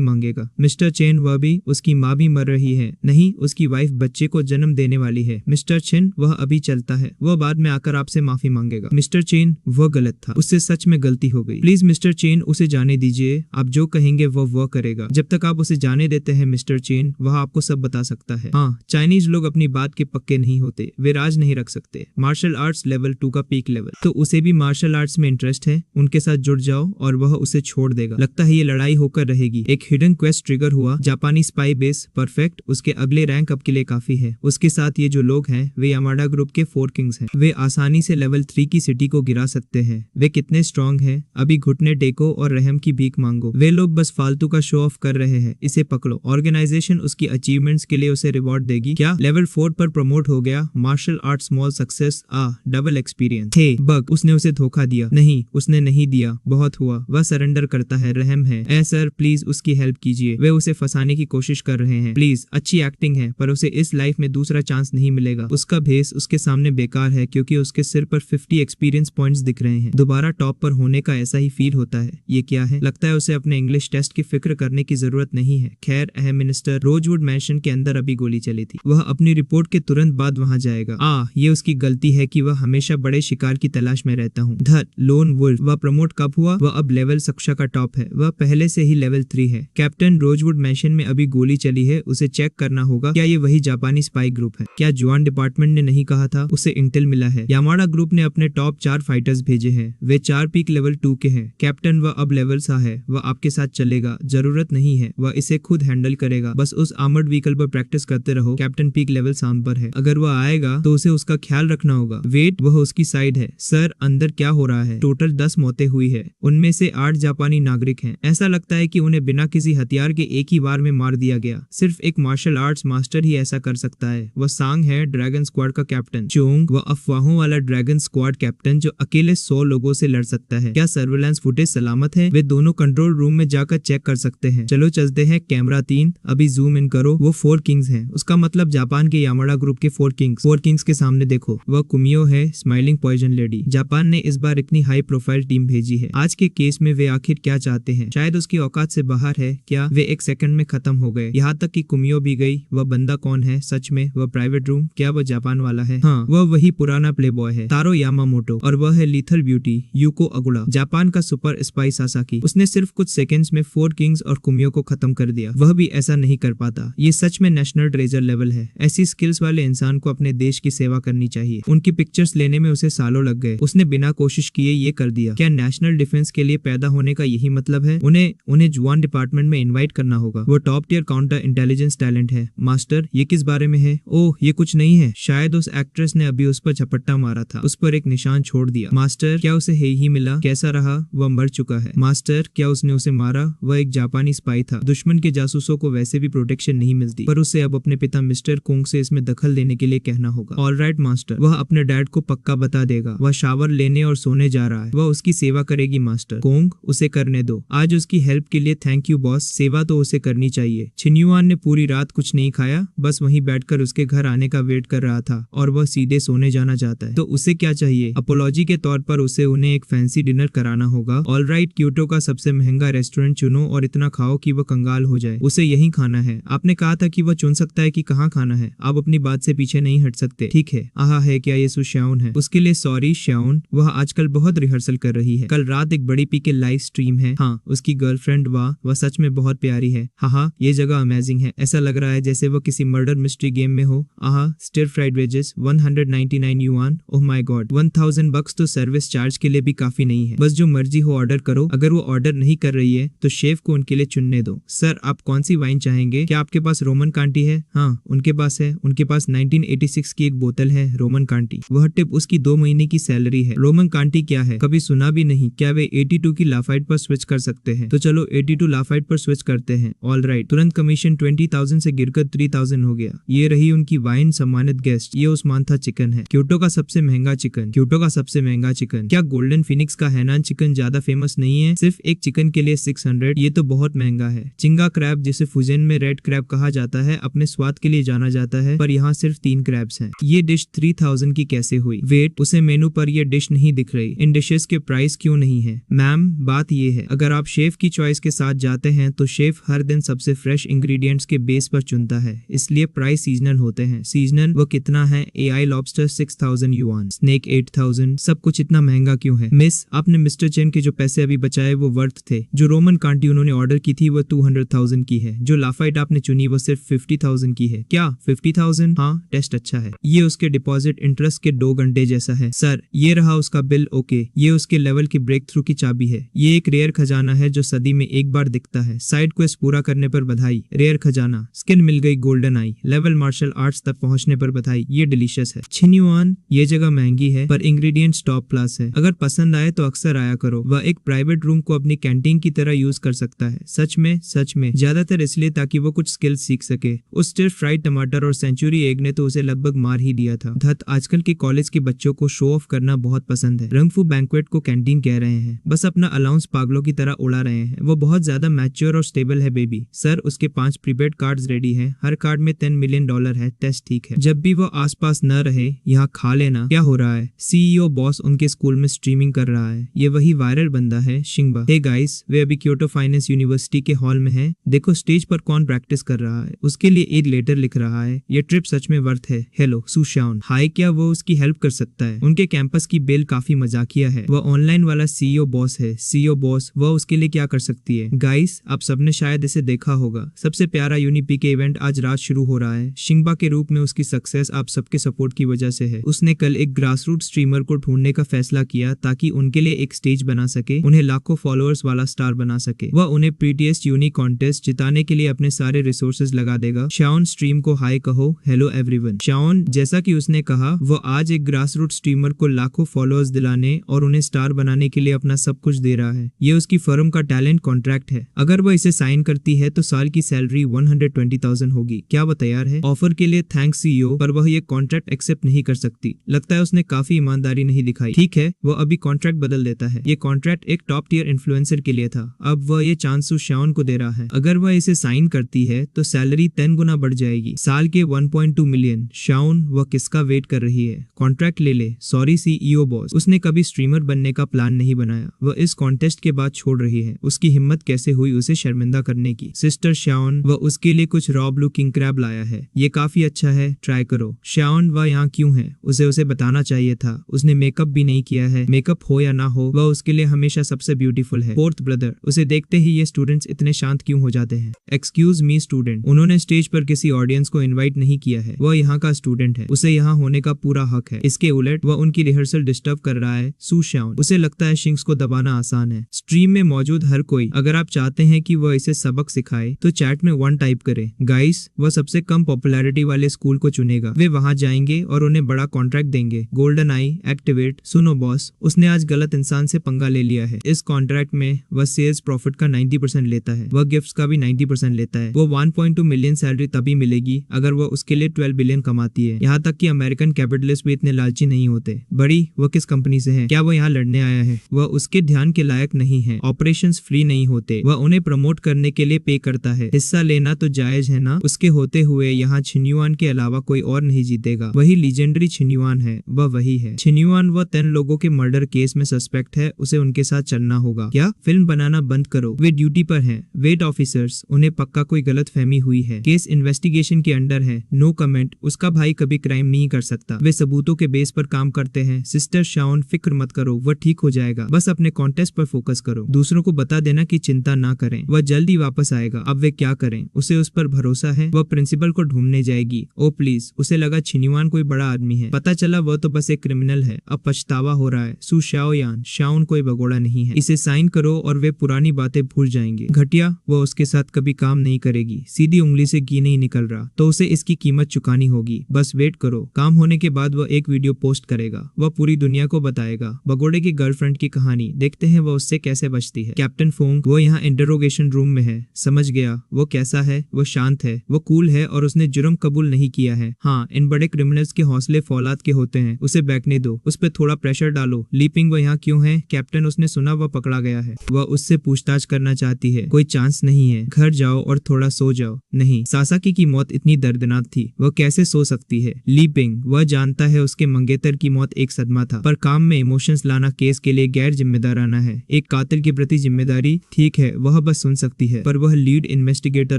मांगेगा। मिस्टर चेन, वह भी, उसकी माँ भी मर रही है। नहीं, उसकी वाइफ बच्चे को जन्म देने वाली है। मिस्टर छिन, वह अभी चलता है, वह बाद में आकर आपसे माफी मांगेगा। मिस्टर चेन, वह गलत था, उससे सच में गलती हो गई। प्लीज मिस्टर चेन, उसे जाने दीजिए। आप जो कहेंगे वह करेगा। जब तक आप उसे जाने देते हैं मिस्टर चेन, वह आपको सब बता सकता है। हाँ, चाइनीज लोग अपनी बात के पक्के नहीं होते, वे राज नहीं रख सकते। मार्शल आर्ट्स लेवल 2 का पीक लेवल। तो उसे भी मार्शल आर्ट्स में इंटरेस्ट है, उनके साथ जुड़ जाओ और वह उसे छोड़ देगा। लगता है ये लड़ाई होकर रहेगी। एक हिडन क्वेस्ट ट्रिगर हुआ, जापानी स्पाई बेस, परफेक्ट। उसके अगले रैंक अप के लिए काफी है। उसके साथ ये जो लोग हैं वे यामाडा ग्रुप के 4 किंग्स हैं। वे आसानी से लेवल 3 की सिटी को गिरा सकते हैं। वे कितने स्ट्रॉन्ग हैं। अभी घुटने टेको और रहम की भीख मांगो। वे लोग बस फालतू का शो ऑफ कर रहे हैं, इसे पकड़ो। ऑर्गेनाइजेशन उसकी अचीवमेंट्स के लिए उसे रिवॉर्ड देगी। क्या लेवल 4 पर प्रमोट हो गया? Martial art small success, double experience. Hey bug, उसने उसे धोखा दिया। नहीं, उसने नहीं दिया, बहुत हुआ। वह सरेंडर करता है, रहम है। ए सर, प्लीज उसकी हेल्प कीजिए। वे उसे फंसाने की कोशिश कर रहे हैं। प्लीज, अच्छी एक्टिंग है पर उसे इस लाइफ में दूसरा चांस नहीं मिलेगा। उसका भेस उसके सामने बेकार है क्योंकि उसके सिर पर 50 एक्सपीरियंस पॉइंट्स दिख रहे हैं। दोबारा टॉप पर होने का ऐसा ही फील होता है। ये क्या है? लगता है उसे अपने इंग्लिश टेस्ट की फिक्र करने की जरूरत नहीं है। खैर, अहम मिनिस्टर रोजवुड मैंशन के अंदर अभी गोली चली थी। वह अपनी रिपोर्ट के तुरंत बाद वहां जाएगा। ये उसकी गलती है कि वह हमेशा बड़े शिकार की तलाश में रहता हूँ। धर लोन वुल्फ। वह प्रमोट कब हुआ? वह अब लेवल कक्षा का टॉप है। वह पहले से ही लेवल 3 है। कैप्टन रोजवुड मैंशन में अभी गोली चली है, उसे चेक करना होगा। क्या ये वही जापानी स्पाई ग्रुप है? क्या जुआन डिपार्टमेंट ने नहीं कहा था उसे इंटेल मिला है? यामाडा ग्रुप ने अपने टॉप 4 फाइटर्स भेजे हैं। वे 4 पीक लेवल 2 के हैं। कैप्टन, वह अब लेवल सा है। वह आपके साथ चलेगा, जरूरत नहीं है, वह इसे खुद हैंडल करेगा। बस उस आर्मर्ड व्हीकल पर प्रैक्टिस करते रहो। कैप्टन पीक लेवल शाम पर है। अगर वह आएगा तो उसे उसका ख्याल रखना होगा। वेट, वह उसकी साइड है। सर, अंदर क्या हो रहा है? टोटल 10 मौतें हुई है, उनमें से 8 जापानी नागरिक हैं। ऐसा लगता है कि उन्हें बिना किसी हथियार के एक ही बार में मार दिया गया। सिर्फ एक मार्शल आर्ट्स मास्टर ही ऐसा कर सकता है। वह सांग है, ड्रैगन स्क्वाड का कैप्टन। चोंग, वह अफवाहों वाला ड्रैगन स्क्वाड कैप्टन जो अकेले 100 लोगों से लड़ सकता है। क्या सर्विलांस फुटेज सलामत है? वे दोनों कंट्रोल रूम में जाकर चेक कर सकते हैं। चलो चलते हैं। कैमरा 3, अभी जूम इन करो। वो 4 किंग्स हैं। उसका मतलब जापान के यामाडा ग्रुप के 4 किंग्स के सामने देखो। वह कुमियो है, स्माइलिंग पॉइजन लेडी। जापान ने इस बार इतनी हाई प्रोफाइल टीम भेजी है। आज के केस में वे आखिर क्या चाहते हैं? शायद उसकी औकात से बाहर है। क्या वे एक सेकंड में खत्म हो गए? यहाँ तक कि कुमियो भी गई। वह बंदा कौन है सच में? वह प्राइवेट रूम, क्या वह जापान वाला है? हाँ, वह वही पुराना प्लेबॉय है, तारो यामामोटो। और वह है lethal beauty, UCO Aguada, Japan का सुपर स्पाई सासाकी। उसने सिर्फ कुछ सेकंड्स में 4 किंग्स और कुमियो को खत्म कर दिया। वह भी ऐसा नहीं कर पाता। ये सच में नेशनल ट्रेजर लेवल है। ऐसी स्किल्स वाले इंसान को अपने देश की सेवा करनी चाहिए। उनकी पिक्चर्स लेने में उसे सालों लग गए। उसने बिना कोशिश किए ये कर दिया। क्या नेशनल डिफेंस के लिए पैदा होने का यही मतलब है? उन्हें जुआन डिपार्टमेंट में इनवाइट करना होगा। वो top tier counter intelligence talent है। मास्टर, ये किस बारे में है? ओह, ये कुछ नहीं है। शायद उस एक्ट्रेस ने अभी उस पर झपट्टा मारा था, उस पर एक निशान छोड़ दिया। मास्टर, क्या उसे ही मिला? कैसा रहा? वह मर चुका है। मास्टर, क्या उसने उसे मारा? वह एक जापानी स्पाई था। दुश्मन के जासूसों को वैसे भी प्रोटेक्शन नहीं मिलती, पर उसे अब अपने पिता मिस्टर कोंग से इसमें दखल देने के लिए कहना होगा। ऑलराइट मास्टर, वह अपने डैड को पक्का बता देगा। वह शावर लेने और सोने जा रहा है। वह उसकी सेवा करेगी मास्टर। कोंग, उसे करने दो। आज उसकी हेल्प के लिए थैंक यू बॉस। सेवा तो उसे करनी चाहिए। छिन्युआन ने पूरी रात कुछ नहीं खाया, बस वहीं बैठकर उसके घर आने का वेट कर रहा था और वह सीधे सोने जाना चाहता है। तो उसे क्या चाहिए? अपोलॉजी के तौर पर उसे उन्हें एक फैंसी डिनर कराना होगा। ऑलराइट, क्योटो का सबसे महंगा रेस्टोरेंट चुनो और इतना खाओ कि वह कंगाल हो जाए। उसे यही खाना है। आपने कहा था कि वह चुन सकता है कि कहाँ खाना है। आप अपनी बात से पीछे नहीं हट सकते, ठीक है? आहा, है क्या ये श्याउन है? उसके लिए सॉरी श्याउन। वह आजकल बहुत रिहर्सल कर रही है। कल रात एक बड़ी पी के लाइव स्ट्रीम है। हाँ, उसकी गर्लफ्रेंड, वाह, वह सच में बहुत प्यारी है। हाँ, ये जगह अमेजिंग है। ऐसा लग रहा है जैसे वह किसी मर्डर मिस्ट्री गेम में हो। आहा, stir fried wages 199 yuan. Oh my God, 1000 बक्स तो सर्विस चार्ज के लिए भी काफी नहीं है। बस जो मर्जी हो ऑर्डर करो। अगर वो ऑर्डर नहीं कर रही है तो शेफ को उनके लिए चुनने दो। सर, आप कौन सी वाइन चाहेंगे? क्या आपके पास रोमन कांटी है? हाँ, उनके पास है। उनके पास 1986 की एक बोतल है रोमन कांटी। वह टिप उसकी 2 महीने की सैलरी है। रोमन कांटी क्या है? कभी सुना भी नहीं। क्या वे 82 की लाफाइट पर स्विच कर सकते हैं? तो चलो 82 लाफाइट पर स्विच करते हैं ऑलराइट। तुरंत कमीशन 20,000 से गिरकर 3,000 हो गया। ये रही उनकी वाइन सम्मानित गेस्ट। ये उस्मान था चिकन है, क्योटो का सबसे महंगा चिकन। क्योटो का सबसे महंगा चिकन। क्या गोल्डन फिनिक्स का हैनान चिकन ज्यादा फेमस नहीं है? सिर्फ एक चिकन के लिए 600, ये तो बहुत महंगा है। चिंगा क्रैब, जिसे फुजेन में रेड क्रैब कहा जाता है, अपने स्वाद के लिए जाना जाता है, पर यहाँ सिर्फ 3 क्रैब्स हैं। ये डिश 3000 की कैसे हुई? वेट, उसे मेनू पर ये डिश नहीं दिख रही। इन डिशेस के प्राइस क्यों नहीं है? मैम, बात ये है, अगर आप शेफ की चॉइस के साथ जाते हैं तो शेफ हर दिन सबसे फ्रेश इंग्रेडिएंट्स के बेस पर चुनता है, इसलिए प्राइस सीजनल होते हैं। सीजनल वो कितना है? AI lobster 6000 yuan, snake 8000। सब कुछ इतना महंगा क्यों है? मिस, आपने मिस्टर चेन के जो पैसे अभी बचाए वो वर्थ थे। जो रोमन कांटी उन्होंने ऑर्डर की थी वो 200,000 की है। जो लाफाइट आपने चुनी वो सिर्फ 50,000 की है। क्या 50,000? हाँ, टेस्ट अच्छा है। ये उसके डिपॉजिट इंटरेस्ट के 2 घंटे जैसा है। सर, ये रहा उसका बिल। ओके, ये उसके लेवल की ब्रेक थ्रू की चाबी है। ये एक रेयर खजाना है जो सदी में एक बार दिखता है। साइड क्वेस्ट पूरा करने पर बधाई। रेयर खजाना, स्किन मिल गई गोल्डन आई। लेवल मार्शल आर्ट्स तक पहुंचने पर बधाई। ये डिलीशियस है। छिन्युआन, ये जगह महंगी है पर इंग्रेडिएंट्स टॉप क्लास है। अगर पसंद आए तो अक्सर आया करो। वह एक प्राइवेट रूम को अपनी कैंटीन की तरह यूज कर सकता है। सच में ज्यादातर इसलिए ताकि वो कुछ स्किल्स सीख सके। उस स्टिर फ्राइड टमाटर और सेंचुरी एग ने तो उसे लगभग मार ही दिया था। धत, आजकल के कॉलेज के बच्चों को शो ऑफ करना बहुत पसंद है। रंगफू बैंक्वेट को कैंटीन कह रहे हैं, बस अपना अलाउंस पागलों की तरह उड़ा रहे हैं। वो बहुत ज्यादा मैच्योर और स्टेबल है बेबी। सर, उसके 5 प्रीपेड कार्ड्स रेडी हैं। हर कार्ड में $10 मिलियन है। टेस्ट ठीक है। जब भी वो आसपास न रहे, यहाँ खा लेना। क्या हो रहा है? CEO बॉस उनके स्कूल में स्ट्रीमिंग कर रहा है। ये वही वायरल बंदा है, शिंगबा। हे गाइस, वे अभी क्योटो फाइनेंस यूनिवर्सिटी के हॉल में हैं। देखो स्टेज पर कौन प्रैक्टिस कर रहा है। उसके लिए एक लेटर लिख रहा है। ये ट्रिप सच में वर्थ है। हेलो सुशान। हाय, क्या वो उसकी हेल्प कर सकता है? उनके कैंपस की बेल काफी मजाकिया है। वह ऑनलाइन वाला CEO बॉस है। CEO बॉस, वह उसके लिए क्या कर सकती है? गाइस, आप सबने शायद इसे देखा होगा। सबसे प्यारा यूनिपी के इवेंट आज रात शुरू हो रहा है। शिंगबा के रूप में उसकी सक्सेस आप सबके सपोर्ट की वजह से है। उसने कल एक ग्रासरूट स्ट्रीमर को ढूंढने का फैसला किया ताकि उनके लिए एक स्टेज बना सके, उन्हें लाखों फॉलोअर्स वाला स्टार बना सके। वह उन्हें प्रीटीएस्ट यूनी कॉन्टेस्ट जिताने के लिए अपने सारे रिसोर्सेज लगा देगा। शाओन, स्ट्रीम को हाय कहो। Hello everyone. शाओन, जैसा कि उसने कहा, वो आज एक ग्रासरूट स्ट्रीमर को लाखों फॉलोअर्स दिलाने और उन्हें स्टार बनाने के लिए अपना सब कुछ दे रहा है। ये उसकी फर्म का टैलेंट कॉन्ट्रैक्ट है। अगर वह इसे साइन करती है तो साल की सैलरी 120,000 होगी। क्या वह तैयार है? ऑफर के लिए थैंक्स CEO, पर वह ये कॉन्ट्रैक्ट एक्सेप्ट नहीं कर सकती। लगता है उसने काफी ईमानदारी नहीं दिखाई। ठीक है, वो अभी कॉन्ट्रैक्ट बदल देता है। ये कॉन्ट्रैक्ट एक टॉप टियर इन्फ्लुएंसर के लिए था, अब वह ये चांस शाओन को दे रहा है। अगर वह इसे साइन करती है तो सैलरी 10 गुना बढ़ जाएगी, साल के 1.2 मिलियन। शाओन, वह किसका वेट कर रही है? कॉन्ट्रैक्ट ले ले। सॉरी CEO बॉस, उसने कभी स्ट्रीमर बनने का प्लान नहीं बनाया। वह इस कॉन्टेस्ट के बाद छोड़ रही है। उसकी हिम्मत कैसे हुई उसे शर्मिंदा करने की? सिस्टर शाओन, वह उसके लिए कुछ रॉ ब्लू किंग क्रैब लाया है। ये काफी अच्छा है, ट्राई करो। शाओन, वह यहाँ क्यों है? उसे बताना चाहिए था। उसने मेकअप भी नहीं किया है। मेकअप हो या ना हो, वह उसके लिए हमेशा सबसे ब्यूटीफुल है। फोर्थ ब्रदर, उसे देखते ही ये स्टूडेंट्स इतने शांत क्यों हो जाते हैं? एक्सक्यूज मी स्टूडेंट, उन्होंने स्टेज पर किसी ऑडियंस को इनवाइट नहीं किया है। वह यहाँ का स्टूडेंट है, उसे यहाँ होने का पूरा हक है। इसके उलट वह उनकी रिहर्सल डिस्टर्ब कर रहा है। सू शाओन, उसे लगता है शिंग्स को दबाना आसान है। स्ट्रीम में मौजूद हर कोई, अगर आप चाहते हैं कि वह इसे सबक सिखाए तो चैट में 1 टाइप करे। गाइस, वह सबसे कम पॉपुलैरिटी वाले स्कूल को चुनेगा। वे वहां जाएंगे और उन्हें बड़ा कॉन्ट्रैक्ट देंगे। गोल्डन आई, एक्टिवेट। सुनो बॉस, उसने आज गलत इंसान से पंगा ले लिया है। इस कॉन्ट्रैक्ट में वह सेल्स प्रॉफिट का 90% लेता है। वह गिफ्ट्स का भी 90% लेता है। वो 1.2 मिलियन सैलरी तभी मिलेगी अगर वह उसके लिए 12 बिलियन कमाती है। यहाँ तक कि अमेरिकन कैपिटलिस्ट भी इतने लालची नहीं होते। बड़ी, वह किस कंपनी से है? क्या वह यहाँ लड़ने आया है? वह उसके ध्यान के लायक नहीं है। ऑपरेशंस फ्री नहीं होते। वह उन्हें प्रमोट करने के लिए पे करता है। हिस्सा लेना तो जायज है ना? उसके होते हुए यहाँ छिन्युआन के अलावा कोई और नहीं जीतेगा। वही लीजेंडरी छिन्युआन है, वह वही है। छिन्युआन वह 10 लोगों के मर्डर केस में सस्पेक्ट है। उसे उनके साथ चलना होगा। क्या? फिल्म बनाना बंद करो। वे ड्यूटी पर हैं। वेट ऑफिसर्स, उन्हें पक्का कोई गलत फहमी हुई है। केस इन्वेस्टिगेशन के अंडर है। No comment. उसका भाई कभी क्राइम नहीं कर सकता। वे सबूतों के बेस पर काम करते हैं। सिस्टर शाओन, फिक्र मत करो, वह ठीक हो जाएगा। बस अपने कॉन्टेस्ट पर फोकस करो। दूसरों को बता देना कि चिंता ना करें, वह जल्दी वापस आएगा। अब वे क्या करें? उसे उस पर भरोसा है। वह प्रिंसिपल को ढूंढने जाएगी। ओ प्लीज, उसे लगा छिन्युआन कोई बड़ा आदमी है। पता चला वह तो बस एक क्रिमिनल है। अब पछतावा हो रहा है। सू शाओयान, शाओन कोई भगोड़ा नहीं है। इसे साइन करो और वे पुरानी बातें भूल जाएंगे। घटिया, वह उसके साथ कभी काम नहीं करेगी। सीधी उंगली से घी नहीं निकल रहा तो उसे इसकी कीमत चुकानी होगी। बस वेट करो। काम होने के बाद वह एक वीडियो पोस्ट करेगा। वह पूरी दुनिया को बताएगा भगोड़े की गर्लफ्रेंड की कहानी। देखते हैं वह उससे कैसे बचती है। कैप्टन फोंग, वो यहाँ इंटरोगेशन रूम में है। समझ गया। वो कैसा है? वो शांत है, वो कूल है और उसने जुर्म कबूल नहीं किया है। हाँ, इन बड़े क्रिमिनल्स के हौसले फौलाद के होते हैं। उसे बैठने दो, उस पर थोड़ा प्रेशर डालो। लीपिंग वो यहाँ क्यों है? कैप्टन, उसने सुना वह पकड़ा गया है। वह उससे पूछताछ करना चाहती है। कोई चांस नहीं है। घर जाओ और थोड़ा सो जाओ। नहीं, सासाकी की मौत इतनी दर्दनाक थी, वह कैसे सो सकती है? लीपिंग, वह जानता है उसके मंगेतर की मौत एक सदमा था, पर काम में इमोशंस लाना केस के लिए गैर जिम्मेदाराना है। एक कातिल के प्रति जिम्मेदारी, ठीक है, वह बस सुन सकती है, पर वह लीड इन्वेस्टिगेटर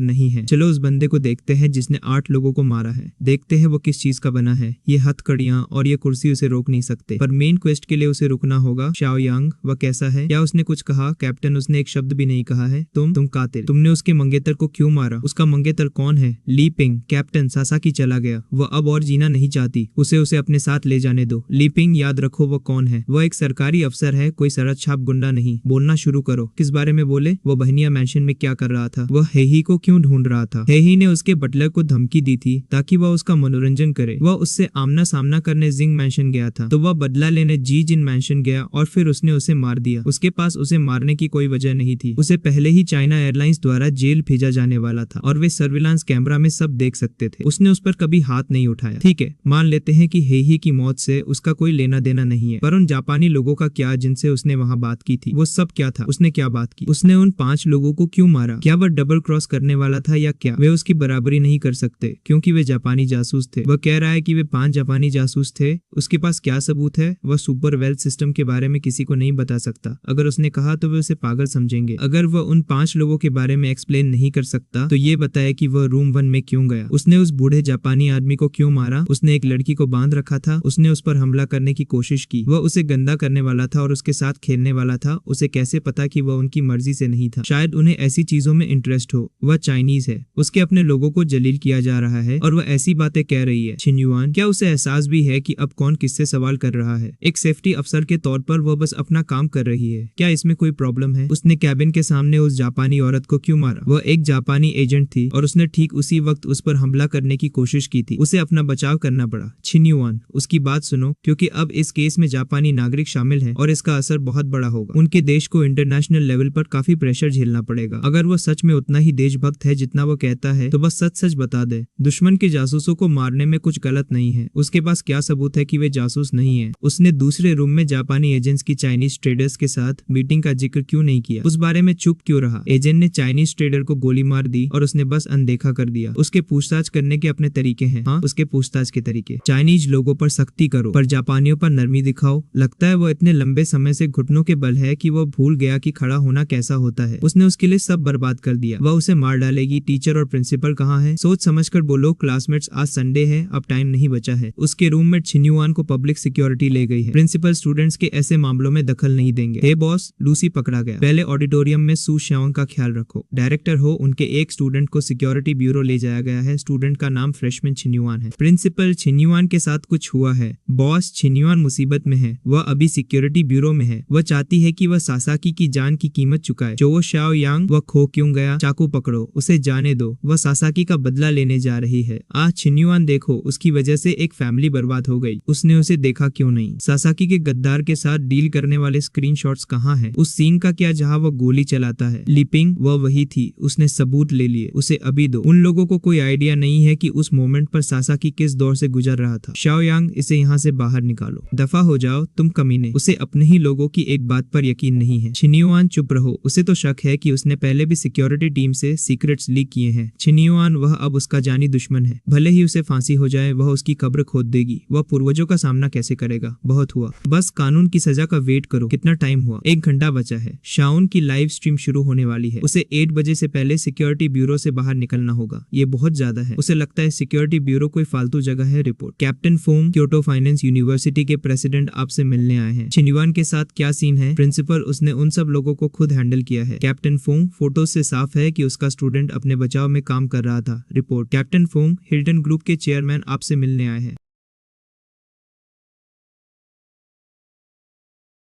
नहीं है। चलो उस बंदे को देखते हैं जिसने 8 लोगों को मारा है। देखते हैं वो किस चीज का बना है। ये हथकड़ियां और ये कुर्सी उसे रोक नहीं सकते, पर मेन क्वेस्ट के लिए उसे रुकना होगा। शाओ यांग, वह कैसा है? क्या उसने कुछ कहा? कैप्टन, उसने एक शब्द भी नहीं कहा है। तुम कातिल, तुमने उसके मंगेतर को क्यों मारा? उसका मंगेतर कौन है? लीपिंग, कैप्टन, सासाकी चला गया, वह अब और जीना नहीं चाहती, उसे अपने साथ ले जाने दो। लीपिंग, याद रखो वो कौन है। वह एक सरकारी अफसर है, कोई सरद छाप गुंडा नहीं। बोलना शुरू करो। किस बारे में बोले? वो बहनिया मैंशन में क्या कर रहा था? वह हेही को क्यों ढूंढ रहा था? हेही ने उसके बटलर को धमकी दी थी ताकि वह उसका मनोरंजन करे। वह उससे आमना सामना करने जिंग मैंशन गया था, तो वह बदला लेने जी जिन मैंशन गया और फिर उसने उसे मार दिया। उसके पास उसे मारने की कोई वजह नहीं थी। उसे पहले ही चाइना एयरलाइंस द्वारा जेल भेजा जाने वाला था और वे सर्विलांस कैमरा में सब देख सकते थे। उसने उस पर कभी हाथ नहीं उठाया। ठीक है, मान लेते हैं कि हेही की मौत से उसका कोई लेना देना नहीं है, पर उन जापानी लोगों का क्या जिनसे उसने वहां बात की थी? वो सब क्या था? उसने क्या बात की? उसने उन 5 लोगों को क्यों मारा? क्या वह डबल क्रॉस करने वाला था या क्या? वे उसकी बराबरी नहीं कर सकते क्योंकि वे जापानी जासूस थे। वह कह रहा है कि वे 5 जापानी जासूस थे। उसके पास क्या सबूत है? वह सुपर वेल्थ सिस्टम के बारे में किसी को नहीं बता सकता। अगर उसने कहा तो वे उसे पागल समझेंगे। अगर वह उन 5 लोगों के बारे में एक्सप्लेन नहीं कर सकता तो ये बताए कि वह रूम 1 में क्यों गया। उसने उस बूढ़े जापानी आदमी को क्यों मारा? उसने एक लड़की को बांध रखा था। उसने उस पर हमला करने की कोशिश की। वह उसे गंदा करने वाला था और उसके साथ खेलने वाला था। उसे कैसे पता कि वह उनकी मर्जी से नहीं था? शायद उन्हें ऐसी चीजों में इंटरेस्ट हो। वह चाइनीज है, उसके अपने लोगों को जलील किया जा रहा है और वह ऐसी बातें कह रही है। छिनयुआन, क्या उसे एहसास भी है कि अब कौन किससे सवाल कर रहा है? एक सेफ्टी अफसर के तौर पर वह बस अपना काम कर रही है। क्या इसमें कोई प्रॉब्लम है? उसने कैबिन के सामने उस जापानी औरत को क्यों मारा? वह एक जापानी एजेंट थी और उसने ठीक उसी वक्त उस पर हमला करने की कोशिश की थी। उसे अपना बचाव करना पड़ा। छिनयुआन, उसकी बात सुनो, क्योंकि अब इस केस में जापानी नागरिक शामिल हैं और इसका असर बहुत बड़ा होगा। उनके देश को इंटरनेशनल लेवल पर काफी प्रेशर झेलना पड़ेगा। अगर वो सच में उतना ही देशभक्त है जितना वो कहता है तो बस सच सच बता दे। दुश्मन के जासूसों को मारने में कुछ गलत नहीं है। उसके पास क्या सबूत है कि वे जासूस नहीं है? उसने दूसरे रूम में जापानी एजेंट्स की चाइनीज ट्रेडर्स के साथ मीटिंग का जिक्र क्यों नहीं किया? उस बारे में चुप क्यों रहा? एजेंट ने चाइनीज ट्रेडर को गोली मार दी और उसने बस अनदेखा कर दिया। उसके पूछताछ करने के अपने तरीके हैं। हाँ, उसके पूछताछ के तरीके। चाइनीज लोगों पर सख्ती करो पर जापानियों पर नरमी दिखाओ। लगता है वो इतने लंबे समय से घुटनों के बल है कि वो भूल गया कि खड़ा होना कैसा होता है। उसने उसके लिए सब बर्बाद कर दिया। वह उसे मार डालेगी। टीचर और प्रिंसिपल कहाँ है? सोच समझकर बोलो। क्लासमेट्स, आज संडे है, अब टाइम नहीं बचा है। उसके रूममेट छिनयुआन को पब्लिक सिक्योरिटी ले गई है। प्रिंसिपल स्टूडेंट्स के ऐसे मामलों में दखल नहीं देंगे। हे बॉस, लूसी पकड़ा गया। पहले ऑडिटोरियम में सू श्याओंग का ख्याल रखो। डायरेक्टर हो, उनके एक स्टूडेंट को सिक्योरिटी ब्यूरो ले जाया गया है। स्टूडेंट का नाम फ्रेशमैन छिनयुआन है। प्रिंसिपल, छिनयुआन के साथ कुछ हुआ है। बॉस, छिनयुआन मुसीबत में है। वह अभी सिक्योरिटी ब्यूरो में है। वह चाहती है कि वह सासाकी की जान की कीमत चुकाए। जो वो शाओ यांग, वह खो क्यों गया? चाकू पकड़ो, उसे जाने दो। वह सासाकी का बदला लेने जा रही है। आज छिनयुआन देखो, उसकी वजह से एक फैमिली बर्बाद हो गई। उसने उसे देखा क्यों नहीं? सासाकी के गद्दार के साथ डील करने वाले स्क्रीनशॉट्स कहाँ हैं? उस सीन का क्या जहां वह गोली चलाता है? लीपिंग, वह वही थी। उसने सबूत ले लिए, उसे अभी दो। उन लोगों को कोई आइडिया नहीं है कि उस मोमेंट पर सासाकी किस दौर से गुजर रहा था। शाओ यांग, इसे यहाँ से बाहर निकालो। दफा हो जाओ तुम कमीने। उसे अपने ही लोगों की एक बात पर यकीन नहीं है। छिनयुआन, चुप रहो। उसे तो शक है कि उसने पहले भी सिक्योरिटी टीम से सीक्रेट्स लीक किए हैं। छिनयुआन, वह अब उसका जानी दुश्मन है। भले ही उसे फांसी हो जाए, वह उसकी कब्र खोद देगी। वह पूर्वजों का सामना कैसे करेगा? बहुत हुआ, बस कानून की सजा का वेट करो। कितना टाइम हुआ? 1 घंटा बचा है। शाओन की लाइव स्ट्रीम शुरू होने वाली है। उसे 8 बजे से पहले सिक्योरिटी ब्यूरो से बाहर निकलना होगा। ये बहुत ज्यादा है। उसे लगता है सिक्योरिटी ब्यूरो कोई फालतू जगह है। Report, captain foam, Kyoto finance university के प्रेसिडेंट आपसे मिलने आए हैं। छिनयुआन के साथ क्या सीन है? प्रिंसिपल, उसने उन सब लोगों को खुद हैंडल किया है। कैप्टन फोम, फोटो से साफ है कि उसका स्टूडेंट अपने बचाव में काम कर रहा था। Report, captain foam, Hilton group के चेयरमैन आपसे मिलने आए हैं।